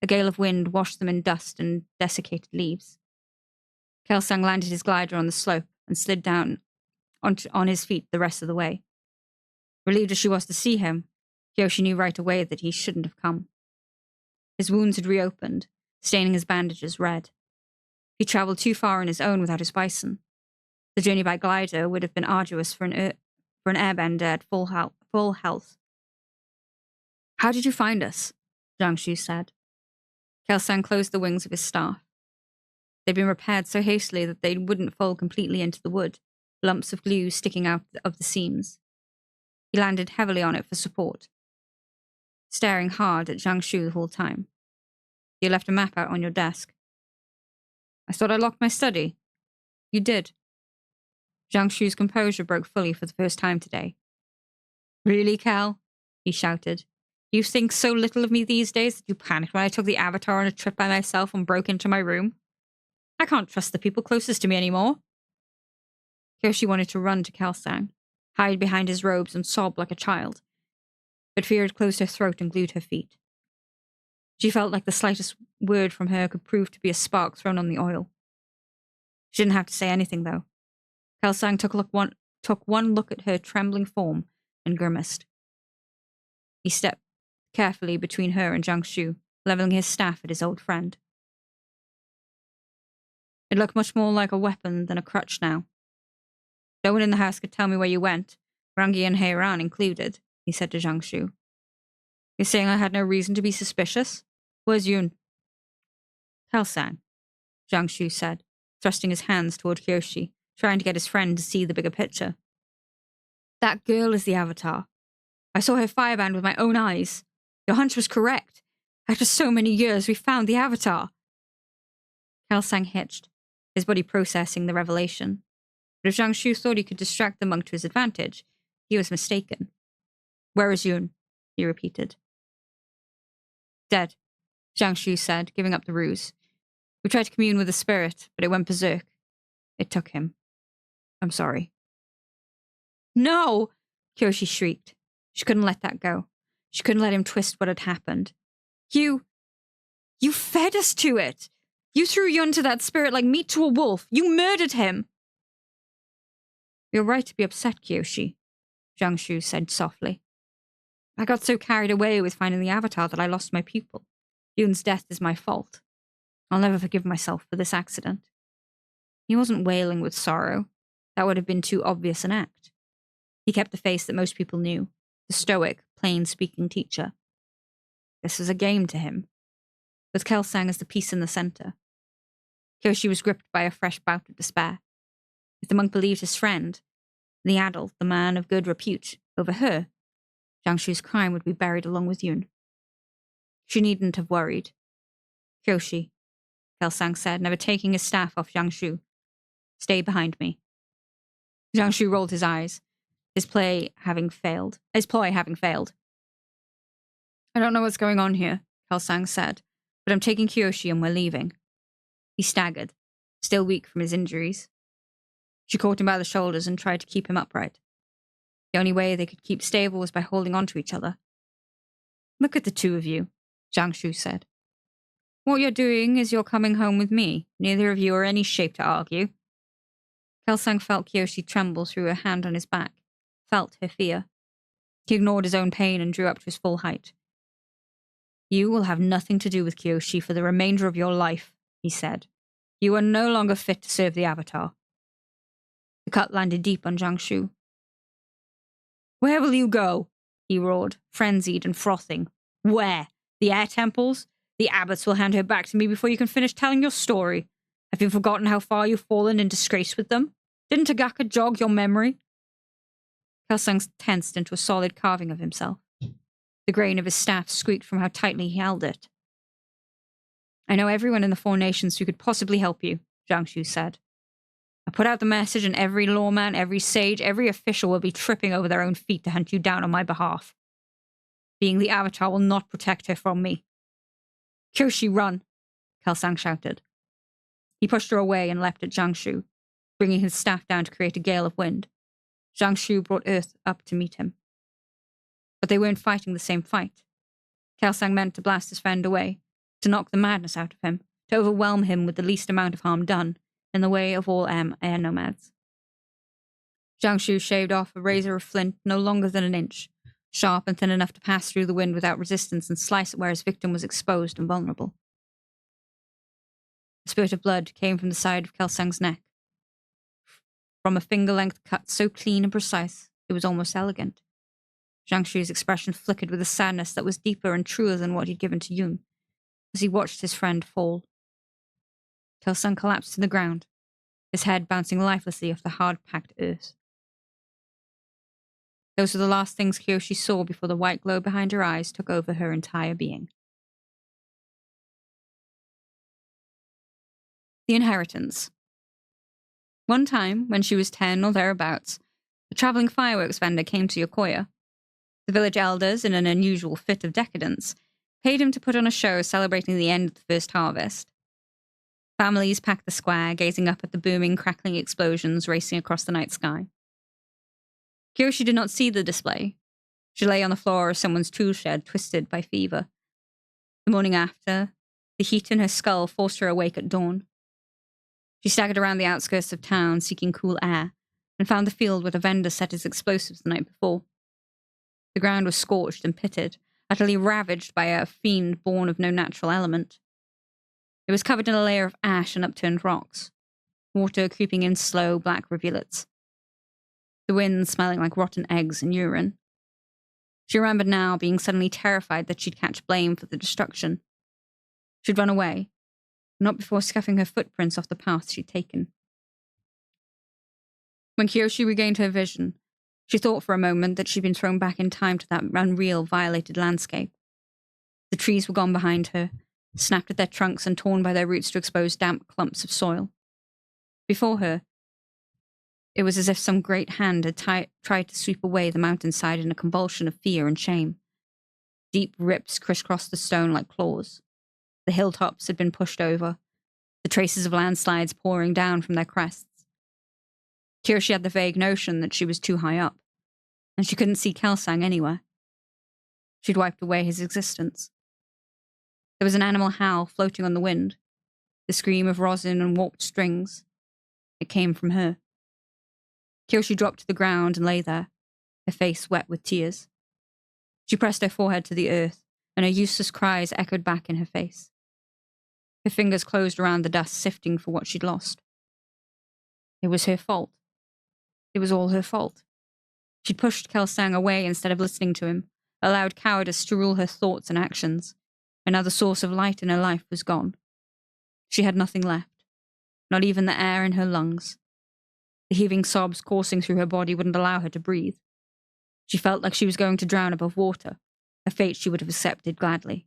A gale of wind washed them in dust and desiccated leaves. Kelsang landed his glider on the slope and slid down on his feet the rest of the way. Relieved as she was to see him, Kyoshi knew right away that he shouldn't have come. His wounds had reopened, staining his bandages red. He travelled too far on his own without his bison. The journey by glider would have been arduous for an airbender at full health. How did you find us? Zhang Xu said. Kelsang closed the wings of his staff. They'd been repaired so hastily that they wouldn't fold completely into the wood, lumps of glue sticking out of the seams. He landed heavily on it for support, staring hard at Zhang Xu the whole time. You left a map out on your desk. I thought I locked my study. You did. Zhang Xu's composure broke fully for the first time today. Really, Cal? He shouted. You think so little of me these days that you panicked when I took the Avatar on a trip by myself and broke into my room? I can't trust the people closest to me anymore. Kyoshi wanted to run to Kelsang, hide behind his robes and sob like a child, but fear had closed her throat and glued her feet. She felt like the slightest word from her could prove to be a spark thrown on the oil. She didn't have to say anything, though. Kelsang took one look at her trembling form and grimaced. He stepped carefully between her and Zhang Xu, leveling his staff at his old friend. It looked much more like a weapon than a crutch now. No one in the house could tell me where you went, Rangi and Heiran included, he said to Zhang Xu. You're saying I had no reason to be suspicious? Where's Yun? Kelsang, Zhang Xu said, thrusting his hands toward Kyoshi, trying to get his friend to see the bigger picture. That girl is the Avatar. I saw her fireband with my own eyes. Your hunch was correct. After so many years, we found the Avatar. Kelsang hitched, his body processing the revelation. But if Zhang Xu thought he could distract the monk to his advantage, he was mistaken. Where is Yun? He repeated. Dead, Zhang Xu said, giving up the ruse. We tried to commune with the spirit, but it went berserk. It took him. I'm sorry. No! Kyoshi shrieked. She couldn't let that go. She couldn't let him twist what had happened. You fed us to it! You threw Yun to that spirit like meat to a wolf! You murdered him! You're right to be upset, Kyoshi, Zhang Xu said softly. I got so carried away with finding the Avatar that I lost my pupil. Yun's death is my fault. I'll never forgive myself for this accident. He wasn't wailing with sorrow. That would have been too obvious an act. He kept the face that most people knew, the stoic, plain-speaking teacher. This was a game to him, with Kelsang as the piece in the center. Kyoshi was gripped by a fresh bout of despair. If the monk believed his friend, the adult, the man of good repute, over her, Zhang Xu's crime would be buried along with Yun. She needn't have worried. Kyoshi, Kelsang said, never taking his staff off Zhang Xu. Stay behind me. Zhang Xu rolled his eyes, his ploy having failed. I don't know what's going on here, Kelsang said, but I'm taking Kyoshi and we're leaving. He staggered, still weak from his injuries. She caught him by the shoulders and tried to keep him upright. The only way they could keep stable was by holding on to each other. Look at the two of you, Zhang Shu said. What you're doing is you're coming home with me. Neither of you are any shape to argue. Kelsang felt Kyoshi tremble through her hand on his back, felt her fear. He ignored his own pain and drew up to his full height. You will have nothing to do with Kyoshi for the remainder of your life, he said. You are no longer fit to serve the Avatar. The cut landed deep on Zhang Shu. Where will you go? He roared, frenzied and frothing. Where? The air temples? The abbots will hand her back to me before you can finish telling your story. Have you forgotten how far you've fallen in disgrace with them? Didn't Tagaka jog your memory? Kelsang tensed into a solid carving of himself. The grain of his staff squeaked from how tightly he held it. I know everyone in the Four Nations who could possibly help you, Zhang Shu said. I put out the message and every lawman, every sage, every official will be tripping over their own feet to hunt you down on my behalf. Being the Avatar will not protect her from me. Kyoshi, run, Kelsang shouted. He pushed her away and leapt at Zhang Shu, bringing his staff down to create a gale of wind. Zhang Shu brought Earth up to meet him. But they weren't fighting the same fight. Kelsang meant to blast his friend away, to knock the madness out of him, to overwhelm him with the least amount of harm done, in the way of all air nomads. Zhang Shu shaved off a razor of flint no longer than an inch, sharp and thin enough to pass through the wind without resistance and slice it where his victim was exposed and vulnerable. A spurt of blood came from the side of Kelsang's neck. From a finger-length cut so clean and precise, it was almost elegant. Zhang Shu's expression flickered with a sadness that was deeper and truer than what he'd given to Yun, as he watched his friend fall. Kelsang collapsed to the ground, his head bouncing lifelessly off the hard-packed earth. Those were the last things Kyoshi saw before the white glow behind her eyes took over her entire being. The inheritance. One time, when she was 10 or thereabouts, a travelling fireworks vendor came to Yokoya. The village elders, in an unusual fit of decadence, paid him to put on a show celebrating the end of the first harvest. Families packed the square, gazing up at the booming, crackling explosions racing across the night sky. Kyoshi did not see the display. She lay on the floor of someone's tool shed, twisted by fever. The morning after, the heat in her skull forced her awake at dawn. She staggered around the outskirts of town, seeking cool air, and found the field where the vendor set his explosives the night before. The ground was scorched and pitted, utterly ravaged by a fiend born of no natural element. It was covered in a layer of ash and upturned rocks, water creeping in slow black rivulets. The wind smelling like rotten eggs and urine. She remembered now being suddenly terrified that she'd catch blame for the destruction. She'd run away, not before scuffing her footprints off the path she'd taken. When Kyoshi regained her vision, she thought for a moment that she'd been thrown back in time to that unreal, violated landscape. The trees were gone behind her, snapped at their trunks and torn by their roots to expose damp clumps of soil. Before her, it was as if some great hand had tried to sweep away the mountainside in a convulsion of fear and shame. Deep rips crisscrossed the stone like claws. The hilltops had been pushed over, the traces of landslides pouring down from their crests. Kyoshi had the vague notion that she was too high up, and she couldn't see Kelsang anywhere. She'd wiped away his existence. There was an animal howl floating on the wind, the scream of rosin and warped strings. It came from her. Kyoshi dropped to the ground and lay there, her face wet with tears. She pressed her forehead to the earth, and her useless cries echoed back in her face. Her fingers closed around the dust, sifting for what she'd lost. It was her fault. It was all her fault. She'd pushed Kelsang away instead of listening to him, allowed cowardice to rule her thoughts and actions. Another source of light in her life was gone. She had nothing left, not even the air in her lungs. The heaving sobs coursing through her body wouldn't allow her to breathe. She felt like she was going to drown above water, a fate she would have accepted gladly.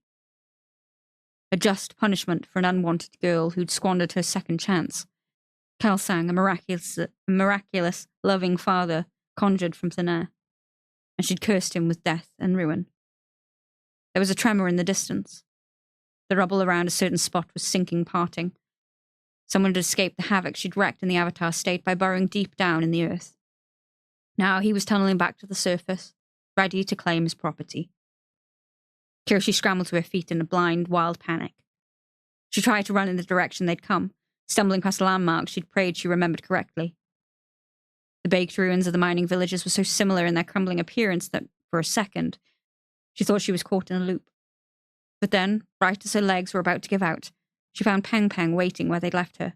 A just punishment for an unwanted girl who'd squandered her second chance. Kelsang, a miraculous, loving father, conjured from thin air, and she'd cursed him with death and ruin. There was a tremor in the distance. The rubble around a certain spot was sinking, parting. Someone had escaped the havoc she'd wrecked in the Avatar state by burrowing deep down in the earth. Now he was tunneling back to the surface, ready to claim his property. Kyoshi scrambled to her feet in a blind, wild panic. She tried to run in the direction they'd come, stumbling past landmarks she'd prayed she remembered correctly. The baked ruins of the mining villages were so similar in their crumbling appearance that, for a second, she thought she was caught in a loop. But then, right as her legs were about to give out, she found Peng Peng waiting where they'd left her.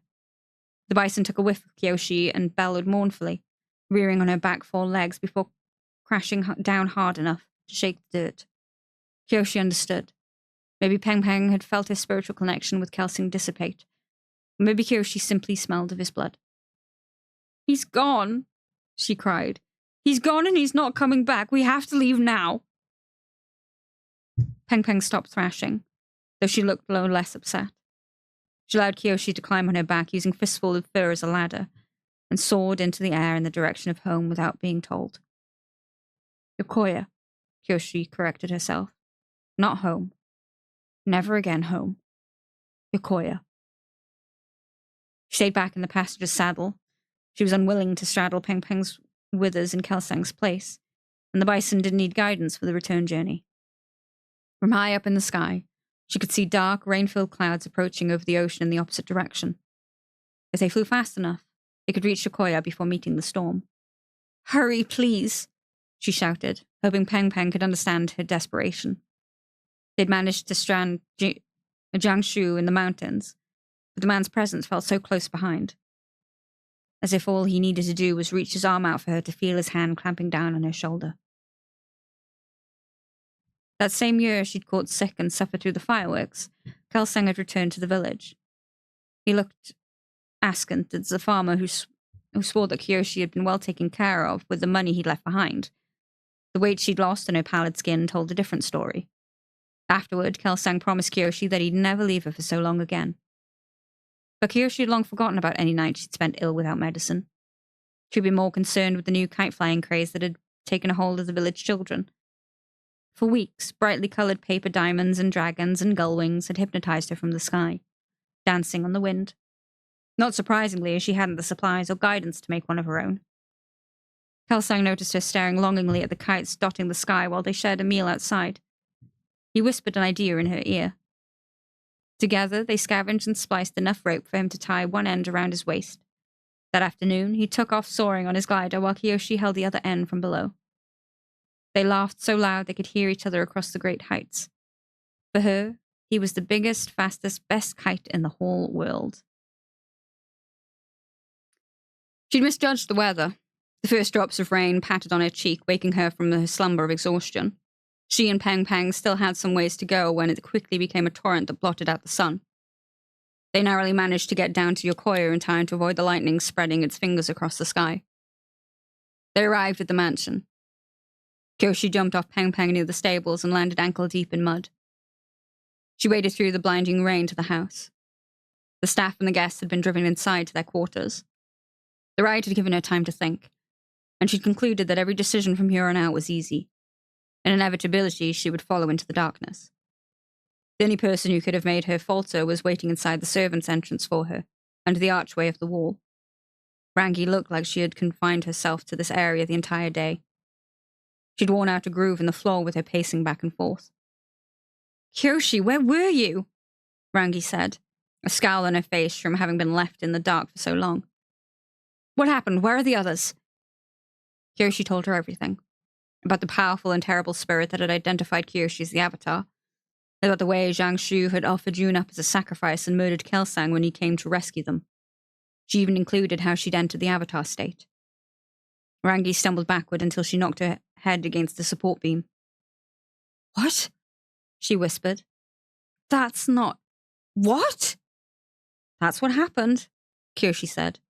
The bison took a whiff of Kyoshi and bellowed mournfully, rearing on her back 4 legs before crashing down hard enough to shake the dirt. Kyoshi understood. Maybe Peng Peng had felt his spiritual connection with Kelsang dissipate. Maybe Kyoshi simply smelled of his blood. "He's gone," she cried. "He's gone and he's not coming back. We have to leave now." Peng Peng stopped thrashing, though she looked no less upset. She allowed Kyoshi to climb on her back, using fistful of fur as a ladder, and soared into the air in the direction of home without being told. "Yokoya," Kyoshi corrected herself. "Not home. Never again home. Yokoya." She stayed back in the passenger's saddle. She was unwilling to straddle Peng Peng's withers in Kelsang's place, and the bison didn't need guidance for the return journey. From high up in the sky, she could see dark, rain-filled clouds approaching over the ocean in the opposite direction. If they flew fast enough, they could reach Yokoya before meeting the storm. "Hurry, please," she shouted, hoping Peng Peng could understand her desperation. They'd managed to strand Jiangsu in the mountains, but the man's presence felt so close behind, as if all he needed to do was reach his arm out for her to feel his hand clamping down on her shoulder. That same year she'd caught sick and suffered through the fireworks, Kelsang had returned to the village. He looked askant as a farmer who swore that Kyoshi had been well taken care of with the money he'd left behind. The weight she'd lost in her pallid skin told a different story. Afterward, Kelsang promised Kyoshi that he'd never leave her for so long again. But Kyoshi had long forgotten about any night she'd spent ill without medicine. She'd been more concerned with the new kite-flying craze that had taken a hold of the village children. For weeks, brightly coloured paper diamonds and dragons and gull wings had hypnotized her from the sky, dancing on the wind. Not surprisingly, as she hadn't the supplies or guidance to make one of her own. Kelsang noticed her staring longingly at the kites dotting the sky while they shared a meal outside. He whispered an idea in her ear. Together, they scavenged and spliced enough rope for him to tie one end around his waist. That afternoon, he took off soaring on his glider while Kyoshi held the other end from below. They laughed so loud they could hear each other across the great heights. For her, he was the biggest, fastest, best kite in the whole world. She'd misjudged the weather. The first drops of rain pattered on her cheek, waking her from her slumber of exhaustion. She and Peng Peng still had some ways to go when it quickly became a torrent that blotted out the sun. They narrowly managed to get down to Yokoya in time to avoid the lightning spreading its fingers across the sky. They arrived at the mansion. Kyoshi jumped off Peng Peng near the stables and landed ankle-deep in mud. She waded through the blinding rain to the house. The staff and the guests had been driven inside to their quarters. The ride had given her time to think, and she'd concluded that every decision from here on out was easy. In inevitability, she would follow into the darkness. The only person who could have made her falter was waiting inside the servants' entrance for her, under the archway of the wall. Rangi looked like she had confined herself to this area the entire day. She'd worn out a groove in the floor with her pacing back and forth. "Kyoshi, where were you?" Rangi said, a scowl on her face from having been left in the dark for so long. "What happened? Where are the others?" Kyoshi told her everything. About the powerful and terrible spirit that had identified Kyoshi as the Avatar. About the way Zhang Shu had offered June up as a sacrifice and murdered Kelsang when he came to rescue them. She even included how she'd entered the Avatar state. Rangi stumbled backward until she knocked her head against the support beam. "What?" she whispered. "That's not... What?" "That's what happened," Kyoshi said.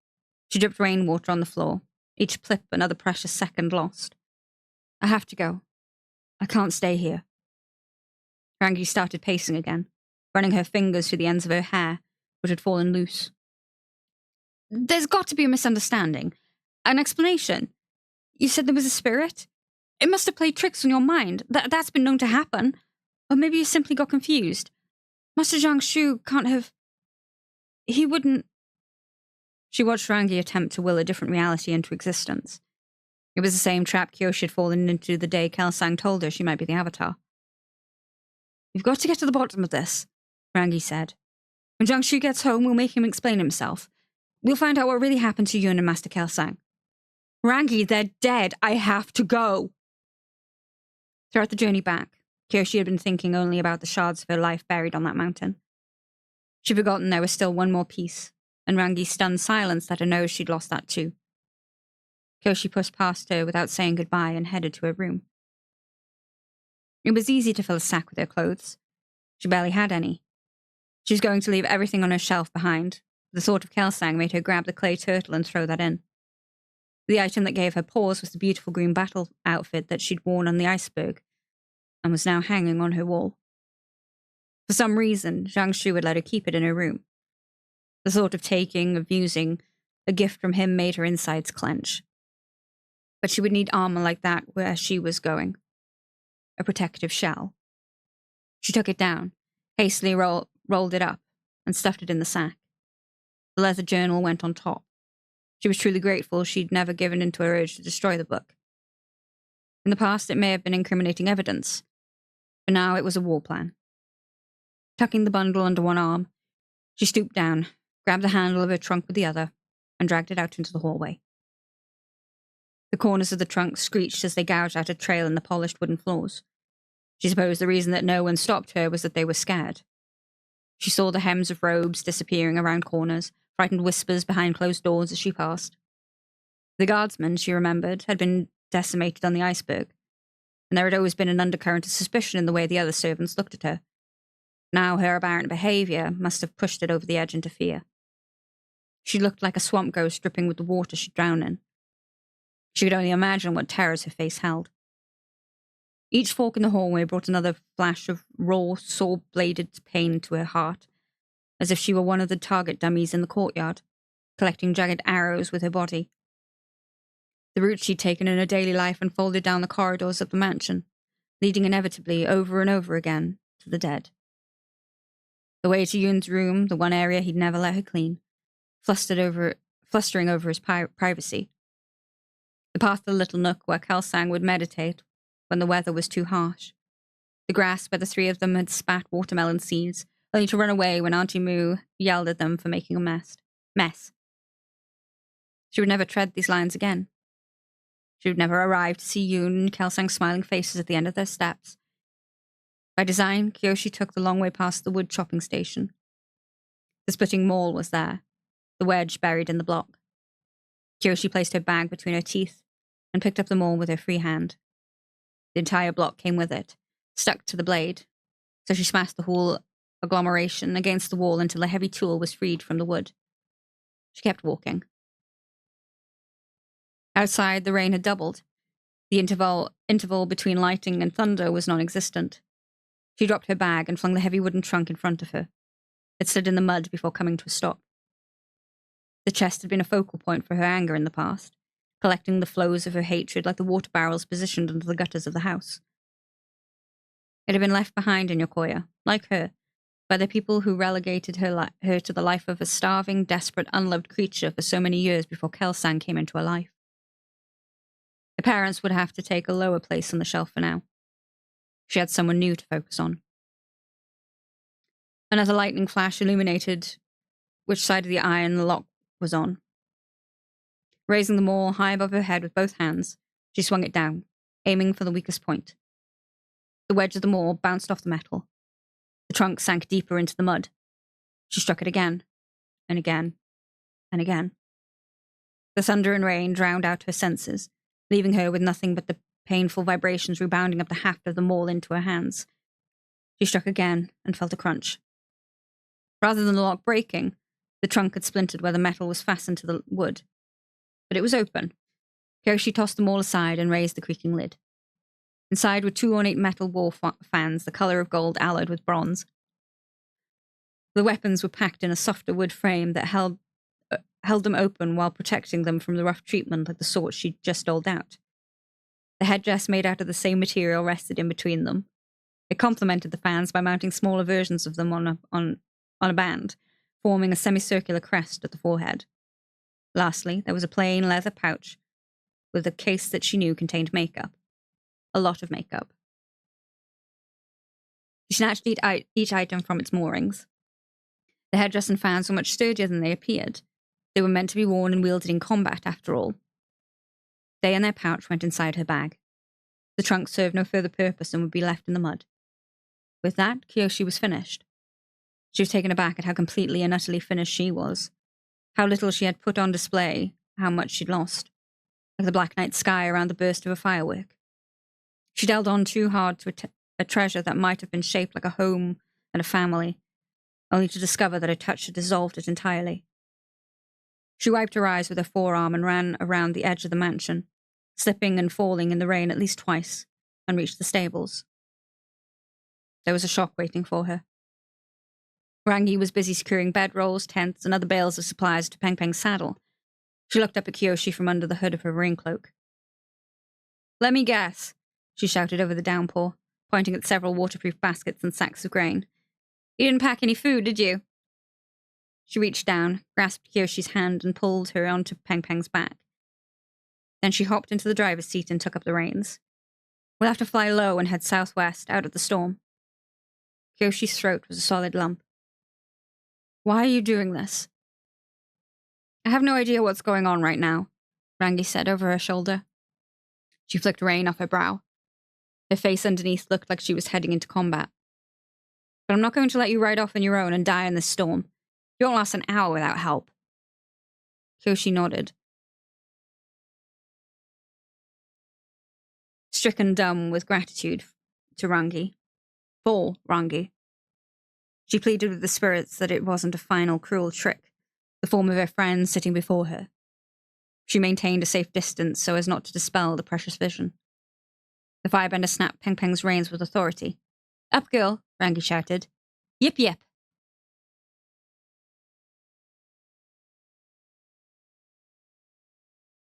She dripped rainwater on the floor, each plip another precious second lost. "I have to go. I can't stay here." Rangi started pacing again, running her fingers through the ends of her hair, which had fallen loose. "There's got to be a misunderstanding. An explanation. You said there was a spirit? It must have played tricks on your mind. That's been known to happen. Or maybe you simply got confused. Master Zhang Shu can't have... He wouldn't... She watched Rangi attempt to will a different reality into existence. It was the same trap Kyoshi had fallen into the day Kelsang told her she might be the Avatar. You've got to get to the bottom of this, Rangi said. When Zhang Shu gets home, we'll make him explain himself. We'll find out what really happened to Yun and Master Kelsang. Rangi, they're dead. I have to go. Throughout the journey back, Kyoshi had been thinking only about the shards of her life buried on that mountain. She'd forgotten there was still one more piece, and Rangi's stunned silence let her know she'd lost that too. Kyoshi pushed past her without saying goodbye and headed to her room. It was easy to fill a sack with her clothes. She barely had any. She was going to leave everything on her shelf behind. The thought of Kelsang made her grab the clay turtle and throw that in. The item that gave her pause was the beautiful green battle outfit that she'd worn on the Iceberg, and was now hanging on her wall. For some reason, Zhang Shu would let her keep it in her room. The thought of taking, of using, a gift from him made her insides clench. But she would need armor like that where she was going. A protective shell. She took it down, hastily rolled it up, and stuffed it in the sack. The leather journal went on top. She was truly grateful she'd never given in to her urge to destroy the book. In the past, it may have been incriminating evidence, but now it was a war plan. Tucking the bundle under one arm, she stooped down, grabbed the handle of her trunk with the other, and dragged it out into the hallway. The corners of the trunk screeched as they gouged out a trail in the polished wooden floors. She supposed the reason that no one stopped her was that they were scared. She saw the hems of robes disappearing around corners, frightened whispers behind closed doors as she passed. The guardsmen, she remembered, had been decimated on the Iceberg, and there had always been an undercurrent of suspicion in the way the other servants looked at her. Now her aberrant behavior must have pushed it over the edge into fear. She looked like a swamp ghost dripping with the water she'd drowned in. She could only imagine what terrors her face held. Each fork in the hallway brought another flash of raw, saw-bladed pain to her heart, as if she were one of the target dummies in the courtyard, collecting jagged arrows with her body. The route she'd taken in her daily life unfolded down the corridors of the mansion, leading inevitably, over and over again, to the dead. The way to Yun's room, the one area he'd never let her clean, flustering over his privacy. The path to the little nook where Kelsang would meditate when the weather was too harsh. The grass where the three of them had spat watermelon seeds, only to run away when Auntie Moo yelled at them for making a mess. She would never tread these lines again. She would never arrive to see Yun and Kelsang's smiling faces at the end of their steps. By design, Kyoshi took the long way past the wood chopping station. The splitting maul was there, the wedge buried in the block. Kyoshi placed her bag between her teeth and picked up the maul with her free hand. The entire block came with it, stuck to the blade, so she smashed the whole agglomeration against the wall until the heavy tool was freed from the wood. She kept walking. Outside, the rain had doubled. The interval between lightning and thunder was non-existent. She dropped her bag and flung the heavy wooden trunk in front of her. It slid in the mud before coming to a stop. The chest had been a focal point for her anger in the past, collecting the flows of her hatred like the water barrels positioned under the gutters of the house. It had been left behind in Yokoya, like her, by the people who relegated her to the life of a starving, desperate, unloved creature for so many years before Kelsang came into her life. Her parents would have to take a lower place on the shelf for now. She had someone new to focus on. Another lightning flash illuminated which side of the iron the lock was on. Raising the maul high above her head with both hands, she swung it down, aiming for the weakest point. The wedge of the maul bounced off the metal. The trunk sank deeper into the mud. She struck it again, and again, and again. The thunder and rain drowned out her senses, leaving her with nothing but the painful vibrations rebounding up the haft of the maul into her hands. She struck again and felt a crunch. Rather than the lock breaking, the trunk had splintered where the metal was fastened to the wood. But it was open. Kyoshi tossed them all aside and raised the creaking lid. Inside were two ornate metal wall fans, the color of gold alloyed with bronze. The weapons were packed in a softer wood frame that held them open while protecting them from the rough treatment like the sort she'd just doled out. The headdress made out of the same material rested in between them. It complemented the fans by mounting smaller versions of them on a band, forming a semicircular crest at the forehead. Lastly, there was a plain leather pouch with a case that she knew contained makeup. A lot of makeup. She snatched each item from its moorings. The headdress and fans were much sturdier than they appeared. They were meant to be worn and wielded in combat, after all. They and their pouch went inside her bag. The trunk served no further purpose and would be left in the mud. With that, Kyoshi was finished. She was taken aback at how completely and utterly finished she was. How little she had put on display, how much she'd lost. Like the black night sky around the burst of a firework. She'd held on too hard to a treasure that might have been shaped like a home and a family, only to discover that a touch had dissolved it entirely. She wiped her eyes with her forearm and ran around the edge of the mansion, slipping and falling in the rain at least twice, and reached the stables. There was a shock waiting for her. Rangi was busy securing bedrolls, tents, and other bales of supplies to Peng Peng's saddle. She looked up at Kyoshi from under the hood of her raincoat. "Let me guess," she shouted over the downpour, pointing at several waterproof baskets and sacks of grain. "You didn't pack any food, did you?" She reached down, grasped Kyoshi's hand, and pulled her onto Peng Peng's back. Then she hopped into the driver's seat and took up the reins. "We'll have to fly low and head southwest, out of the storm." Kyoshi's throat was a solid lump. "Why are you doing this?" "I have no idea what's going on right now," Rangi said over her shoulder. She flicked rain off her brow. Her face underneath looked like she was heading into combat. "But I'm not going to let you ride off on your own and die in this storm. You won't last an hour without help." Kyoshi nodded. Stricken dumb with gratitude to Rangi. For Rangi. She pleaded with the spirits that it wasn't a final cruel trick, the form of her friend sitting before her. She maintained a safe distance so as not to dispel the precious vision. The firebender snapped Peng Peng's reins with authority. "Up, girl," Rangi shouted. "Yip yip."